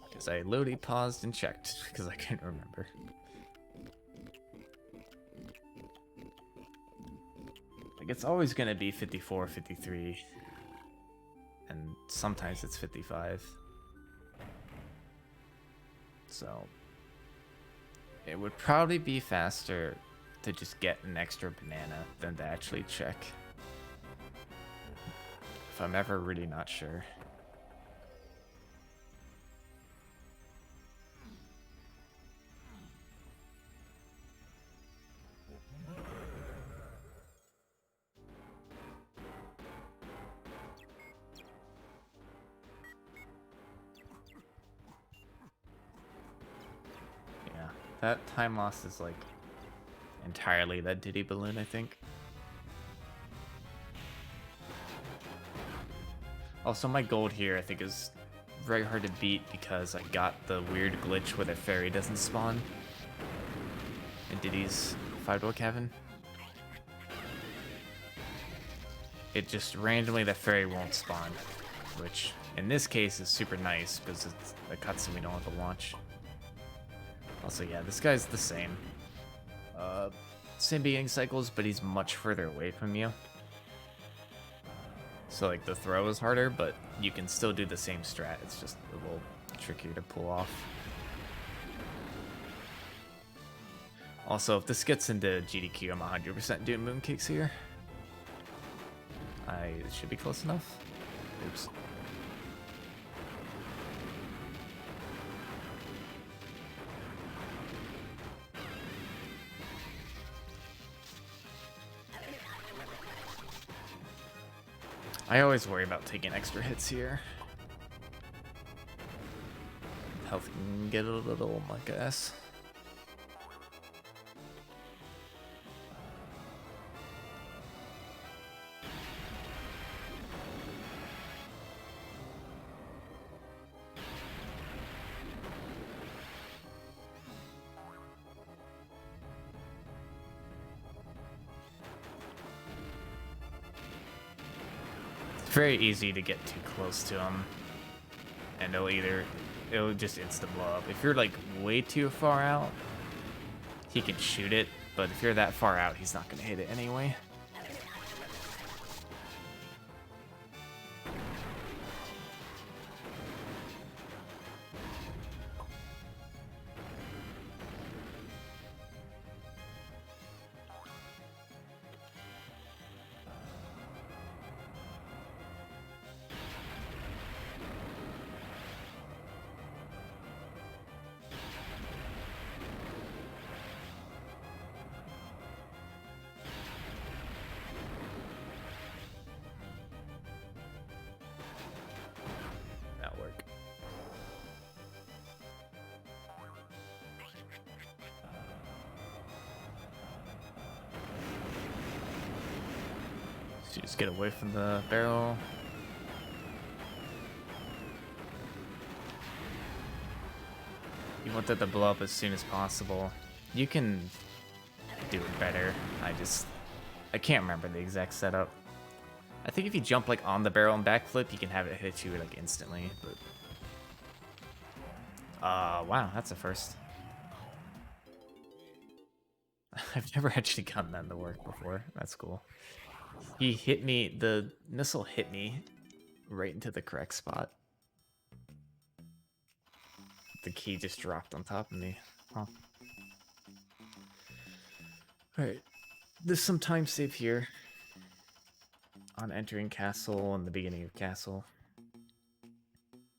Because I literally paused and checked because I couldn't remember. Like it's always gonna be 54, 53. And sometimes it's 55. So it would probably be faster to just get an extra banana than to actually check. If I'm ever really not sure. That time loss is like entirely that Diddy balloon, I think. Also, my gold here I think is very hard to beat because I got the weird glitch where the fairy doesn't spawn in Diddy's 5-door cabin. It just randomly the fairy won't spawn, which in this case is super nice because it's a cutscene we don't have to watch. Also, yeah, this guy's the same. Same beating cycles, but he's much further away from you. So, like, the throw is harder, but you can still do the same strat. It's just a little trickier to pull off. Also, if this gets into GDQ, I'm 100% doing moonkicks here. It should be close enough. Oops. I always worry about taking extra hits here. Health can get a little my guess. Very easy to get too close to him, and it'll just instant blow up. If you're like way too far out, he can shoot it, but if you're that far out, he's not gonna hit it anyway. So you just get away from the barrel. You want that to blow up as soon as possible. You can do it better. I can't remember the exact setup. I think if you jump like on the barrel and backflip, you can have it hit you like instantly. But wow, that's a first. I've never actually gotten that to work before. That's cool. He hit me, the missile hit me right into the correct spot. The key just dropped on top of me. Huh. Alright. There's some time save here. on entering castle and the beginning of castle.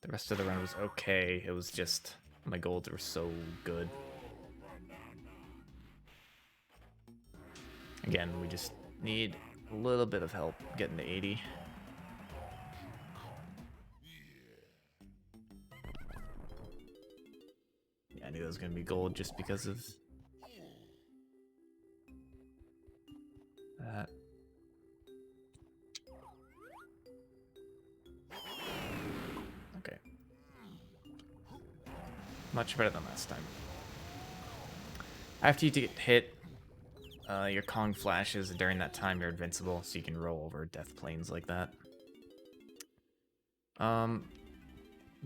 The rest of the run was okay. It was just my golds were so good. Again, we just need a little bit of help getting to 80. Yeah, I knew it was going to be gold just because of that. Okay. Much better than last time. After you get hit, your Kong flashes. During that time, you're invincible, so you can roll over death planes like that.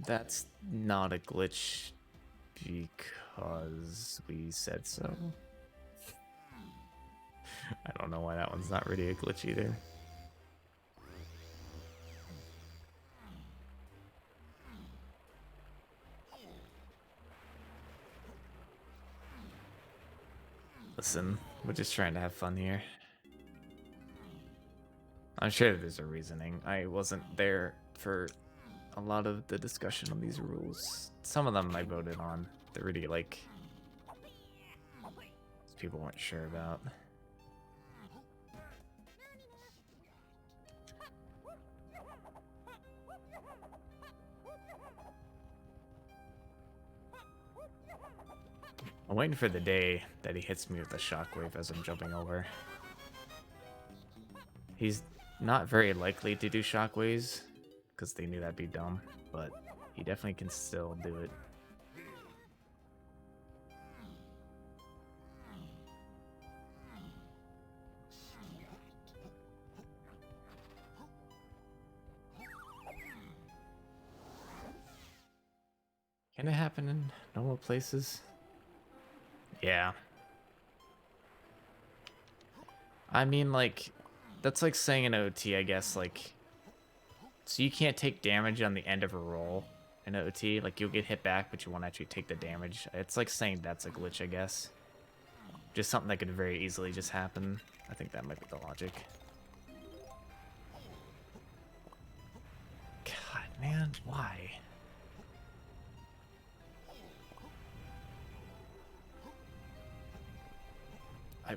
That's not a glitch because we said so. I don't know why that one's not really a glitch either. Listen, we're just trying to have fun here. I'm sure there's a reasoning. I wasn't there for a lot of the discussion on these rules. Some of them I voted on. They're really like people weren't sure about. I'm waiting for the day that he hits me with a shockwave as I'm jumping over. He's not very likely to do shockwaves because they knew that'd be dumb, but he definitely can still do it. Can it happen in normal places? Yeah. I mean, like, that's like saying in OT, I guess, like, so you can't take damage on the end of a roll in OT. Like, you'll get hit back, but you won't actually take the damage. It's like saying that's a glitch, I guess. Just something that could very easily just happen. I think that might be the logic. God, man, why?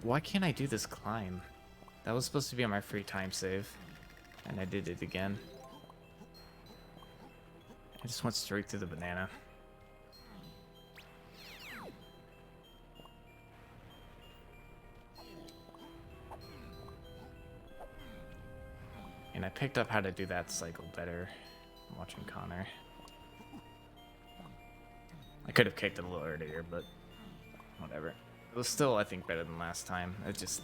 Why can't I do this climb? That was supposed to be on my free time save, and I did it again. I just went straight to the banana. And I picked up how to do that cycle better watching Connor. I could have kicked it a little earlier, but whatever. It was still, I think, better than last time. It just,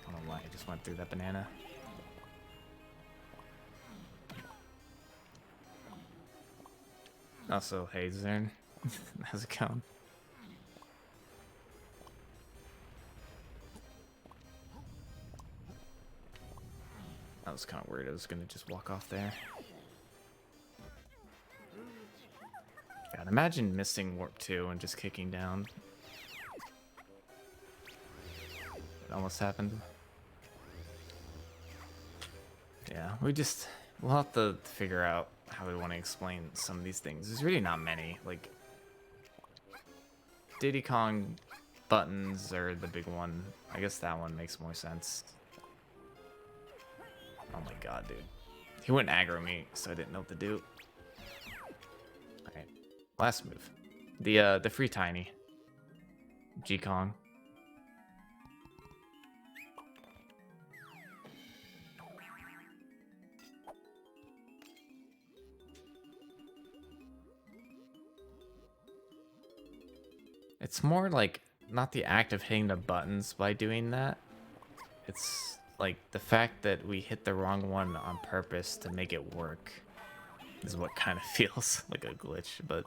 I don't know why I just went through that banana. Also, hey Zern, how's it going? That was kind of weird. I was gonna just walk off there. God, imagine missing warp 2 and just kicking down. It almost happened. Yeah, we'll have to figure out how we want to explain some of these things. There's really not many. Like, Diddy Kong buttons are the big one. I guess that one makes more sense. Oh my god, dude. He wouldn't aggro me, so I didn't know what to do. Alright, last move. The free tiny. G-Kong. It's more like not the act of hitting the buttons by doing that. It's like the fact that we hit the wrong one on purpose to make it work is what kind of feels like a glitch, but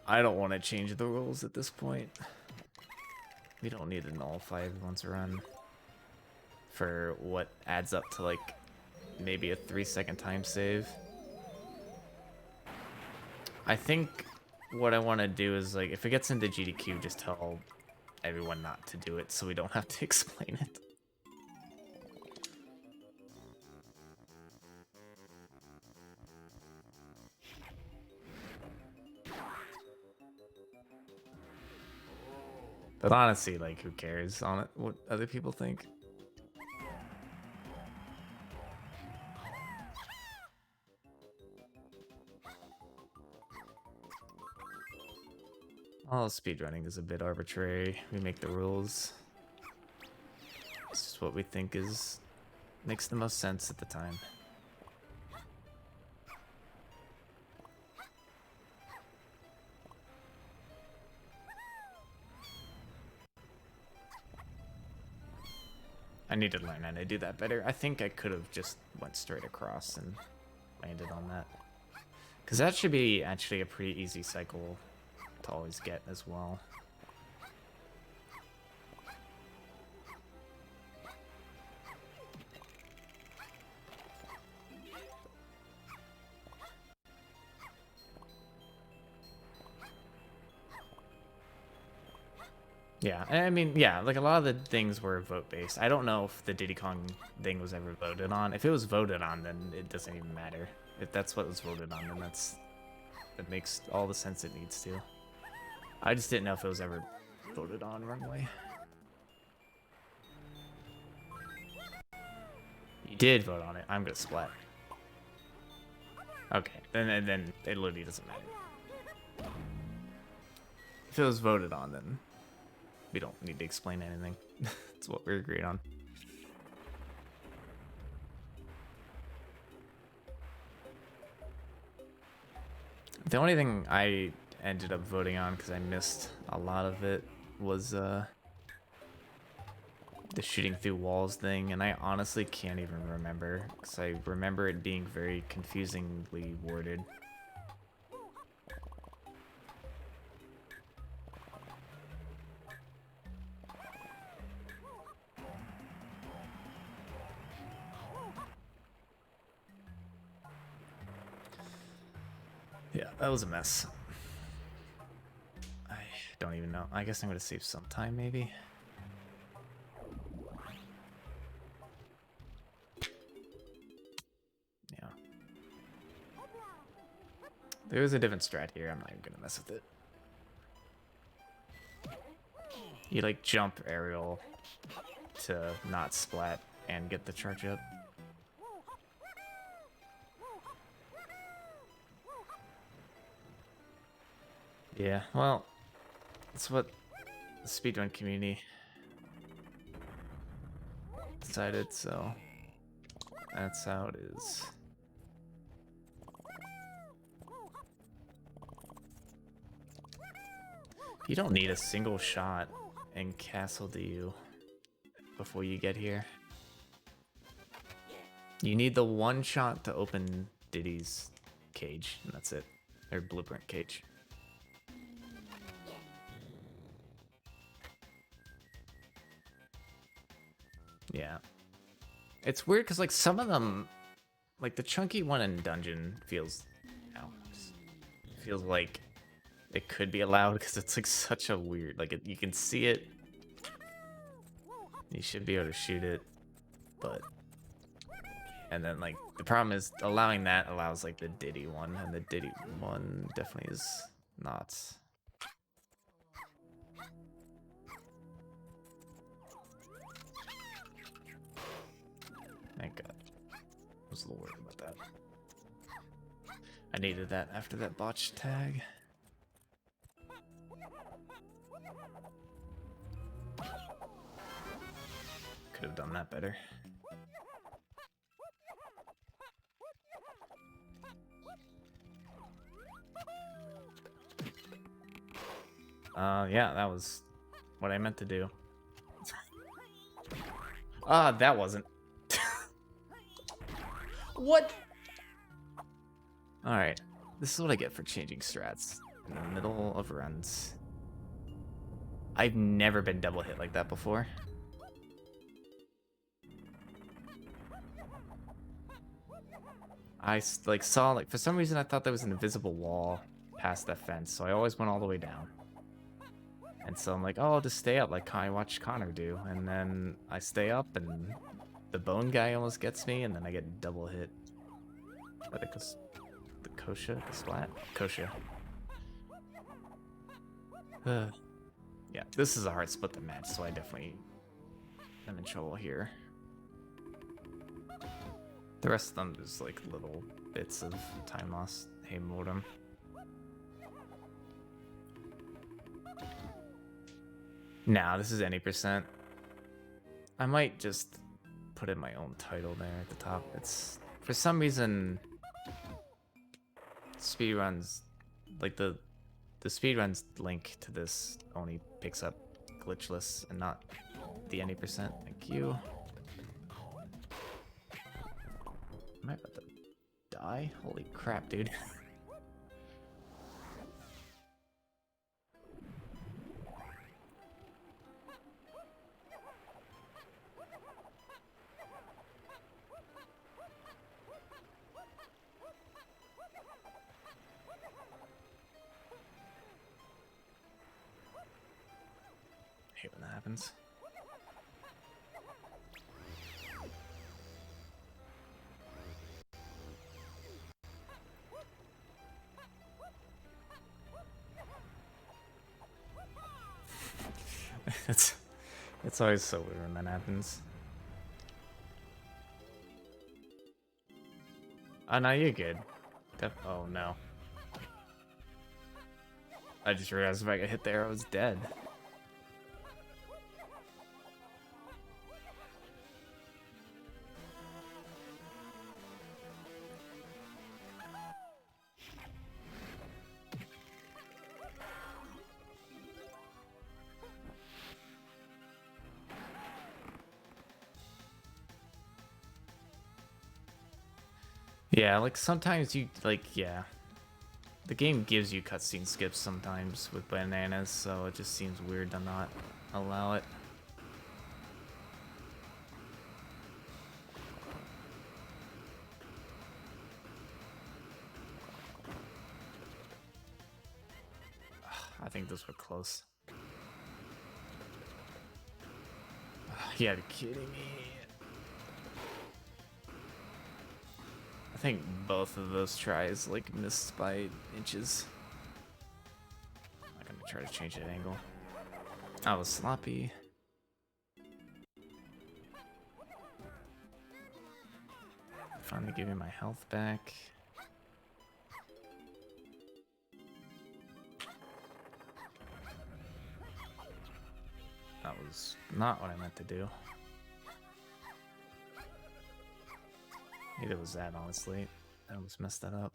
I don't want to change the rules at this point. We don't need to nullify everyone's run for what adds up to like maybe a 3-second time save. I think what I want to do is, like, if it gets into GDQ, just tell everyone not to do it so we don't have to explain it. But honestly, like, who cares on it? What other people think? All speedrunning is a bit arbitrary. We make the rules. It's just what we think makes the most sense at the time. I need to learn how to do that better. I think I could have just went straight across and landed on that. Because that should be actually a pretty easy cycle to always get as well. Yeah, I mean, yeah, like a lot of the things were vote-based. I don't know if the Diddy Kong thing was ever voted on. If it was voted on, then it doesn't even matter. If that's what was voted on, then that makes all the sense it needs to. I just didn't know if it was ever voted on runway. You did vote on it. I'm gonna splat. Okay, then it literally doesn't matter. If it was voted on, then we don't need to explain anything. That's what we agreed on. The only thing I ended up voting on, because I missed a lot of it, was the shooting through walls thing, and I honestly can't even remember, because I remember it being very confusingly worded. Yeah, that was a mess. I don't even know. I guess I'm going to save some time, maybe. Yeah. There's a different strat here. I'm not even going to mess with it. You, like, jump aerial to not splat and get the charge up. Yeah, well, that's what the speedrun community decided, so that's how it is. You don't need a single shot in Castle, do you, before you get here? You need the one shot to open Diddy's cage, and that's it. Or blueprint cage. Yeah. It's weird because, like, some of them, like the chunky one in dungeon feels, feels like it could be allowed because it's like such a weird, like you can see it. You should be able to shoot it, but, and then like the problem is allowing that allows like the Diddy one, and the Diddy one definitely is not. Thank God. I was a little worried about that. I needed that after that botch tag. Could have done that better. Yeah, that was what I meant to do. That wasn't. What? Alright, this is what I get for changing strats in the middle of runs. I've never been double hit like that before. I like saw, like, for some reason I thought there was an invisible wall past that fence, so I always went all the way down. And so I'm like, oh, I'll just stay up like I watched Connor do. And then I stay up and the bone guy almost gets me, and then I get double hit by the Kosha, the splat? Kosha. Yeah, this is a hard split to match, so I definitely am in trouble here. The rest of them is like little bits of time lost. Hey, modem. Nah, this is any percent. I might just put in my own title there at the top. It's for some reason speedruns, like the speedruns link to this only picks up Glitchless and not the any percent. Thank you. Am I about to die? Holy crap, dude. I hate when that happens. It's always so weird when that happens. Oh no, you're good. Oh no. I just realized if I got hit there, I was dead. Yeah, like sometimes you yeah. The game gives you cutscene skips sometimes with bananas, so it just seems weird to not allow it. I think those were close. You gotta be kidding me. I think both of those tries like missed by inches. I'm gonna try to change that angle. I was sloppy. Finally giving my health back. That was not what I meant to do. Maybe it was that, honestly. I almost messed that up.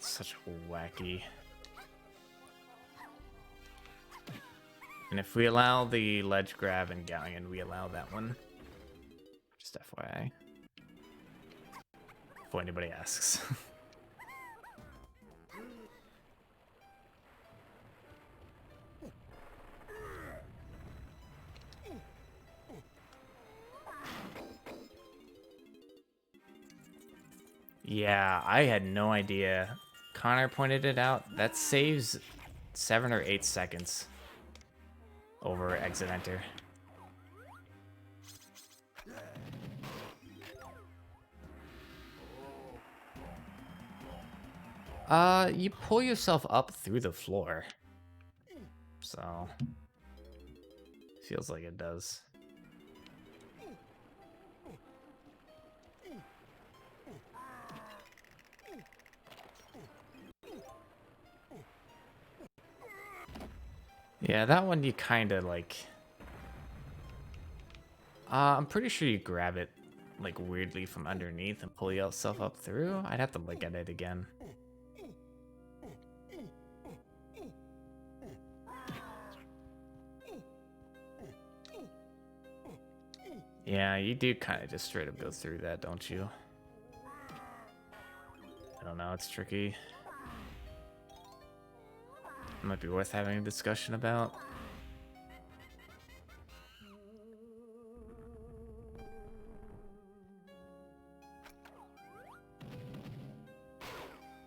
Such wacky. And if we allow the ledge grab and galleon, we allow that one. Just FYI. Before anybody asks. Yeah, I had no idea. Connor pointed it out. That saves 7 or 8 seconds over exit enter. You pull yourself up through the floor. So feels like it does. Yeah, that one you kind of like... I'm pretty sure you grab it like weirdly from underneath and pull yourself up through. I'd have to look at it again. Yeah, you do kind of just straight up go through that, don't you? I don't know, it's tricky. Might be worth having a discussion about.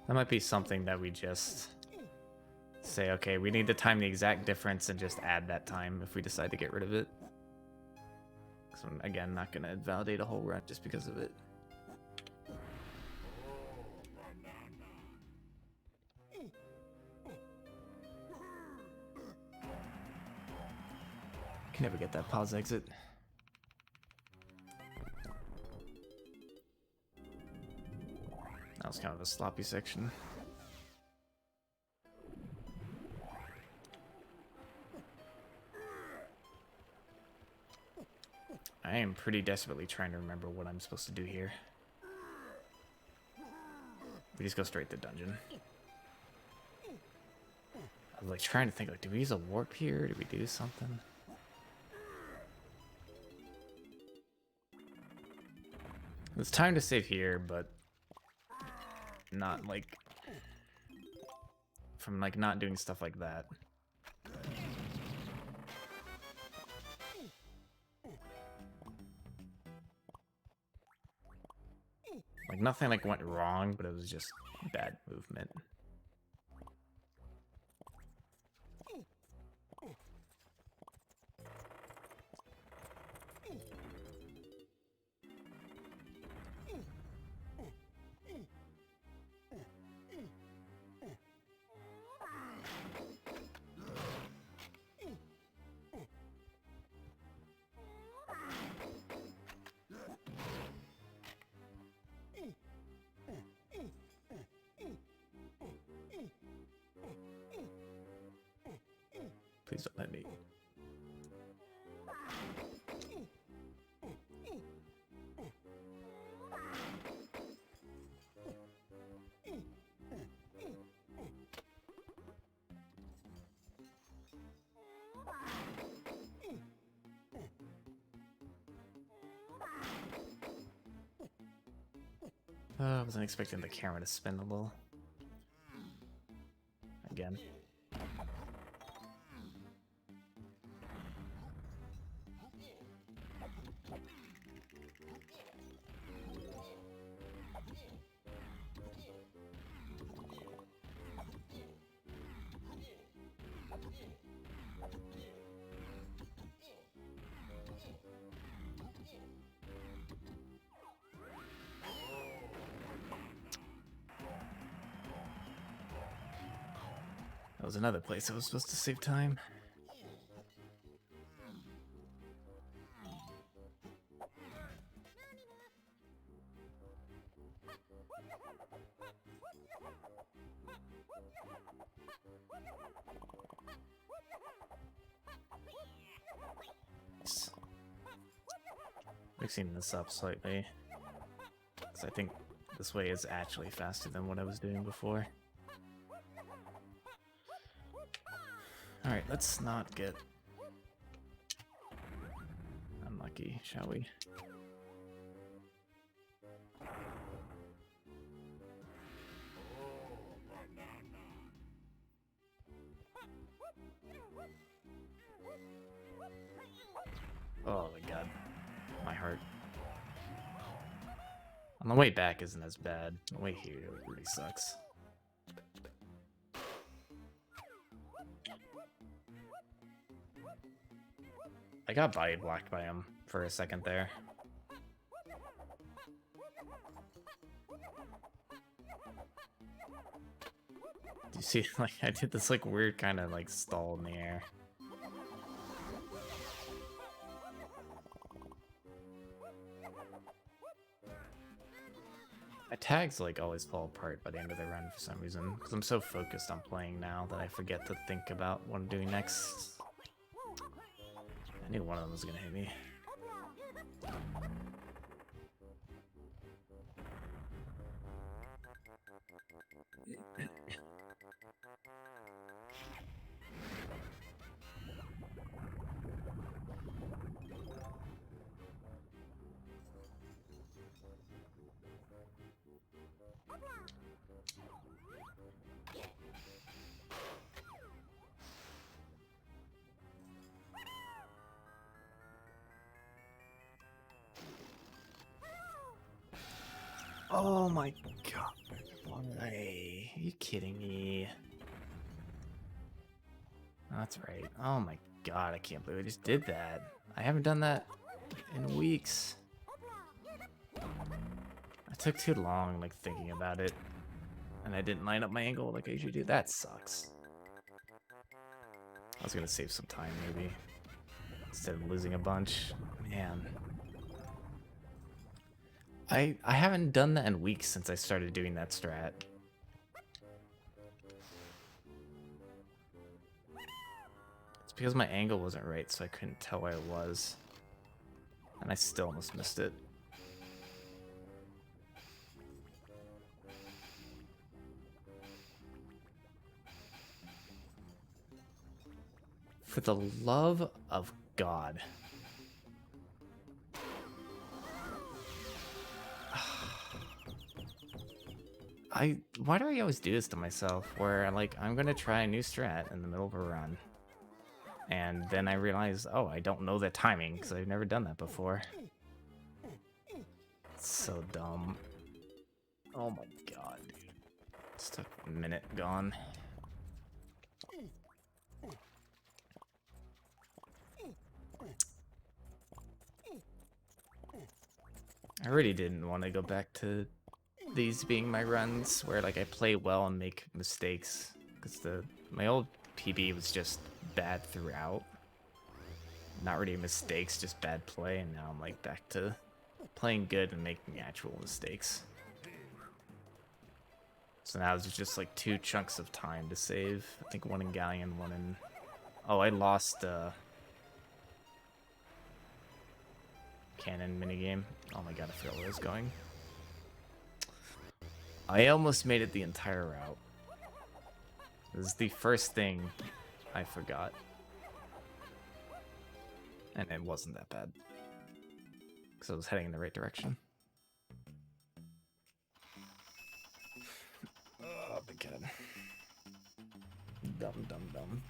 That might be something that we just say, okay, we need to time the exact difference and just add that time if we decide to get rid of it. So I'm, again, not going to invalidate a whole run just because of it. Can never get that pause exit. That was kind of a sloppy section. I am pretty desperately trying to remember what I'm supposed to do here. We just go straight to dungeon. I was like trying to think, like, do we use a warp here? Do we do something? It's time to save here, but not like from like not doing stuff like that. Like nothing like went wrong, but it was just bad movement. Please don't let me. I wasn't expecting the camera to spin a little. Again. That was another place I was supposed to save time. Mixing this up slightly, because I think this way is actually faster than what I was doing before. Alright, let's not get unlucky, shall we? Oh my god, my heart. On the way back isn't as bad. The way here really sucks. I got body blocked by him for a second there. Do you see, like, I did this, like, weird kind of, like, stall in the air. My tags, like, always fall apart by the end of the run for some reason, because I'm so focused on playing now that I forget to think about what I'm doing next. I knew one of them was gonna hit me. Oh my god. Why? Are you kidding me? That's right. Oh my god, I can't believe I just did that. I haven't done that in weeks. I took too long, like, thinking about it. And I didn't line up my angle like I usually do. That sucks. I was gonna save some time, maybe. Instead of losing a bunch. Man. I haven't done that in weeks since I started doing that strat. It's because my angle wasn't right, so I couldn't tell where I was. And I still almost missed it. For the love of God. Why do I always do this to myself? Where I'm gonna try a new strat in the middle of a run. And then I realize, oh, I don't know the timing because I've never done that before. It's so dumb. Oh my god, dude. It's took a minute gone. I really didn't want to go back to these being my runs where I play well and make mistakes, because my old PB was just bad throughout. Not really mistakes, just bad play, and now I'm back to playing good and making actual mistakes. So now there's just 2 chunks of time to save. I think one in Galleon, one in... Oh, I lost cannon minigame. Oh my god, I forgot where I was going. I almost made it the entire route. This is the first thing I forgot. And it wasn't that bad. Because I was heading in the right direction. Oh, big kid. Dumb, dumb, dumb.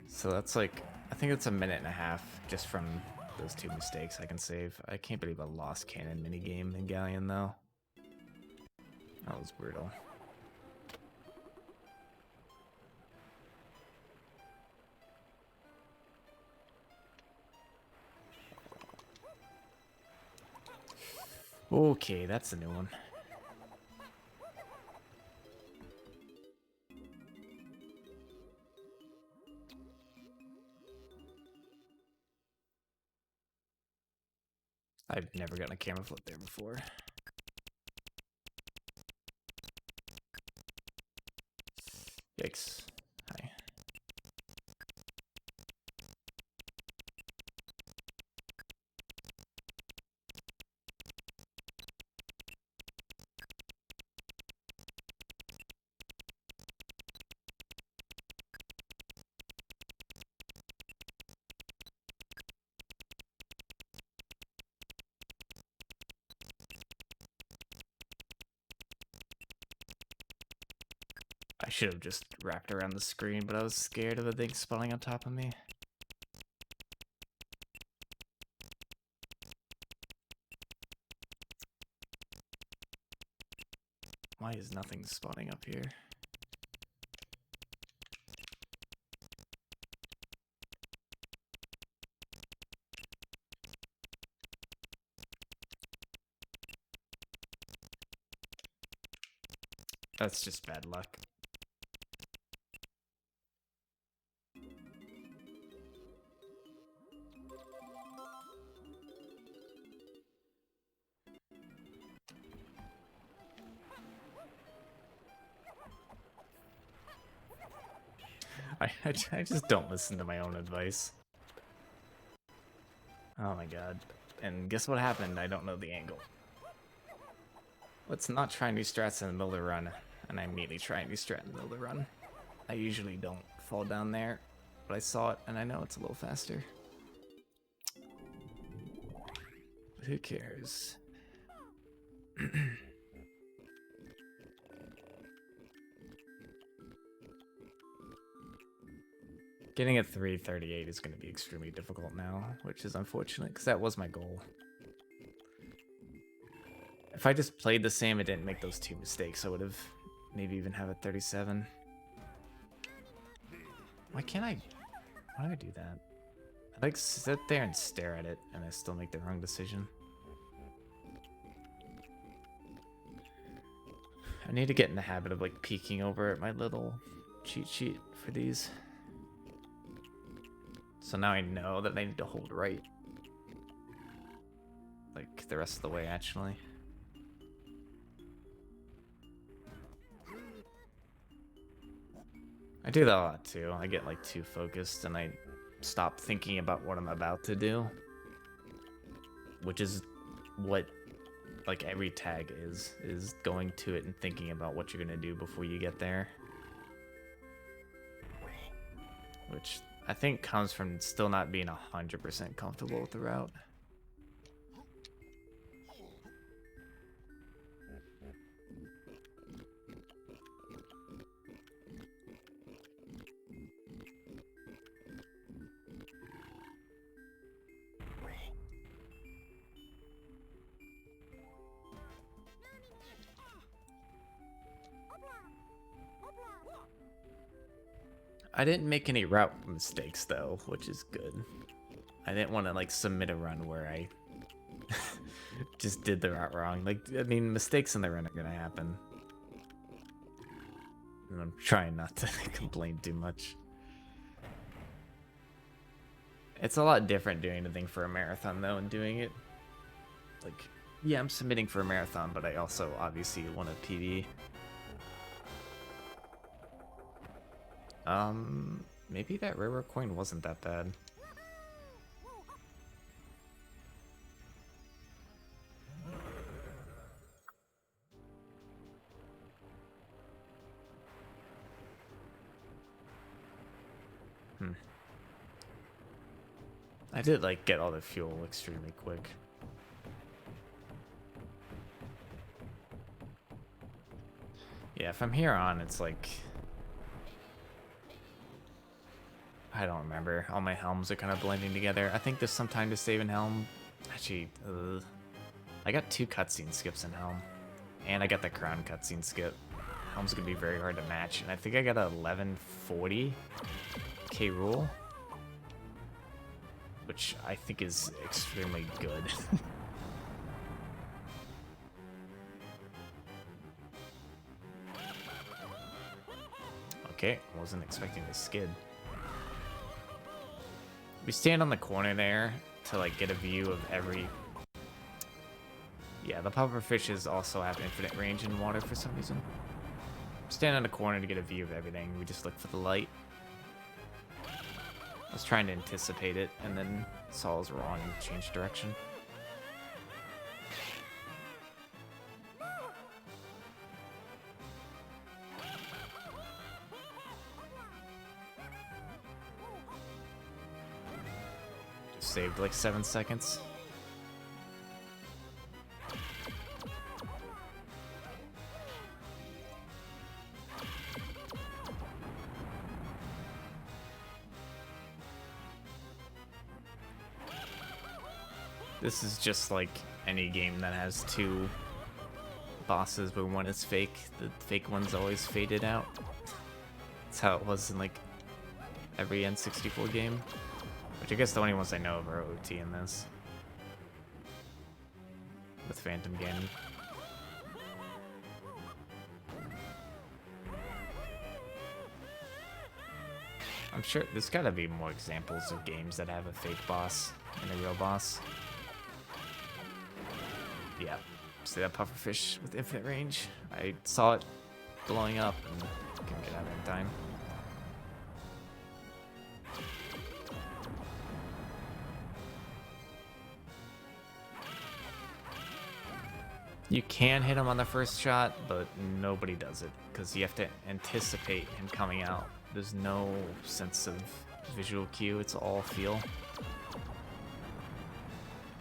So that's I think it's a minute and a half just from those 2 mistakes I can save. I can't believe I lost cannon minigame in Galleon though. That was brutal. Okay, that's a new one. I've never gotten a camera flip there before. Yikes. Hi. I should have just wrapped around the screen, but I was scared of the thing spawning on top of me. Why is nothing spawning up here? That's just bad luck. I just don't listen to my own advice. Oh my god. And guess what happened? I don't know the angle. Let's not try new strats in the middle of the run. And I immediately try a new strat in the middle of the run. I usually don't fall down there, but I saw it and I know it's a little faster. But who cares? Getting a 338 is going to be extremely difficult now, which is unfortunate because that was my goal. If I just played the same and didn't make those 2 mistakes, I would have maybe even have a 37. Why can't I? Why do I do that? I like sit there and stare at it and I still make the wrong decision. I need to get in the habit of like peeking over at my little cheat sheet for these. So now I know that I need to hold right. Like the rest of the way, actually. I do that a lot too. I get like too focused and I stop thinking about what I'm about to do. Which is what like every tag is going to it and thinking about what you're gonna do before you get there. Which I think comes from still not being 100% comfortable with the route. I didn't make any route mistakes though, which is good. I didn't want to like submit a run where I just did the route wrong. Like, I mean, mistakes in the run are gonna happen. And I'm trying not to complain too much. It's a lot different doing the thing for a marathon though and doing it. Like, yeah, I'm submitting for a marathon, but I also obviously want a PB. Maybe that rare coin wasn't that bad. I did like get all the fuel extremely quick. Yeah, if I'm here on, it's like I don't remember. All my helms are kind of blending together. I think there's some time to save in helm. Actually, I got 2 cutscene skips in helm, and I got the crown cutscene skip. Helm's gonna be very hard to match, and I think I got a 1140 K rule, which I think is extremely good. Okay, wasn't expecting to skid. We stand on the corner there to like get a view of every... Yeah, the puffer fishes also have infinite range in water for some reason. Stand on the corner to get a view of everything. We just look for the light. I was trying to anticipate it and then saw I was wrong and changed direction. Saved like 7 seconds. This is just like any game that has 2 bosses, but one is fake. The fake one's always faded out. That's how it was in like every N64 game. Which I guess the only ones I know of are OT in this. With Phantom Ganon. I'm sure there's gotta be more examples of games that have a fake boss and a real boss. Yeah, see that pufferfish with infinite range? I saw it blowing up and couldn't get out in time. You can hit him on the first shot, but nobody does it because you have to anticipate him coming out. There's no sense of visual cue, it's all feel. I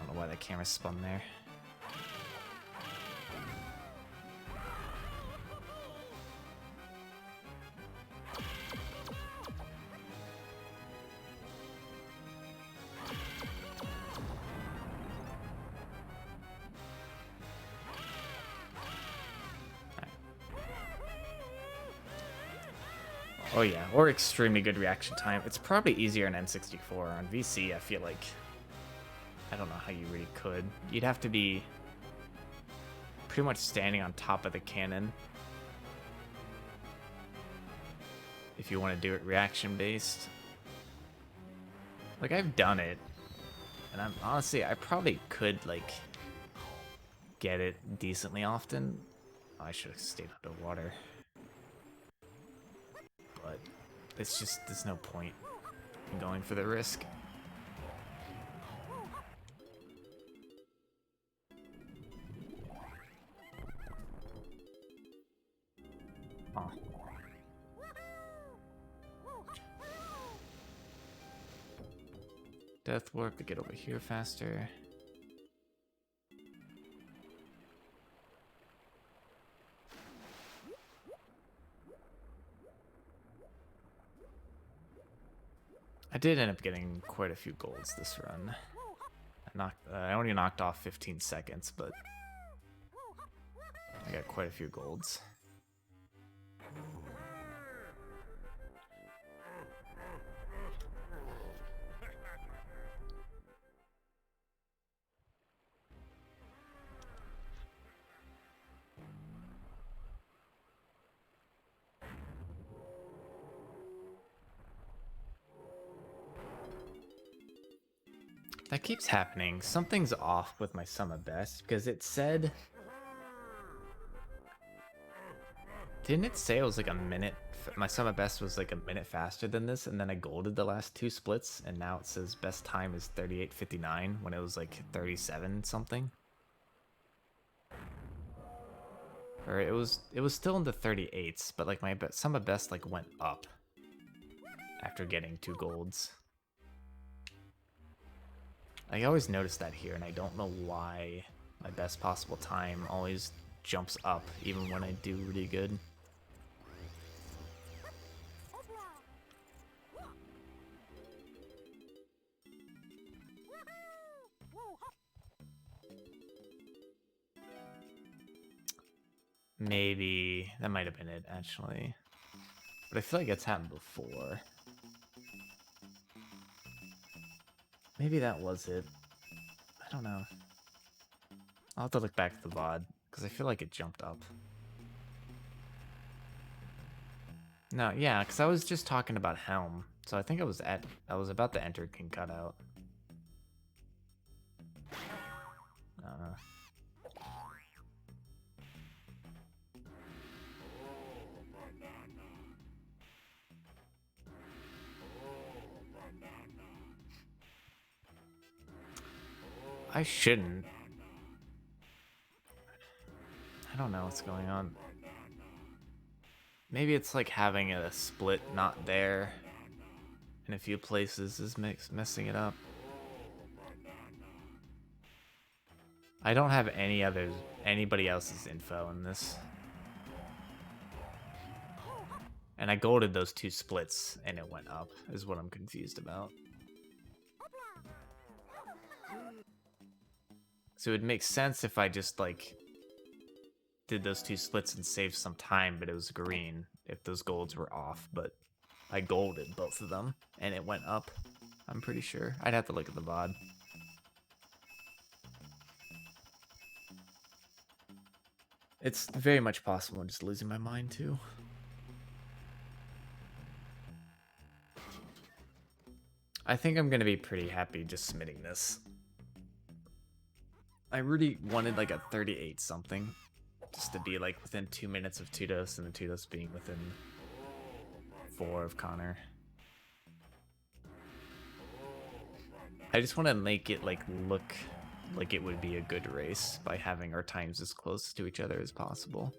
don't know why that camera spun there. Oh yeah, or extremely good reaction time. It's probably easier on N64. On VC, I feel like I don't know how you really could. You'd have to be pretty much standing on top of the cannon if you want to do it reaction based. Like, I've done it, and I'm honestly, I probably could like get it decently often. Oh, I should have stayed underwater, but it's just there's no point in going for the risk. Oh. Death warp to get over here faster. I did end up getting quite a few golds this run. I only knocked off 15 seconds, but I got quite a few golds. That keeps happening. Something's off with my sum of best because it said... Didn't it say it was like a minute? My sum of best was like a minute faster than this, and then I golded the last two splits, and now it says best time is 38:59 when it was like 37 something. Or it was still in the 38s, but like my sum of best like went up after getting 2 golds. I always notice that here, and I don't know why my best possible time always jumps up, even when I do really good. Maybe that might have been it, actually. But I feel like it's happened before. Maybe that was it. I don't know. I'll have to look back at the VOD, because I feel like it jumped up. No, yeah, because I was just talking about Helm. So I think I was about to enter King Cutout. I shouldn't. I don't know what's going on. Maybe it's like having a split not there in a few places is messing it up. I don't have anybody else's info in this. And I golded those 2 splits and it went up, is what I'm confused about. So it would make sense if I just like did those 2 splits and saved some time, but it was green if those golds were off, but I golded both of them and it went up. I'm pretty sure. I'd have to look at the VOD. It's very much possible I'm just losing my mind too. I think I'm gonna be pretty happy just submitting this. I really wanted like a 38 something, just to be like within 2 minutes of Tudos, and the Tudos being within 4 of Connor. I just want to make it like look like it would be a good race by having our times as close to each other as possible.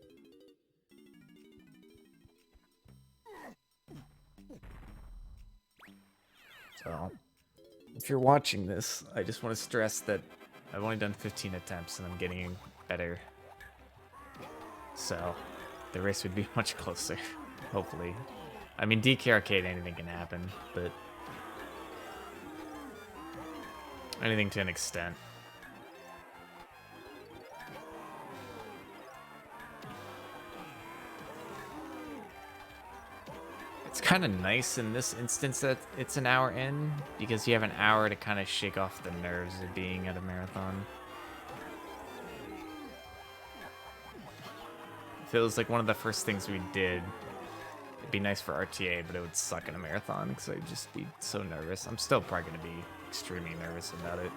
So, if you're watching this, I just want to stress that I've only done 15 attempts and I'm getting better. So, the race would be much closer, hopefully. I mean, DK Arcade, anything can happen, but anything to an extent. It's kind kind of nice in this instance that it's an hour in, because you have an hour to kind of shake off the nerves of being at a marathon. If it was like one of the first things we did, it'd be nice for RTA, but it would suck in a marathon because I'd just be so nervous. I'm still probably going to be extremely nervous about it.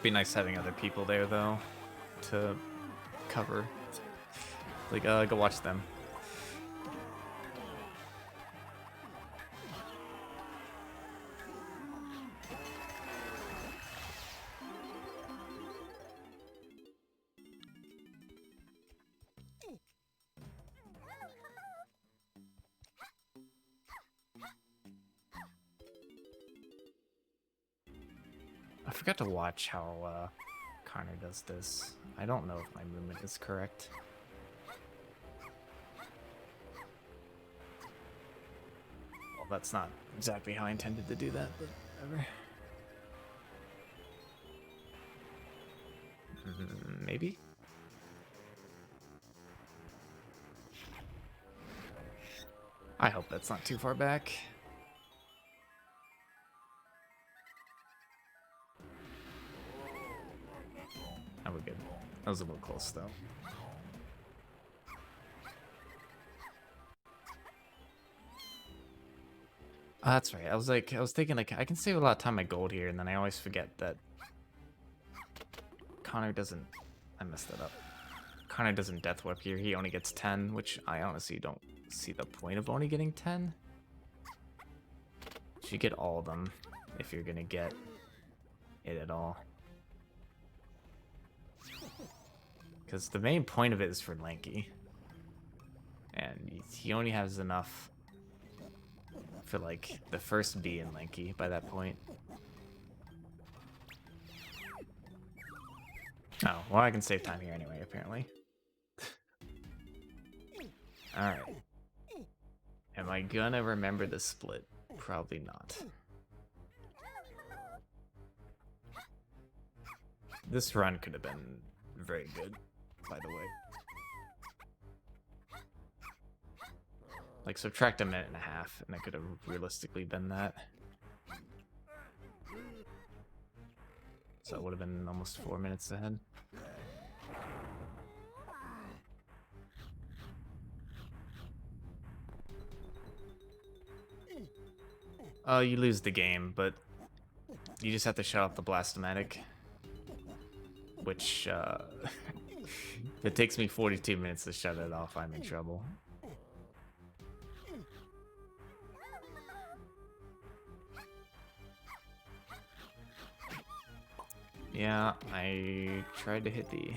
Be nice having other people there though to cover. Like, go watch them. I forgot to watch how Connor does this. I don't know if my movement is correct. Well, that's not exactly how I intended to do that, but whatever. Maybe? I hope that's not too far back. Oh, we're good. That was a little close, though. Oh, that's right. I was thinking, like, I can save a lot of time on gold here, and then I always forget that Connor doesn't... I messed that up. Connor doesn't death whip here. He only gets 10, which I honestly don't see the point of only getting 10. You should get all of them if you're gonna get it at all. Because the main point of it is for Lanky. And he only has enough for, like, the first B in Lanky by that point. Oh, well, I can save time here anyway, apparently. Alright. Am I gonna remember the split? Probably not. This run could have been very good, by the way. Like, subtract a minute and a half, and it could have realistically been that. So it would have been almost 4 minutes ahead. Oh, you lose the game, but you just have to shut off the Blastomatic. Which, if it takes me 42 minutes to shut it off, I'm in trouble. Yeah, I tried to hit the...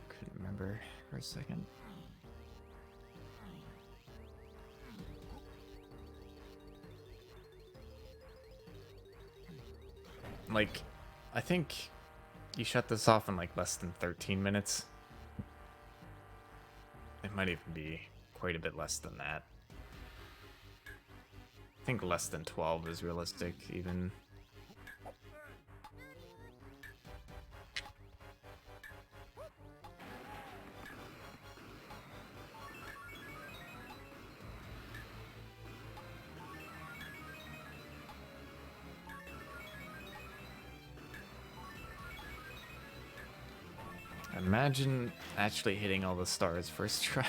Couldn't remember for a second. Like, I think you shut this off in like less than 13 minutes. It might even be quite a bit less than that. I think less than 12 is realistic, even. Imagine actually hitting all the stars first try.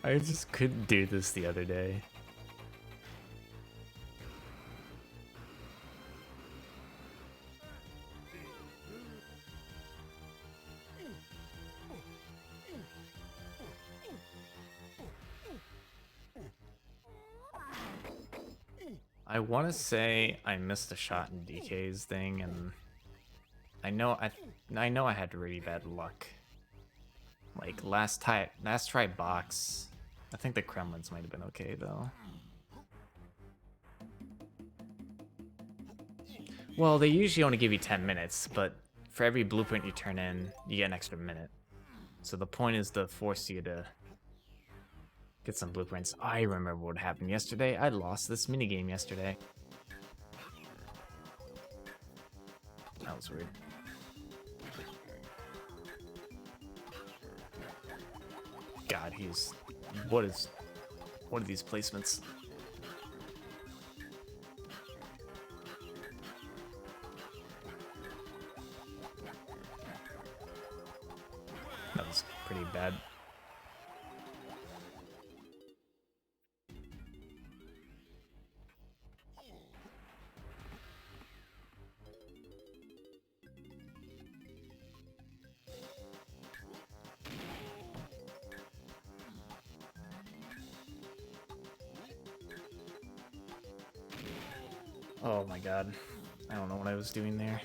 I just couldn't do this the other day. I want to say I missed a shot in DK's thing, and I know I had really bad luck. Like last try box, I think the Kremlins might have been okay, though. Well, they usually only give you 10 minutes, but for every blueprint you turn in, you get an extra minute. So the point is to force you to get some blueprints. I remember what happened yesterday. I lost this minigame yesterday. That was weird. God, he's... What are these placements? That was pretty bad. Oh my god. I don't know what I was doing there.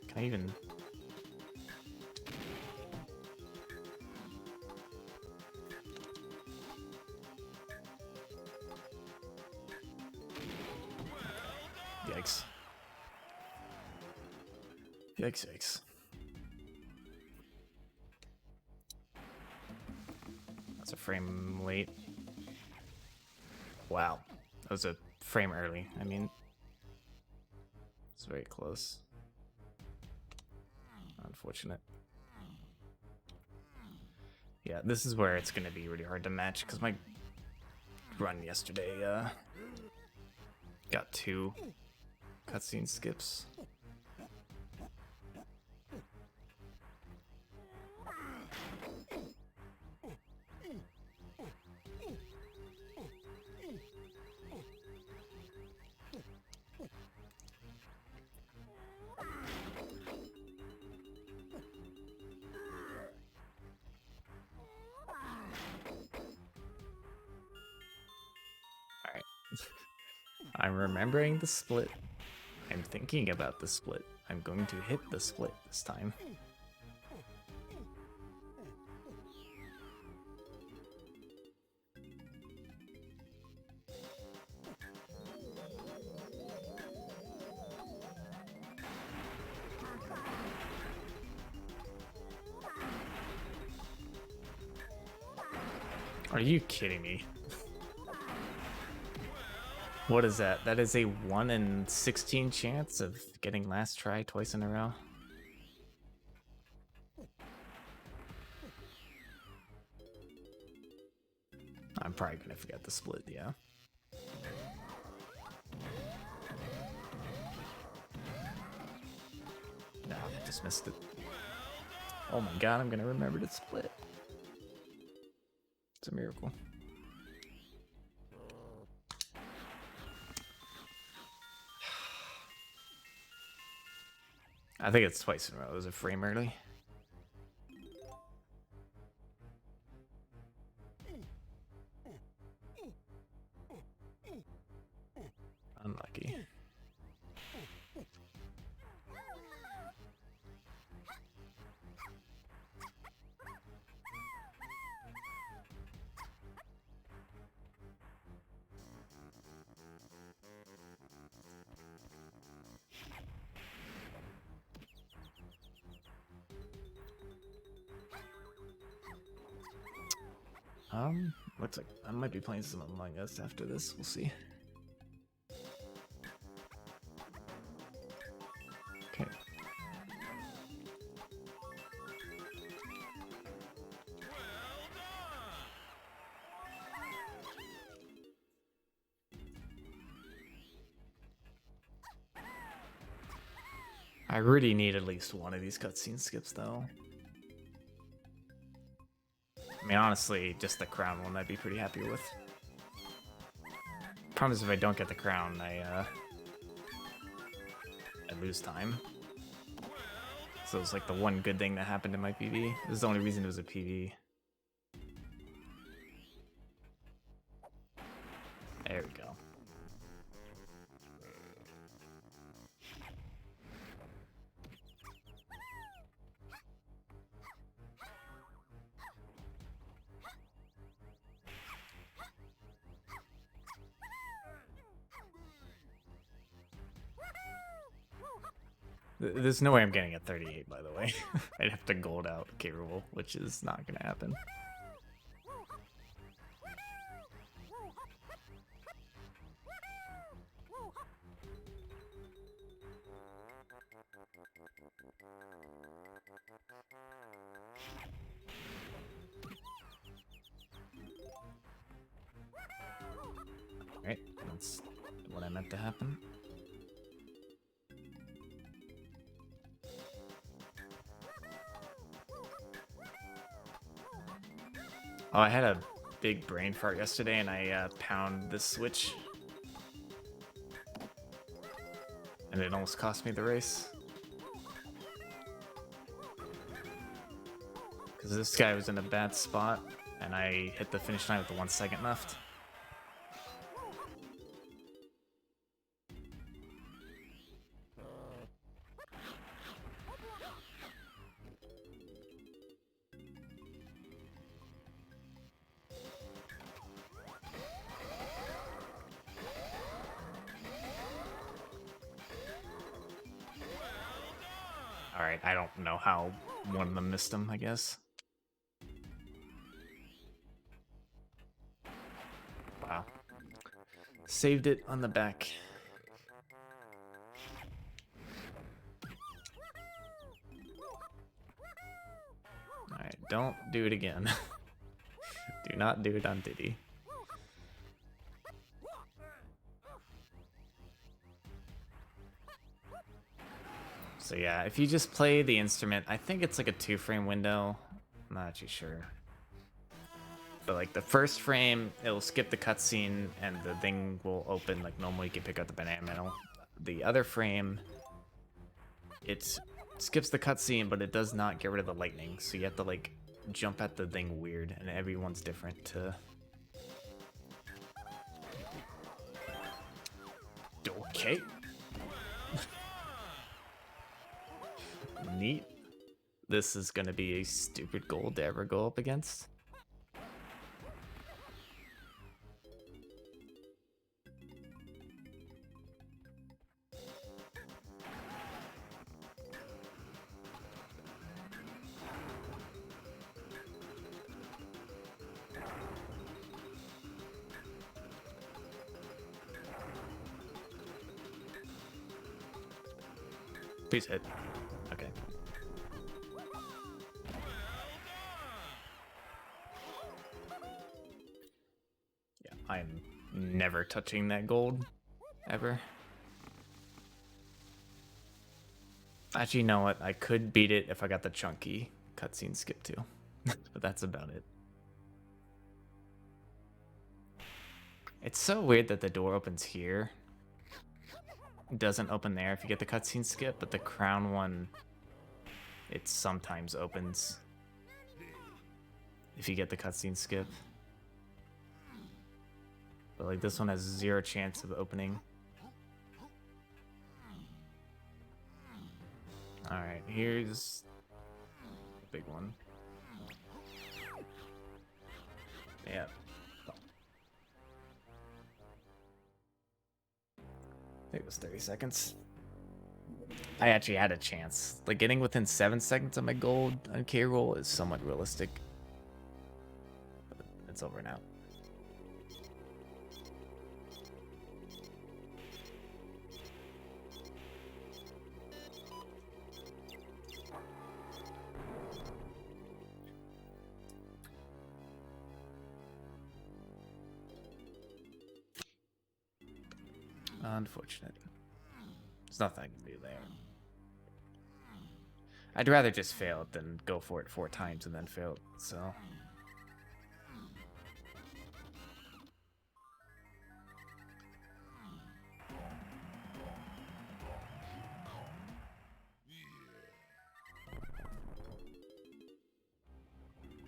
Can I even... Yikes. Yikes, yikes. That's a frame late. Wow. That was a frame early. I mean, it's very close. Unfortunate. Yeah, this is where it's going to be really hard to match because my run yesterday got 2 cutscene skips. Alright. I'm remembering the split. I'm thinking about the split. I'm going to hit the split this time. Are you kidding me? What is that? That is a 1 in 16 chance of getting last try twice in a row. I'm probably gonna forget the split, yeah. No, I just missed it. Oh my god, I'm gonna remember to split. It's a miracle. I think it's twice in a row. It was a frame early. Unlucky. Looks like I might be playing some Among Us after this. We'll see. Okay. I really need at least one of these cutscene skips, though. I mean, honestly, just the crown one I'd be pretty happy with. Problem is, if I don't get the crown, I lose time. So it's like the one good thing that happened in my PV. This is the only reason it was a PV. There we go. There's no way I'm getting a 38, by the way. I'd have to gold out K-Roll, which is not gonna happen. Alright, that's what I meant to happen. Oh, I had a big brain fart yesterday and I pounded this switch. And it almost cost me the race. Because this guy was in a bad spot and I hit the finish line with the 1 second left. Alright, I don't know how one of them missed him, I guess. Wow. Saved it on the back. Alright, don't do it again. Do not do it on Diddy. So yeah, if you just play the instrument, I think it's like a 2-frame window. I'm not actually sure. But like the first frame, it'll skip the cutscene and the thing will open like normal. You can pick up the banana medal. The other frame, it skips the cutscene, but it does not get rid of the lightning. So you have to like jump at the thing weird, and everyone's different too. Okay. Neat. This is gonna be a stupid goal to ever go up against. Please hit. Okay. Yeah, I'm never touching that gold. Ever. Actually, you know what? I could beat it if I got the chunky cutscene skip too. But that's about it. It's so weird that the door opens here. Doesn't open there if you get the cutscene skip, but the crown one, it sometimes opens if you get the cutscene skip. But like this one has 0 chance of opening. Alright, here's the big one. Yeah. I think it was 30 seconds. I actually had a chance. Like getting within 7 seconds of my gold on K-Roll is somewhat realistic. But it's over now. Unfortunate. There's nothing I can do there. I'd rather just fail it than go for it 4 times and then fail it, so.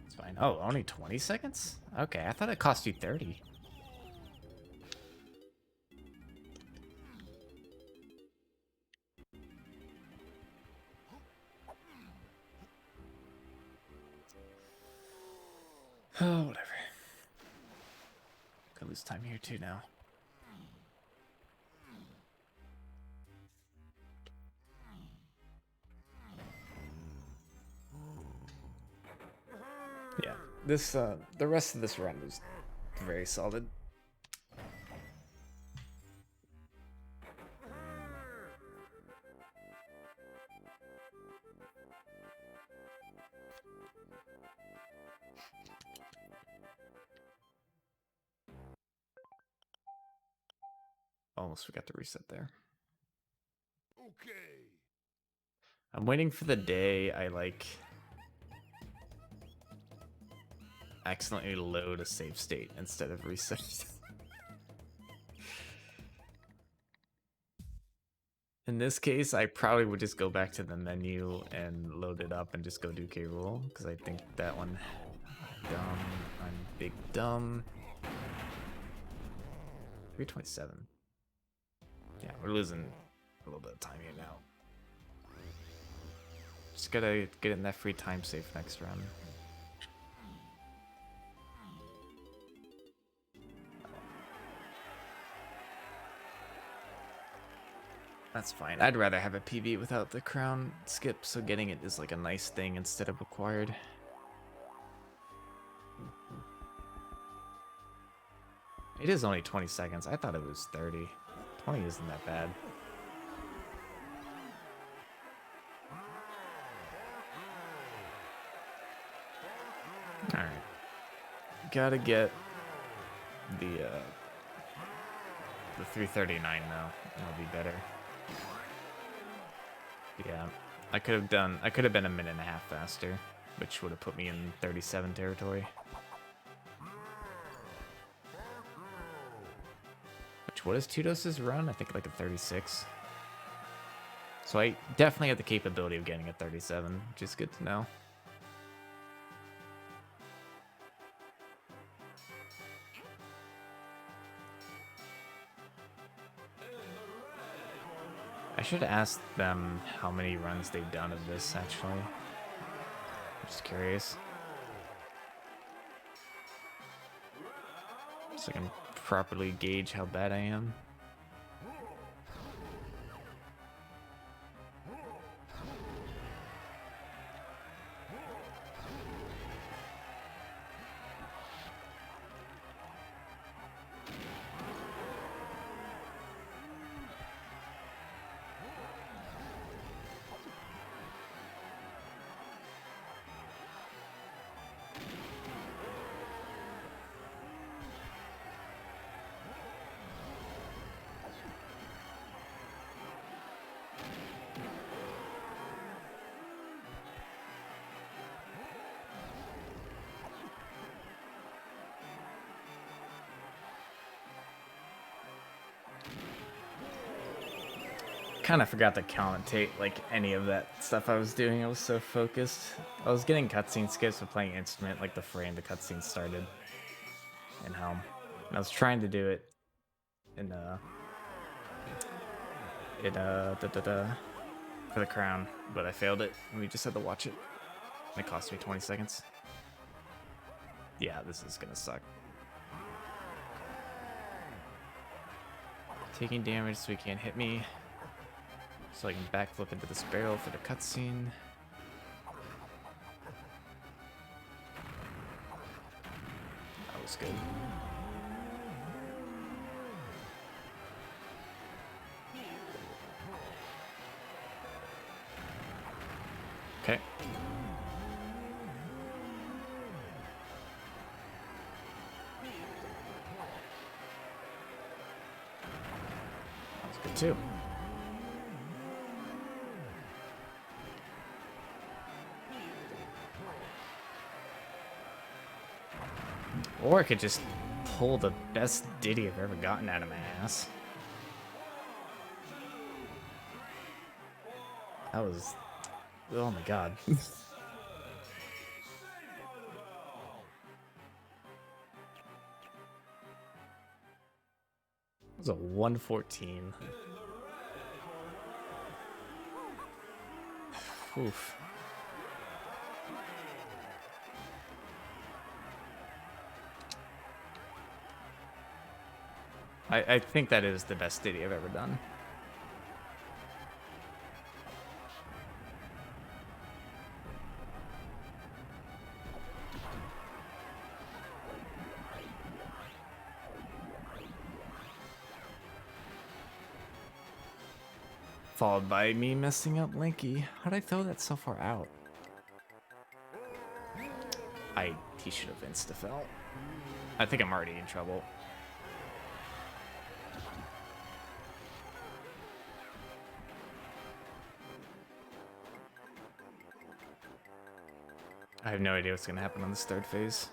It's fine. Oh, only 20 seconds? Okay, I thought it cost you 30. Oh, whatever. Could lose time here too now. This the rest of this run was very solid. Almost forgot to reset there. Okay. I'm waiting for the day I like accidentally load a save state instead of reset. In this case, I probably would just go back to the menu and load it up and just go do K roll, because I think that one dumb. I'm big dumb. 327. Yeah, we're losing a little bit of time here now. Just gotta get in that free time safe next round. That's fine. I'd rather have a PB without the crown skip, so getting it is like a nice thing instead of required. It is only 20 seconds. I thought it was 30. 20 isn't that bad. Alright. Gotta get the 339 now. That'll be better. Yeah. I could have been a minute and a half faster, which would have put me in 37 territory. Which, what is Tudos's run? I think like a 36. So I definitely have the capability of getting a 37, which is good to know. I should ask them how many runs they've done of this, actually. I'm just curious. So I can properly gauge how bad I am. Kind of forgot to commentate like any of that stuff I was doing. I was so focused. I was getting cutscene skips with playing instrument like the frame the cutscene started in Helm. And I was trying to do it in for the crown, but I failed it and we just had to watch it. And it cost me 20 seconds. Yeah, this is gonna suck. Taking damage so he can't hit me. So I can backflip into this barrel for the cutscene. That was good. Okay. That was good too. Or I could just pull the best ditty I've ever gotten out of my ass. That was... oh my god. It was a 114. Oof. I think that is the best ditty I've ever done. Followed by me messing up Linky. How'd I throw that so far out? He should have insta-fell. I think I'm already in trouble. I have no idea what's gonna happen on this third phase.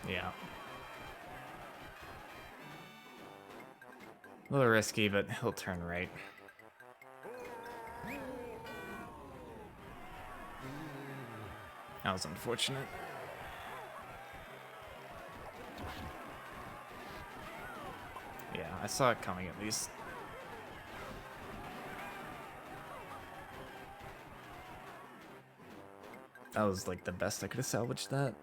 Yeah. A little risky, but he'll turn right. That was unfortunate. Yeah, I saw it coming at least. That was like the best I could have salvaged that.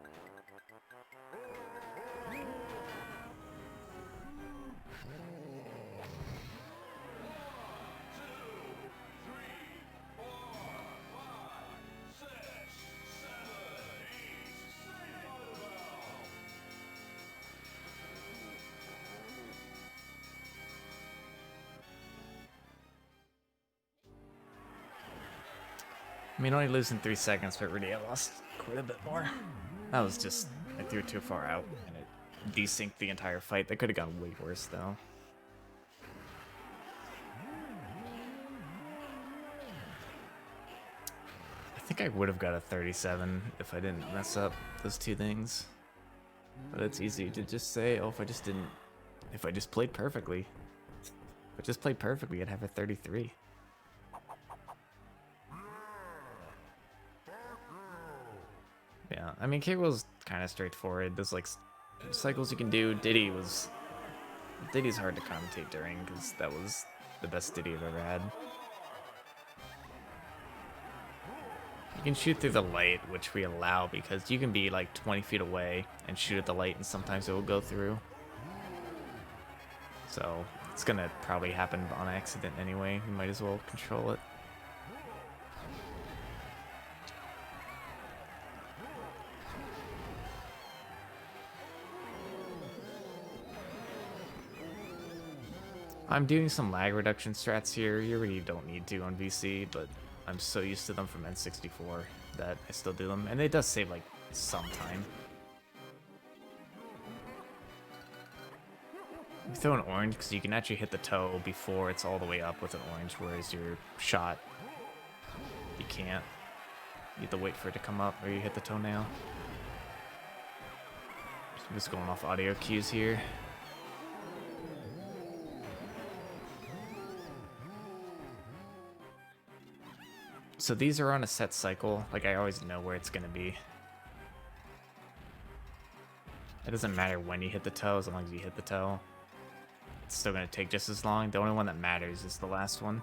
I mean, only losing 3 seconds, but really I lost quite a bit more. That was just, I threw it too far out, and it desynced the entire fight. That could have gone way worse, though. I think I would have got a 37 if I didn't mess up those two things. But it's easy to just say, oh, if I just played perfectly. If I just played perfectly, I'd have a 33. Yeah, I mean, Kigwell's kind of straightforward. There's like cycles you can do. Diddy's hard to commentate during because that was the best Diddy I've ever had. You can shoot through the light, which we allow because you can be like 20 feet away and shoot at the light, and sometimes it will go through. So it's gonna probably happen on accident anyway. You might as well control it. I'm doing some lag reduction strats here. You really don't need to on VC, but I'm so used to them from N64 that I still do them, and it does save like some time. You throw an orange because you can actually hit the toe before it's all the way up with an orange, whereas your shot, you can't. You have to wait for it to come up, or you hit the toenail. So I'm just going off audio cues here. So these are on a set cycle, like I always know where it's gonna be. It doesn't matter when you hit the toe, as long as you hit the toe. It's still gonna take just as long. The only one that matters is the last one.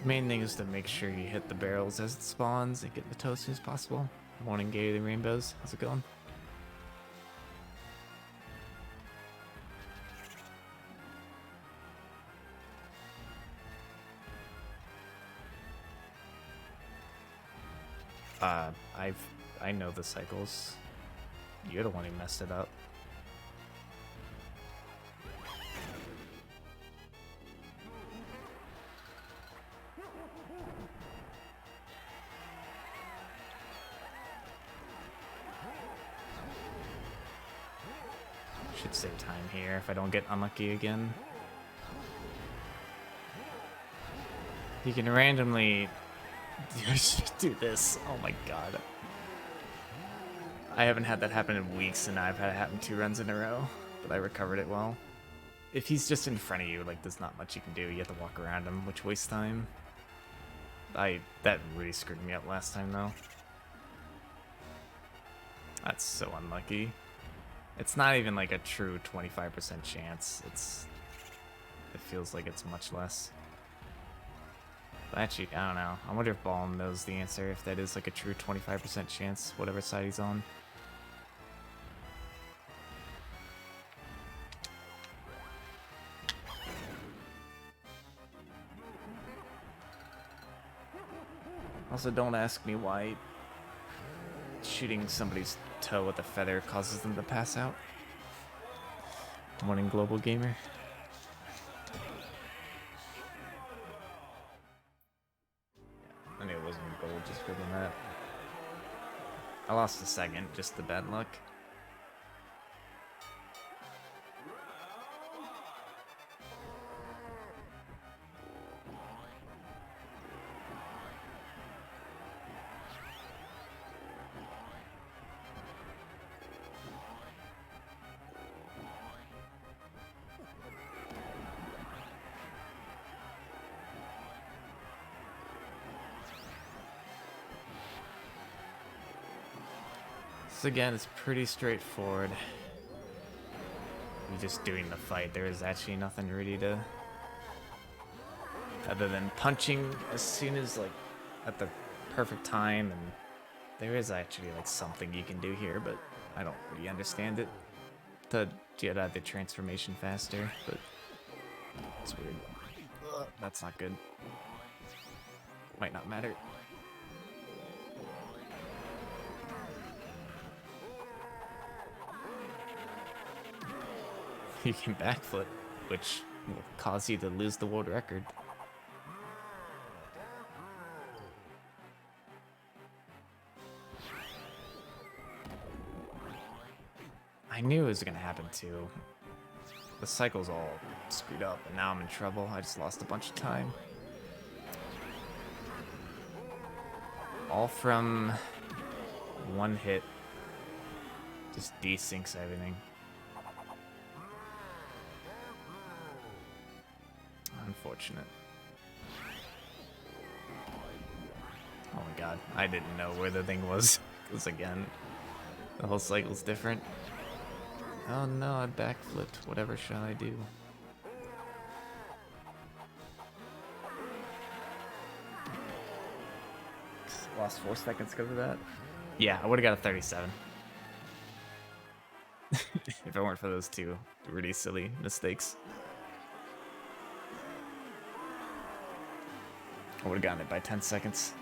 Main thing is to make sure you hit the barrels as it spawns and get the toe as soon as possible. Morning Gay the Rainbows, how's it going? I know the cycles. You're the one who messed it up. Should save time here if I don't get unlucky again. You can randomly do this. Oh my god. I haven't had that happen in weeks, and I've had it happen 2 runs in a row, but I recovered it well. If he's just in front of you, like, there's not much you can do. You have to walk around him, which wastes time. That really screwed me up last time, though. That's so unlucky. It's not even like a true 25% chance. It feels like it's much less. But actually, I don't know. I wonder if Ballin knows the answer, if that is like a true 25% chance, whatever side he's on. Also, don't ask me why shooting somebody's toe with a feather causes them to pass out. Morning, Global Gamer. I knew it wasn't gold just for the net. I lost a second, just the bad luck. So again, it's pretty straightforward. You're just doing the fight. There is actually nothing really to, other than punching as soon as like at the perfect time, and there is actually like something you can do here, but I don't really understand it. To get out the transformation faster, but it's weird. That's not good. Might not matter. You can backflip, which will cause you to lose the world record. I knew it was gonna happen too. The cycle's all screwed up, and now I'm in trouble. I just lost a bunch of time. All from one hit. Just desyncs everything. Unfortunate. Oh my god, I didn't know where the thing was. Because again, the whole cycle's different. Oh no, I backflipped. Whatever shall I do? Lost 4 seconds because of that. Yeah, I would have got a 37. If it weren't for those two really silly mistakes. I would have gotten it by 10 seconds.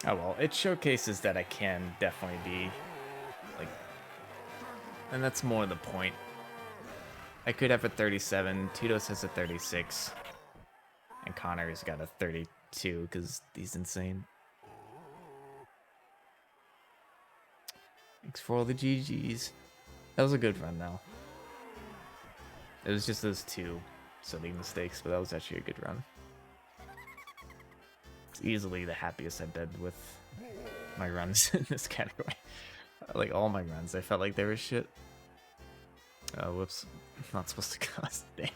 Oh well, it showcases that I can definitely be, like, and that's more the point. I could have a 37, Tito's has a 36, and Connor's got a 32 because he's insane. Thanks for all the GGs. That was a good run though. It was just those two silly mistakes, but that was actually a good run. It's easily the happiest I've been with my runs in this category. Like all my runs, I felt like they were shit. Oh, whoops. I'm not supposed to cost. Dang.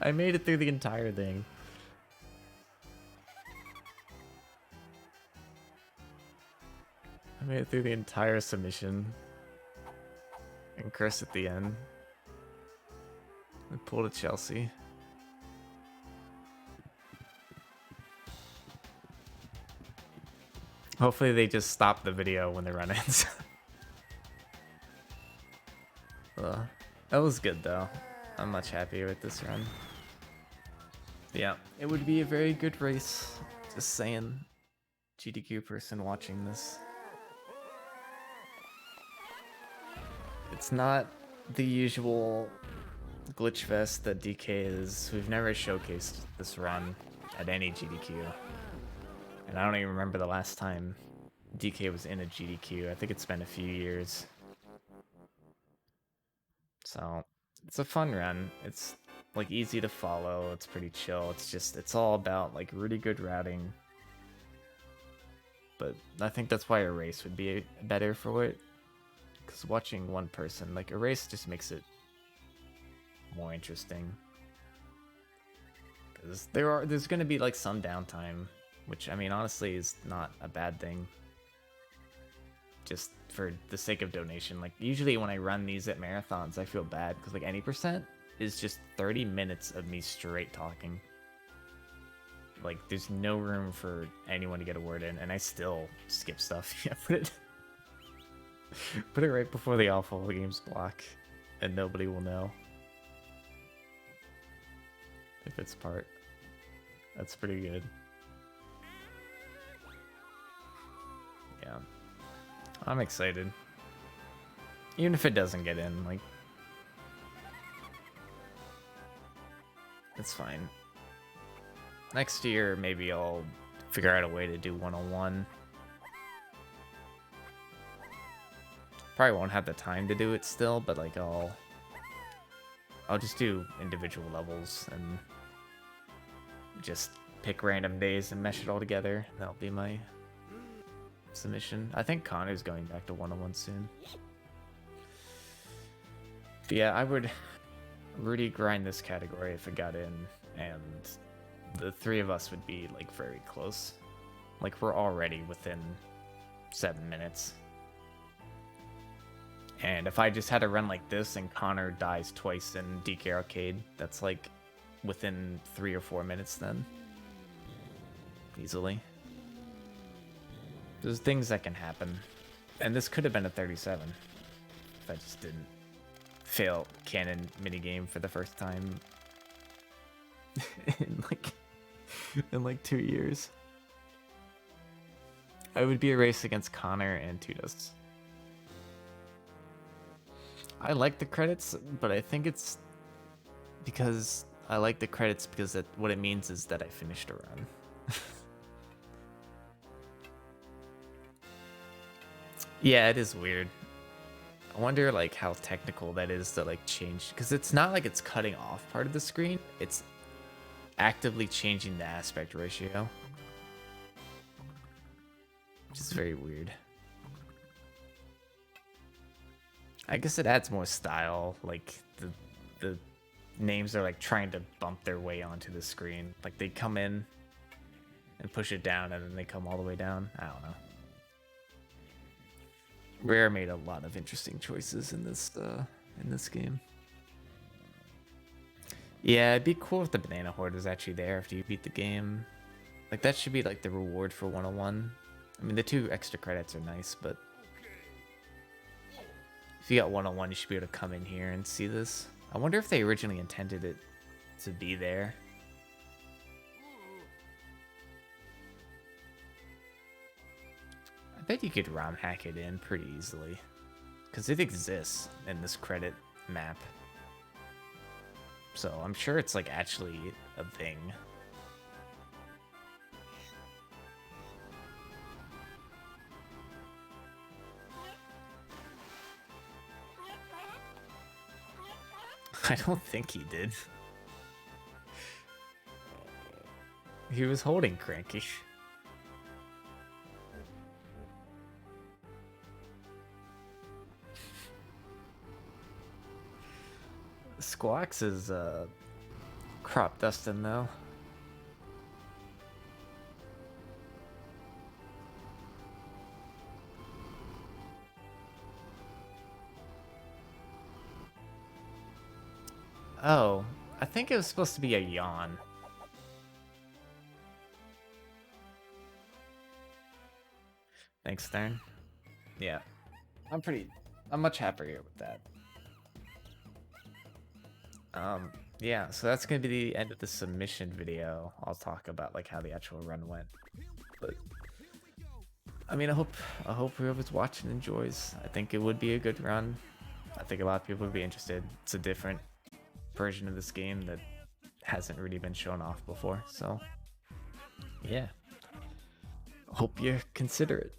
I made it through the entire thing. I made it through the entire submission. And Chris at the end. I pulled a Chelsea. Hopefully they just stop the video when the run ends. That was good though. I'm much happier with this run. Yeah, it would be a very good race. Just saying. GDQ person watching this. It's not the usual glitch fest that DK is. We've never showcased this run at any GDQ. And I don't even remember the last time DK was in a GDQ. I think it's been a few years. So, it's a fun run. It's like easy to follow. It's pretty chill. It's all about like really good routing. But I think that's why a race would be better for it. Because watching one person, like a race just makes it more interesting. Because there's going to be like some downtime, which I mean honestly is not a bad thing. just for the sake of donation. Like usually when I run these at marathons, I feel bad because like any percent is just 30 minutes of me straight talking. Like there's no room for anyone to get a word in, and I still skip stuff. Yeah, put it right before the awful games block, and nobody will know if it's part. That's pretty good. Yeah, I'm excited. Even if it doesn't get in, like, it's fine. Next year, maybe I'll figure out a way to do 101. Probably won't have the time to do it still, but like I'll just do individual levels and just pick random days and mesh it all together. That'll be my submission. I think Connor's going back to 101 soon. But yeah, I would really grind this category if it got in, and the three of us would be like very close. Like we're already within 7 minutes. And if I just had to run like this and Connor dies twice in DK Arcade, that's like within 3 or 4 minutes then. Easily. There's things that can happen. And this could have been a 37 if I just didn't fail canon minigame for the first time in like 2 years. I would be a race against Connor and Tudas. I like the credits, but I think it's because I like the credits because what it means is that I finished a run. Yeah, it is weird. I wonder like how technical that is to like change, because it's not like it's cutting off part of the screen, it's actively changing the aspect ratio, which is very weird. I guess it adds more style, like the names are like trying to bump their way onto the screen. Like they come in and push it down and then they come all the way down. I don't know. Rare made a lot of interesting choices in this game. Yeah, it'd be cool if the banana horde was actually there after you beat the game. Like that should be like the reward for 101. I mean, the 2 extra credits are nice, but if you got 101, you should be able to come in here and see this. I wonder if they originally intended it to be there. I bet you could ROM hack it in pretty easily, because it exists in this credit map. So I'm sure it's like actually a thing. I don't think he did. He was holding Cranky. Cfox is crop dusting though. Oh, I think it was supposed to be a yawn. Thanks, Stern. Yeah, I'm much happier with that. Yeah, so that's gonna be the end of the submission video. I'll talk about like how the actual run went. But I mean, I hope whoever's watching enjoys. I think it would be a good run. I think a lot of people would be interested. It's a different version of this game that hasn't really been shown off before, so yeah, hope you consider it.